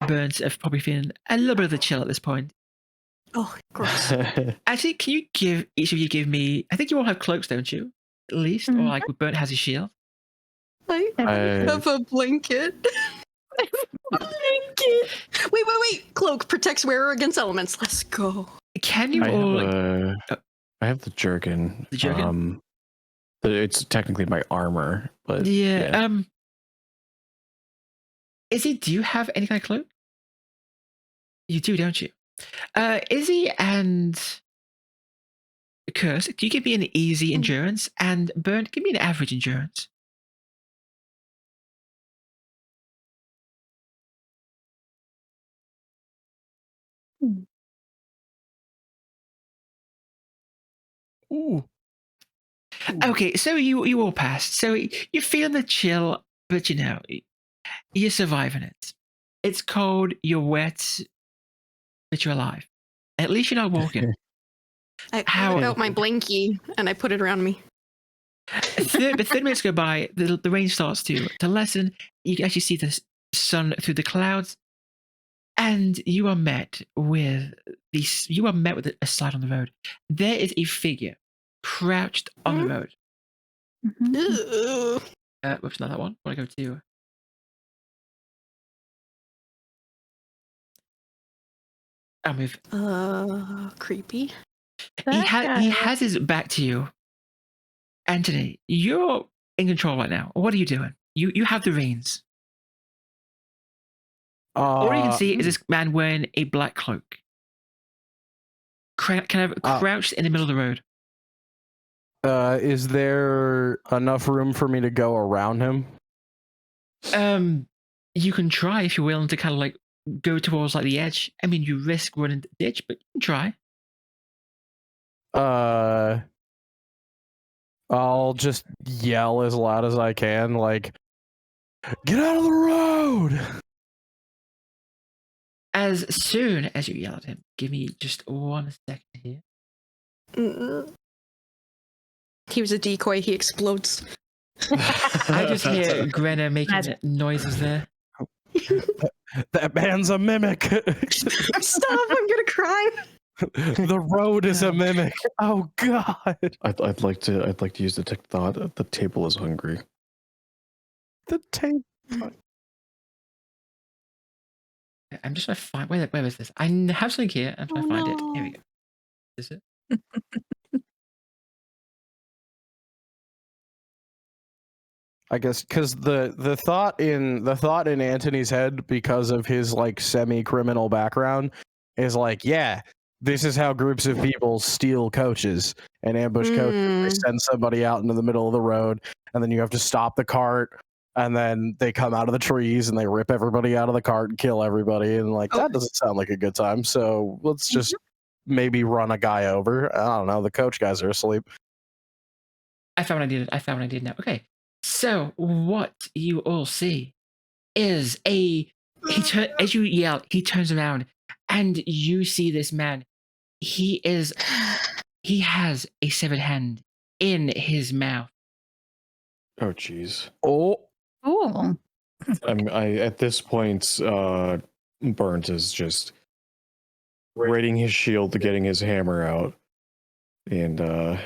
Bernt are probably feeling a little bit of the chill at this point. Oh, gross. Actually, can you each of you give me, I think you all have cloaks, don't you? At least? Or like Bernt has his shield? I have a blanket. Blanket. Wait. Cloak protects wearer against elements. Let's go. Can you I all... have the jerkin. The jerkin? It's technically my armor, but yeah. Izzy, do you have any kind of cloak? You do, don't you? Izzy and Kirs, can you give me an easy endurance? And Bernt, give me an average endurance. Ooh. Okay, so you all passed. So you're feeling the chill, but you're surviving it. It's cold, you're wet, but you're alive. At least you're not walking. I pulled out my blankie and I put it around me. But 30 minutes go by, the rain starts to lessen. You can actually see the sun through the clouds, and you are met with a sight on the road. There is a figure crouched on the road. Ugh. Whoops, not that one. I want to go to. I'll move. Creepy. He has his back to you. Antony, you're in control right now. What are you doing? You have the reins. All you can see is this man wearing a black cloak. Kind of crouched in the middle of the road. Is there enough room for me to go around him? You can try if you're willing to kind of like go towards like the edge. I mean, you risk running the ditch, but you can try. I'll just yell as loud as I can, like, "Get out of the road!" As soon as you yell at him, give me just 1 second here. He was a decoy. He explodes. I just hear Grenna making noises there. That man's a mimic. Stop! I'm gonna cry. The road is a mimic. Oh God! I'd like to use the tech thought. The table is hungry. The table. I'm just trying to find where is this? I have something here. I'm trying to find it. Here we go. Is it? I guess because the thought in Antony's head, because of his like semi-criminal background, is like, yeah, this is how groups of people steal coaches and ambush coaches. They send somebody out into the middle of the road, and then you have to stop the cart, and then they come out of the trees and they rip everybody out of the cart and kill everybody. And like that doesn't sound like a good time. So let's just maybe run a guy over. I don't know. The coach guys are asleep. I found what I did now. Okay. So what you all see is as you yell, he turns around and you see this man. He has a severed hand in his mouth. Oh, jeez. Oh, I at this point, Bernt is just raiding his shield, getting his hammer out, and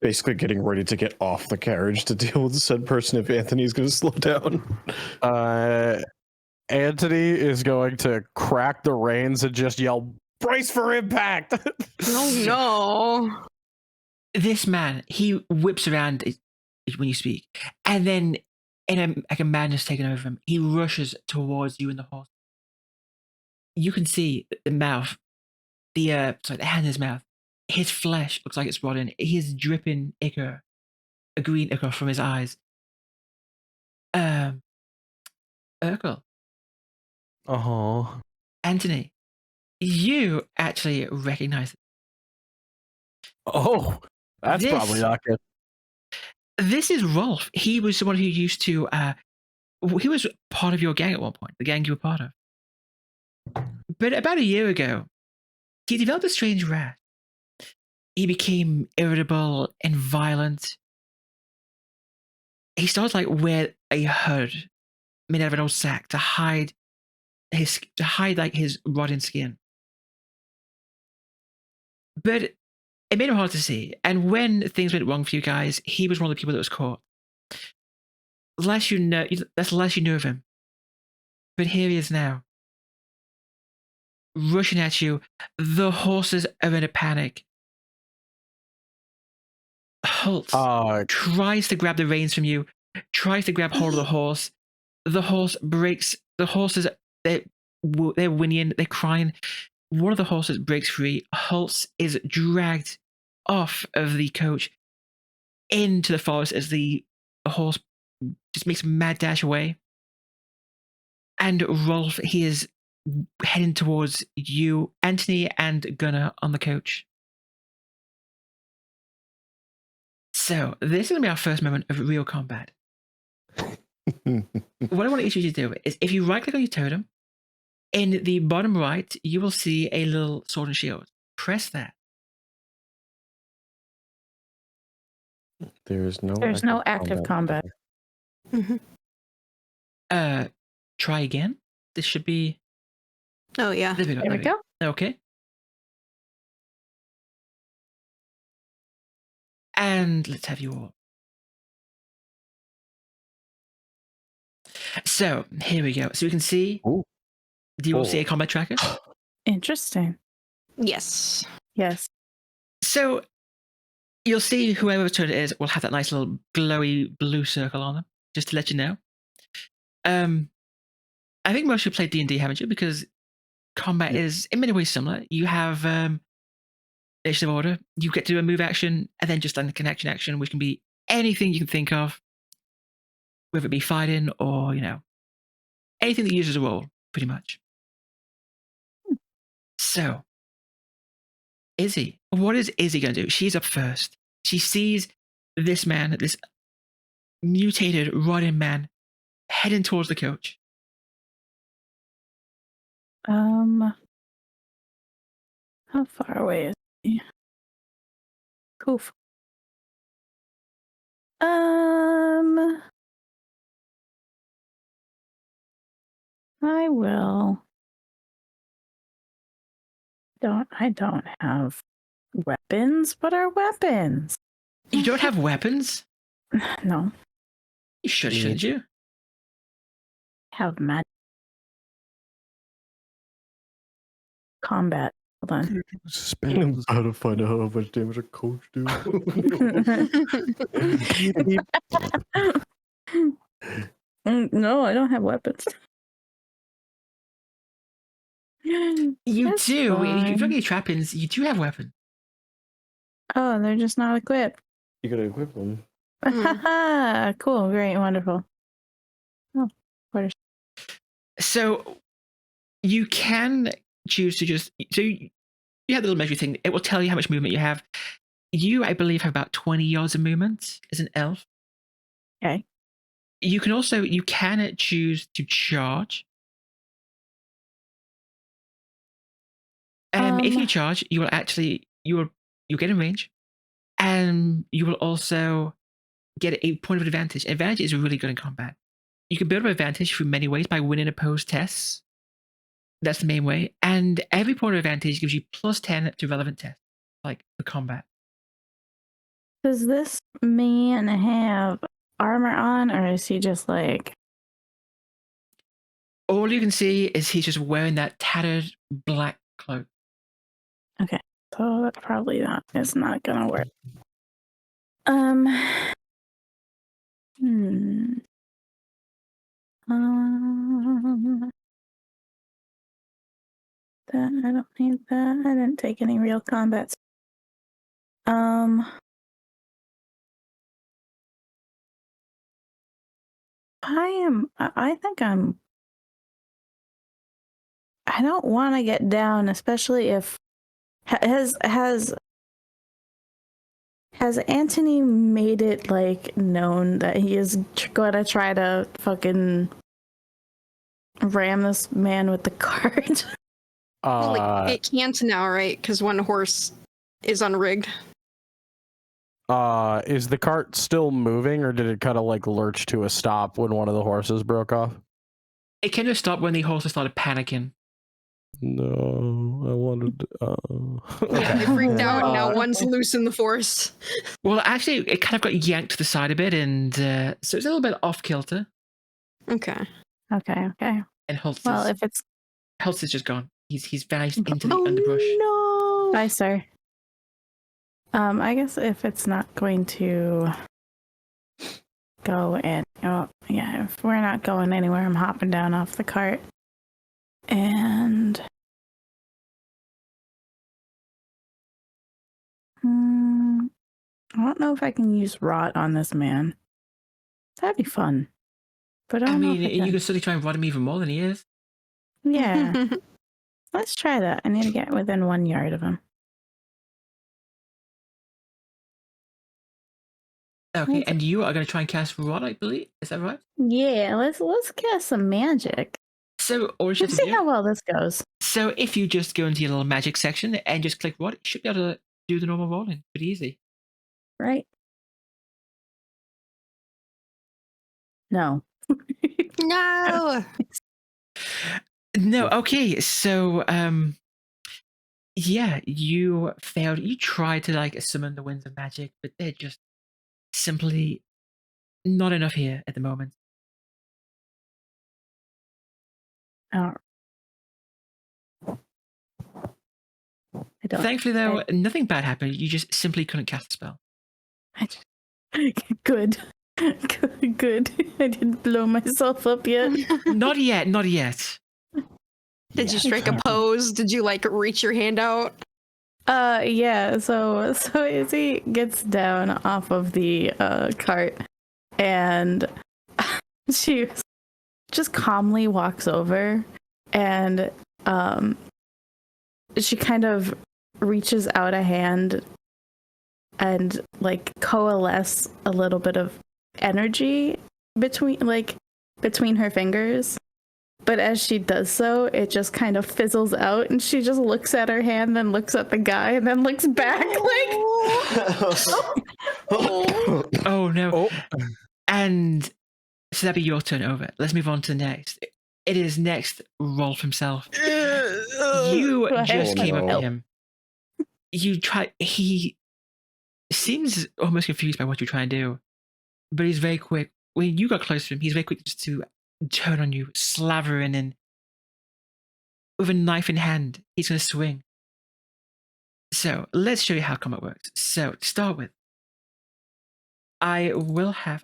basically getting ready to get off the carriage to deal with said person if Anthony's going to slow down. Antony is going to crack the reins and just yell, "Brace for impact!" Oh no! This man, he whips around when you speak, and then like a madness taking over him, he rushes towards you and the horse. You can see the mouth, the hand in his mouth. His flesh looks like it's rotten. He is dripping ichor, a green ichor from his eyes. Urkel, Antony, you actually recognize it. Oh, that's probably not good. This is Rolf. He was someone who used to. He was part of your gang at one point, the gang you were part of. But about a year ago, he developed a strange rash. He became irritable and violent. He started like wear a hood made out of an old sack to hide like his rotten skin. But it made him hard to see. And when things went wrong for you guys, he was one of the people that was caught. That's less you knew of him. But here he is now, rushing at you. The horses are in a panic. Halts, tries to grab the reins from you, tries to grab hold of the horse. The horse breaks. The horses, they're whinnying, they're crying. One of the horses breaks free. Halts is dragged off of the coach into the forest as the horse just makes a mad dash away. And Rolf, he is heading towards you, Antony, and Gunnar on the coach. So this is going to be our first moment of real combat. What I want each of you to do is if you right-click on your totem, in the bottom right, you will see a little sword and shield. Press that. There's no active combat. Try again. This should be... Oh, yeah. There we go. Okay. And let's have you all. So here we go. So we can see. Ooh. Do you all see a combat tracker? Interesting. Yes. Yes. So you'll see whoever turn it is will have that nice little glowy blue circle on them, just to let you know. I think most of you played D&D, haven't you? Because combat is in many ways similar. You have initiative order. You get to do a move action and then just a connection action, which can be anything you can think of, whether it be fighting or, anything that uses a roll, pretty much. So, Izzy. What is Izzy going to do? She's up first. She sees this man, this mutated, rotten man, heading towards the coach. How far away is he? Cool. I will. I don't have weapons. What are weapons? You don't have weapons? No. You should, shouldn't you? I have magic. Combat Hold on. I'm about to find out how much damage a coach do. No, I don't have weapons. You That's do. If you fine. look at your trappings, you do have weapons. Oh, they're just not equipped. You gotta equip them. Cool, great, wonderful. Oh, quarters. So you can choose to just you have the little measure thing. It will tell you how much movement you have. You, I believe, have about 20 yards of movement as an elf. Okay. You can choose to charge. If you charge, you'll get in range, and you will also get a point of advantage. Advantage is really good in combat. You can build up advantage through many ways by winning opposed tests. That's the main way. And every point of advantage gives you plus 10 to relevant tests, like for combat. Does this man have armor on, or is he just like... All you can see is he's just wearing that tattered black cloak. Okay, so that probably is not gonna work. That I don't need that. I didn't take any real combats. I think I don't want to get down, especially if has Antony made it like known that he is gonna try to fucking ram this man with the cart? Well, it can't now, right? Because one horse is unrigged. Is the cart still moving, or did it kind of like lurch to a stop when one of the horses broke off? It kind of stopped when the horses started panicking. No, I wanted. Yeah, they freaked out, and now one's loose in the forest. Well, actually, it kind of got yanked to the side a bit, and so it's a little bit off kilter. Okay. Okay. And Holtz is just gone. He's vanished into the underbrush. No. Bye, sir. I guess if it's not going to go and if we're not going anywhere, I'm hopping down off the cart. And I don't know if I can use rot on this man. That'd be fun. But I mean, you can certainly try and rot him even more than he is. Yeah. Let's try that. I need to get within 1 yard of him. Okay, and you are going to try and cast rot, I believe. Is that right? Yeah, let's cast some magic. So, or Let's see how well this goes. So, if you just go into your little magic section and just click rot, you should be able to do the normal rolling. Pretty easy. Right? No. No. No, okay, so yeah, you failed. You tried to like summon the winds of magic, but they're just simply not enough here at the moment. Oh. Thankfully, though, nothing bad happened. You just simply couldn't cast the spell. Good. Good. I didn't blow myself up yet. Not yet. Not yet. Did you strike a pose? Did you like reach your hand out? Yeah. So Izzy gets down off of the cart, and she just calmly walks over, and she kind of reaches out a hand and like coalesce a little bit of energy between her fingers. But as she does so, it just kind of fizzles out, and she just looks at her hand, then looks at the guy, and then looks back like, oh no. Oh. And so that'd be your turn over. Let's move on to the next. It is next Rolf himself. You just came up to him. He seems almost confused by what you're trying to do, but he's very quick. When you got close to him, he's very quick just to turn on you, slavering, and with a knife in hand, he's going to swing. So let's show you how combat works. So to start with, I will have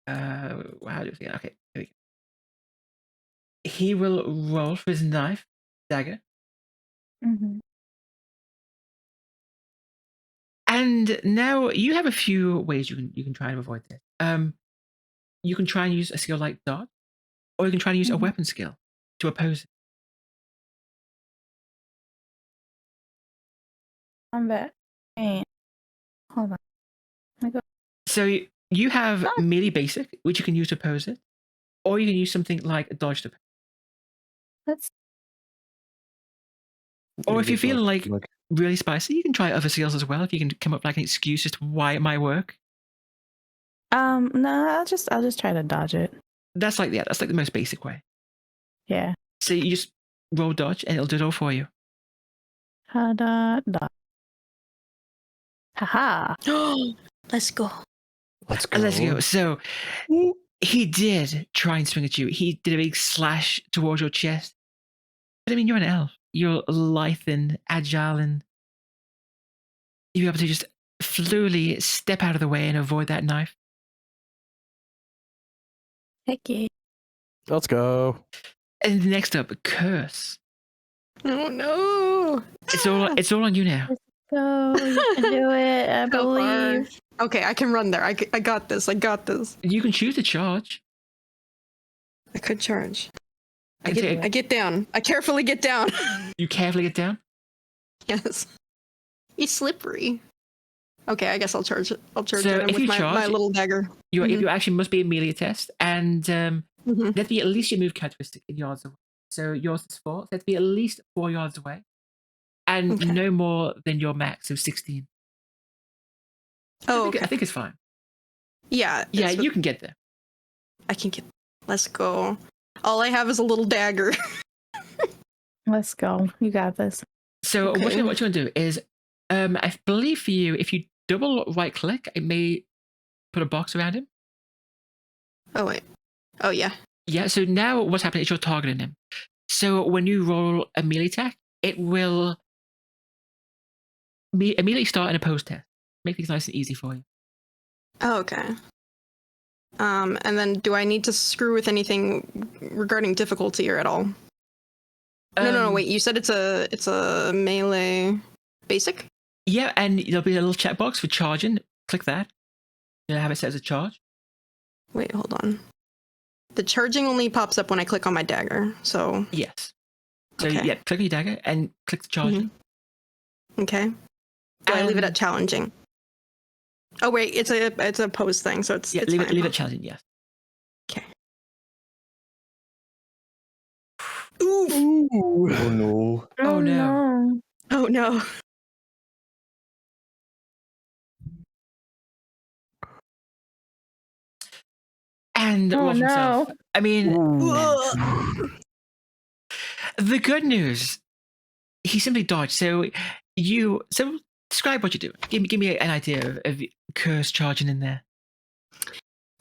how do you think? Okay, here we go. He will roll for his knife, dagger, Mm-hmm. and now you have a few ways you can try and avoid this. You can try and use a skill like dodge, or you can try and use a Mhm. weapon skill to oppose it. Combat. And hold on. Let me go. So you have Ah. melee basic, which you can use to oppose it, or you can use something like a dodge to. Let's. Or if you're feeling Look, like really spicy, you can try other skills as well. If you can come up with like an excuse as to why it might work. No, I'll just try to dodge it. That's like the most basic way. Yeah. So you just roll dodge and it'll do it all for you. Dodge. Haha. Let's go. let's go. Let's go. So he did try and swing at you. He did a big slash towards your chest. But I mean, you're an elf. You're lithe and agile, and you'll be able to just fluidly step out of the way and avoid that knife. Heck yeah. Let's go. And next up, Kirs. Oh no. It's all on you now. Go. You can do it. I So far. believe. Okay, I can run there. I got this. I got this. You can choose to charge. I could charge. I Okay. get down. I carefully get down. You carefully get down. Yes. He's slippery. Okay, I guess I'll charge it. I'll charge So at him if with you my charge- little dagger. You actually must be a melee test, and Mhm. that'd be at least your move characteristic in yards away. So yours is 4. So that'd be at least 4 yards away, and Okay. no more than your max, so 16. Oh, I okay. think it's fine. Yeah. Yeah, that's what- you can get there. I can get. Let's go. All I have is a little dagger. Let's go. You got this. So Okay. what you want to do is, I believe for you, if you double right click, it may put a box around him. Oh wait. Oh yeah. Yeah. So now what's happening is you're targeting him. So when you roll a melee attack, it will immediately start an opposed test. Make things nice and easy for you. Oh, okay. And then do I need to screw with anything regarding difficulty or at all? No. Wait. You said it's a melee basic. Yeah, and there'll be a little checkbox for charging. Click that. You'll have it set as a charge. Wait, hold on. The charging only pops up when I click on my dagger. So Yes. So Okay. yeah, click on your dagger and click the charge. Mhm. Okay. Do I leave it at challenging? Oh wait, it's a pose thing, so it's Yeah, it's leave fine. it challenging. Yes. Okay. Oof. Oh no. Oh, no. Oh no. And Oh, roll himself. no. I mean, Ugh. the good news, he simply dodged. So describe what you do. Give me an idea of Kirs charging in there.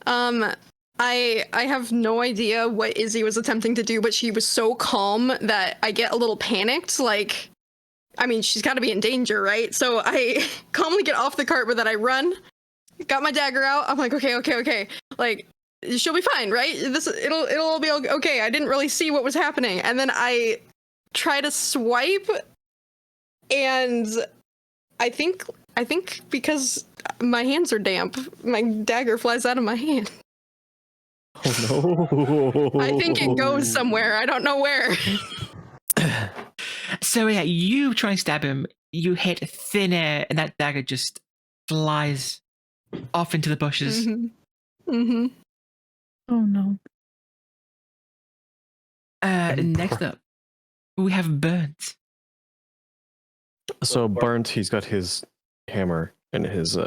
I have no idea what Izzy was attempting to do, but she was so calm that I get a little panicked. Like, I mean, she's got to be in danger, right? So I calmly get off the cart, but then I run, got my dagger out. I'm like, okay. Like, she'll be fine, right? It'll all be okay. I didn't really see what was happening, and then I try to swipe, and I think because my hands are damp, my dagger flies out of my hand. Oh no. I think it goes somewhere. I don't know where. So yeah, you try and stab him. You hit thin air, and that dagger just flies off into the bushes. Mm-hmm. Oh no. Next up, we have Bernt. So Bernt, he's got his hammer and his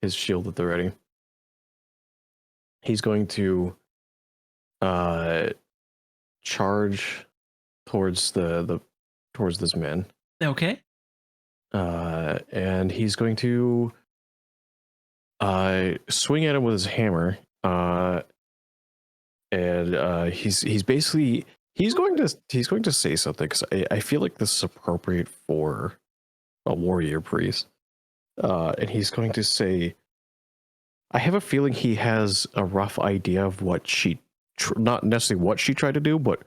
shield at the ready. He's going to charge towards towards this man. Okay. And he's going to swing at him with his hammer. And he's basically He's going to say something because I feel like this is appropriate for a warrior priest, and he's going to say, "I have a feeling he has a rough idea of what she, not necessarily what she tried to do, but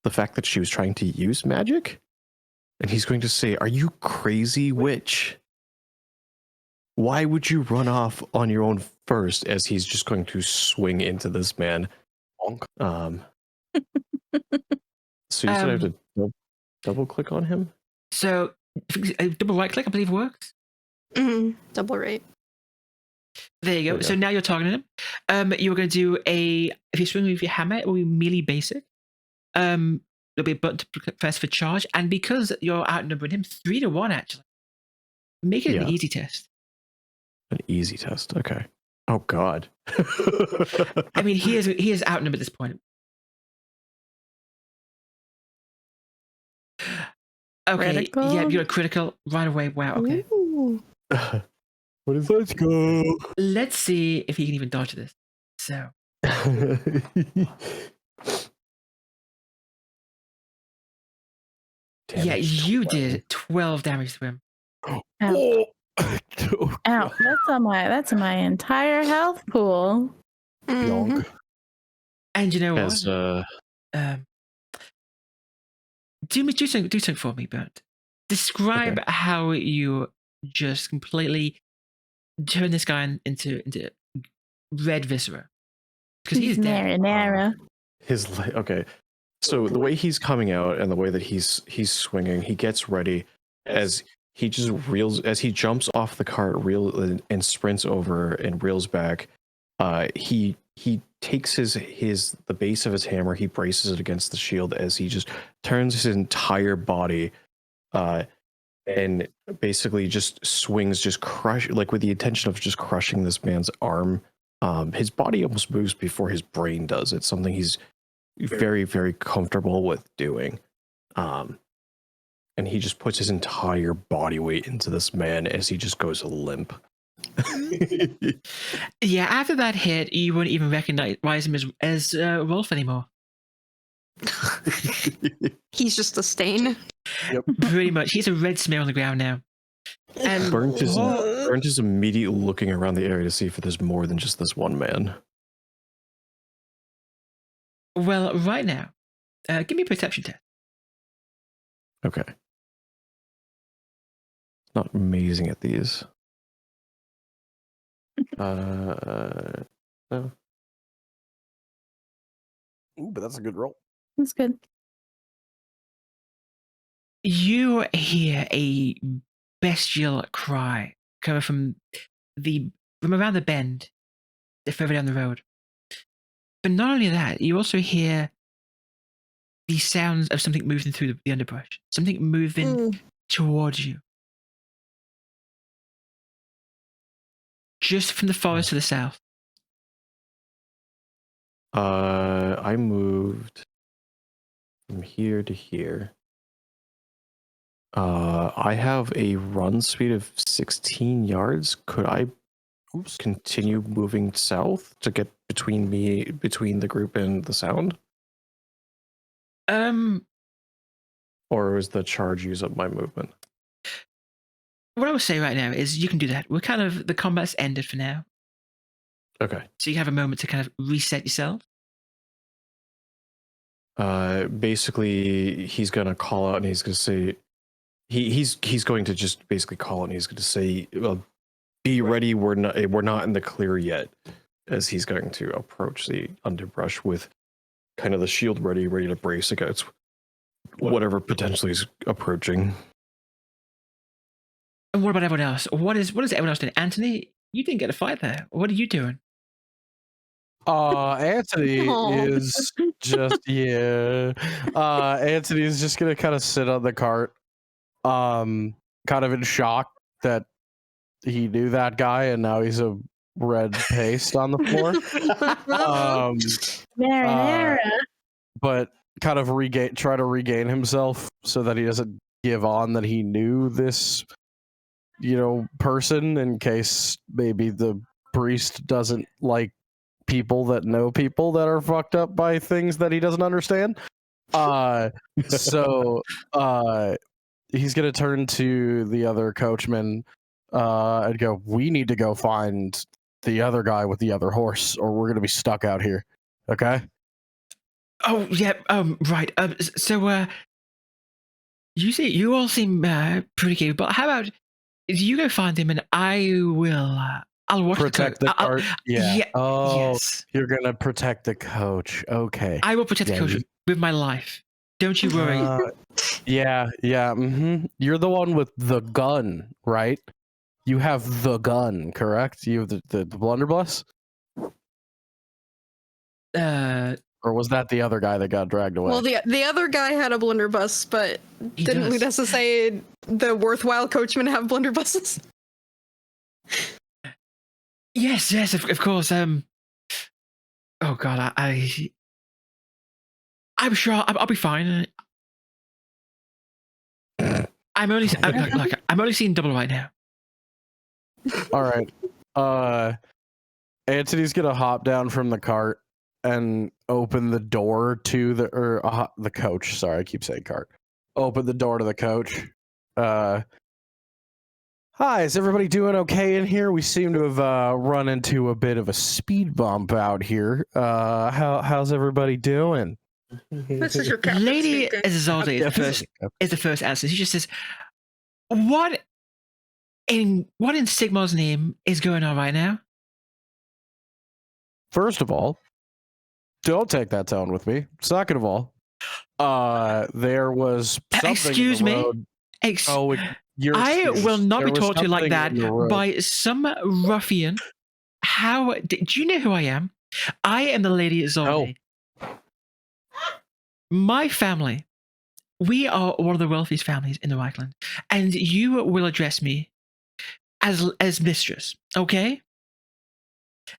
the fact that she was trying to use magic." And he's going to say, "Are you crazy, witch? Why would you run off on your own first?" As he's just going to swing into this man. So you said I have to double click on him? So double right click, I believe, works. Double right. There you go. There you So go. now you're targeting him. You're going to do if you swing with your hammer, it will be melee basic. There'll be a button to press for charge, and because you're outnumbering him 3-1, actually, make it an easy test. An easy test. Okay. Oh God. I mean, he is outnumbered at this point. Okay. Critical? Yeah, you got a critical right away. Wow. Okay. Ooh. What is? Let's go. Let's see if he can even dodge this. So yeah, you did 12 damage to him. Ow. Oh. Ow, that's my entire health pool. Mhm. And you know what? As Do something for me, Bernt. Describe how you just completely turn this guy into red viscera, because he's dead. Marinara. okay. So the way he's coming out and the way that he's swinging, he gets ready as he just reels, as he jumps off the cart, and sprints over and reels back. He takes the base of his hammer, he braces it against the shield as he just turns his entire body, and basically just swings, just crush, like with the intention of just crushing this man's arm. His body almost moves before his brain does. It's something he's very, very comfortable with doing. And he just puts his entire body weight into this man as he just goes limp. Yeah, after that hit, you wouldn't even recognize him as Rolf anymore. He's just a stain. Pretty much, he's a red smear on the ground now. And Bernt is immediately looking around the area to see if there's more than just this one man. well, right now, give me a perception test. Okay. Not amazing at these. No. Ooh, but that's a good roll. That's good. You hear a bestial cry coming from around the bend, further down the road. But not only that, you also hear the sounds of something moving through the underbrush, something moving towards you. Just from the forest to the south. I moved from here to here. I have a run speed of 16 yards. Could I continue moving south to get between the group and the sound? Or was the charge use up my movement? What I would say right now is you can do that. The combat's ended for now. Okay. So you have a moment to kind of reset yourself. Basically, he's gonna call out and he's gonna say, he's going to just basically call out and he's gonna say, "Be ready. We're not in the clear yet." As he's going to approach the underbrush with kind of the shield ready to brace against whatever potentially is approaching. And what about everyone else? What is everyone else doing? Antony, you didn't get a fight there. What are you doing? Antony Aw. is just Antony is just gonna kind of sit on the cart, kind of in shock that he knew that guy and now he's a red paste on the floor. Marinara. But kind of try to regain himself so that he doesn't give on that he knew this, person, in case maybe the priest doesn't like people that know people that are fucked up by things that he doesn't understand. So he's gonna turn to the other coachman and go, we need to go find the other guy with the other horse, or we're gonna be stuck out here. Okay? Oh, yeah. Right. So, you all seem pretty capable. How about you go find him, and I will. I'll watch Protect the the coach. cart. Yeah. Oh, Yes. you're gonna protect the coach. Okay. I will protect the Yeah, coach with my life. Don't you worry. Yeah. You're the one with the gun, right? You have the gun, correct? You have the blunderbuss? Or was that the other guy that got dragged away? Well, the other guy had a blunderbuss, but He didn't does. Leudessa say the worthwhile coachmen have blunderbusses? Yes, of course. Oh God, I'm sure I'll be fine. I'm only seeing double right now. All right. Antony's gonna hop down from the cart and open the door to the coach. Sorry, I keep saying cart. Open the door to the coach. Hi, is everybody doing okay in here? We seem to have run into a bit of a speed bump out here. How's everybody doing? This is your captain Lady speaking. Isolde is the first answer. She just says, What in Sigmar's name is going on right now?" First of all, don't take that tone with me. Second of all, there was something Excuse in the me? road. You're I excused. will not There be was talked to like something that in the road. by some ruffian. Do you know who I am? I am the Lady Isolde. My family, we are one of the wealthiest families in the Reichland, and you will address me as mistress, okay?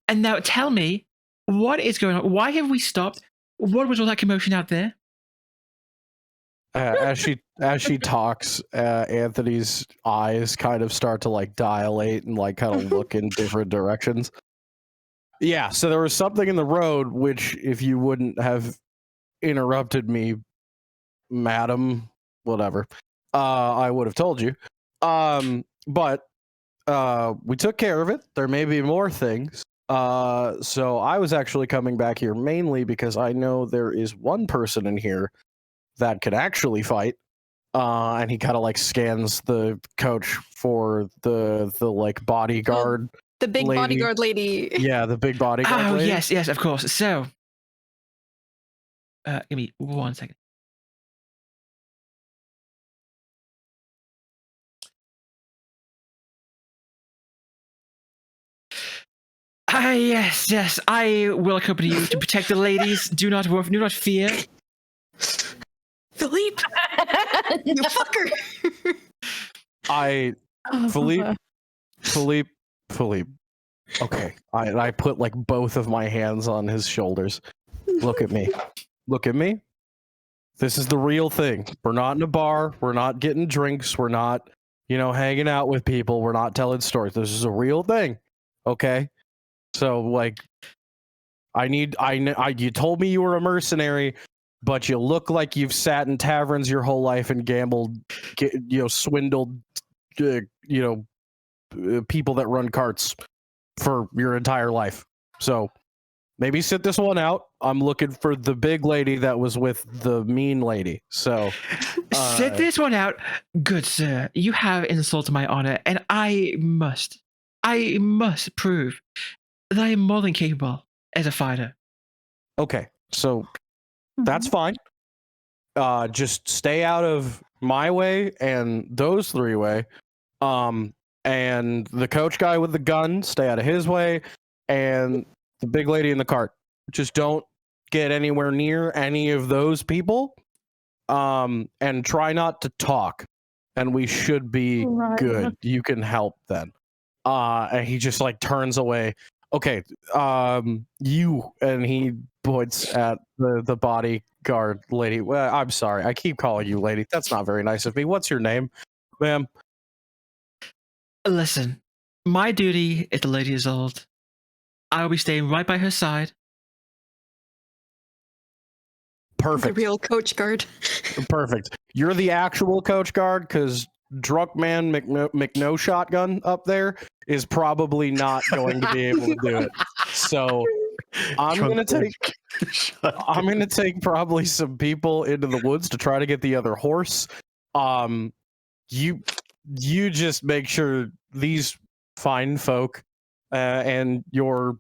And now tell me, what is going on? Why have we stopped? What was all that commotion out there? As she talks, Anthony's eyes kind of start to like dilate and like kind of look in different directions. Yeah, so there was something in the road which, if you wouldn't have interrupted me, madam, whatever, I would have told you. But we took care of it. There may be more things. So I was actually coming back here mainly because I know there is one person in here that could actually fight. And he kind of like scans the coach for the like bodyguard. The big lady. bodyguard lady. Yeah, the big bodyguard. Oh, lady. yes, of course. So, give me 1 second. Yes. I will accompany you to protect the ladies. Do not worry, do not fear. Philippe! You fucker! Philippe. Okay, I put like both of my hands on his shoulders. Look at me. This is the real thing. We're not in a bar. We're not getting drinks. We're not, hanging out with people. We're not telling stories. This is a real thing. Okay? So like, you told me you were a mercenary, but you look like you've sat in taverns your whole life and gambled, swindled, people that run carts for your entire life. So maybe sit this one out. I'm looking for the big lady that was with the mean lady. So sit this one out. Good sir, you have insulted my honor, and I must prove that I am more than capable as a fighter. Okay, so that's fine. Just stay out of my way and those three way. And the coach guy with the gun, stay out of his way. And the big lady in the cart, just don't get anywhere near any of those people. And try not to talk. And we should be good. You can help then. And he just like turns away. Okay, you, and he points at the bodyguard lady. Well, I'm sorry, I keep calling you lady. That's not very nice of me. What's your name, ma'am? Listen, my duty is the Lady Isolde. I will be staying right by her side. The Perfect. real coach guard. Perfect. You're the actual coach guard because drunk man McNo shotgun up there is probably not going to be able to do it. So I'm gonna take probably some people into the woods to try to get the other horse. You just make sure these fine folk and your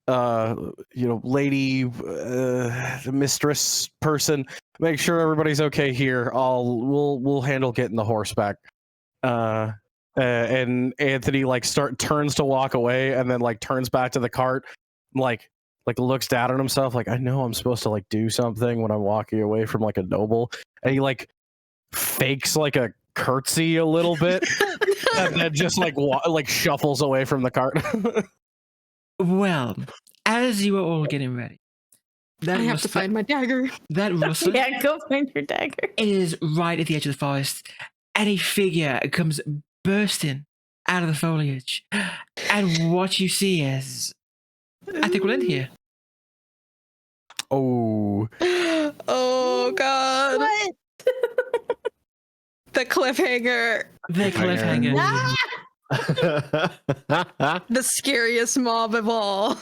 lady mistress person, make sure everybody's okay here. We'll handle getting the horse back. And Anthony turns to walk away and then turns back to the cart, like looks down at himself like, I know I'm supposed to do something when I'm walking away from a noble, and he fakes a curtsy a little bit and then just shuffles away from the cart. Well, as you are all getting ready, I have to find my dagger. that rustler Yeah, go find your dagger. is right at the edge of the forest, and a figure comes bursting out of the foliage. And what you see is, I think we'll end here. Oh, Oh God. What? The cliffhanger. The cliffhanger. The scariest mob of all.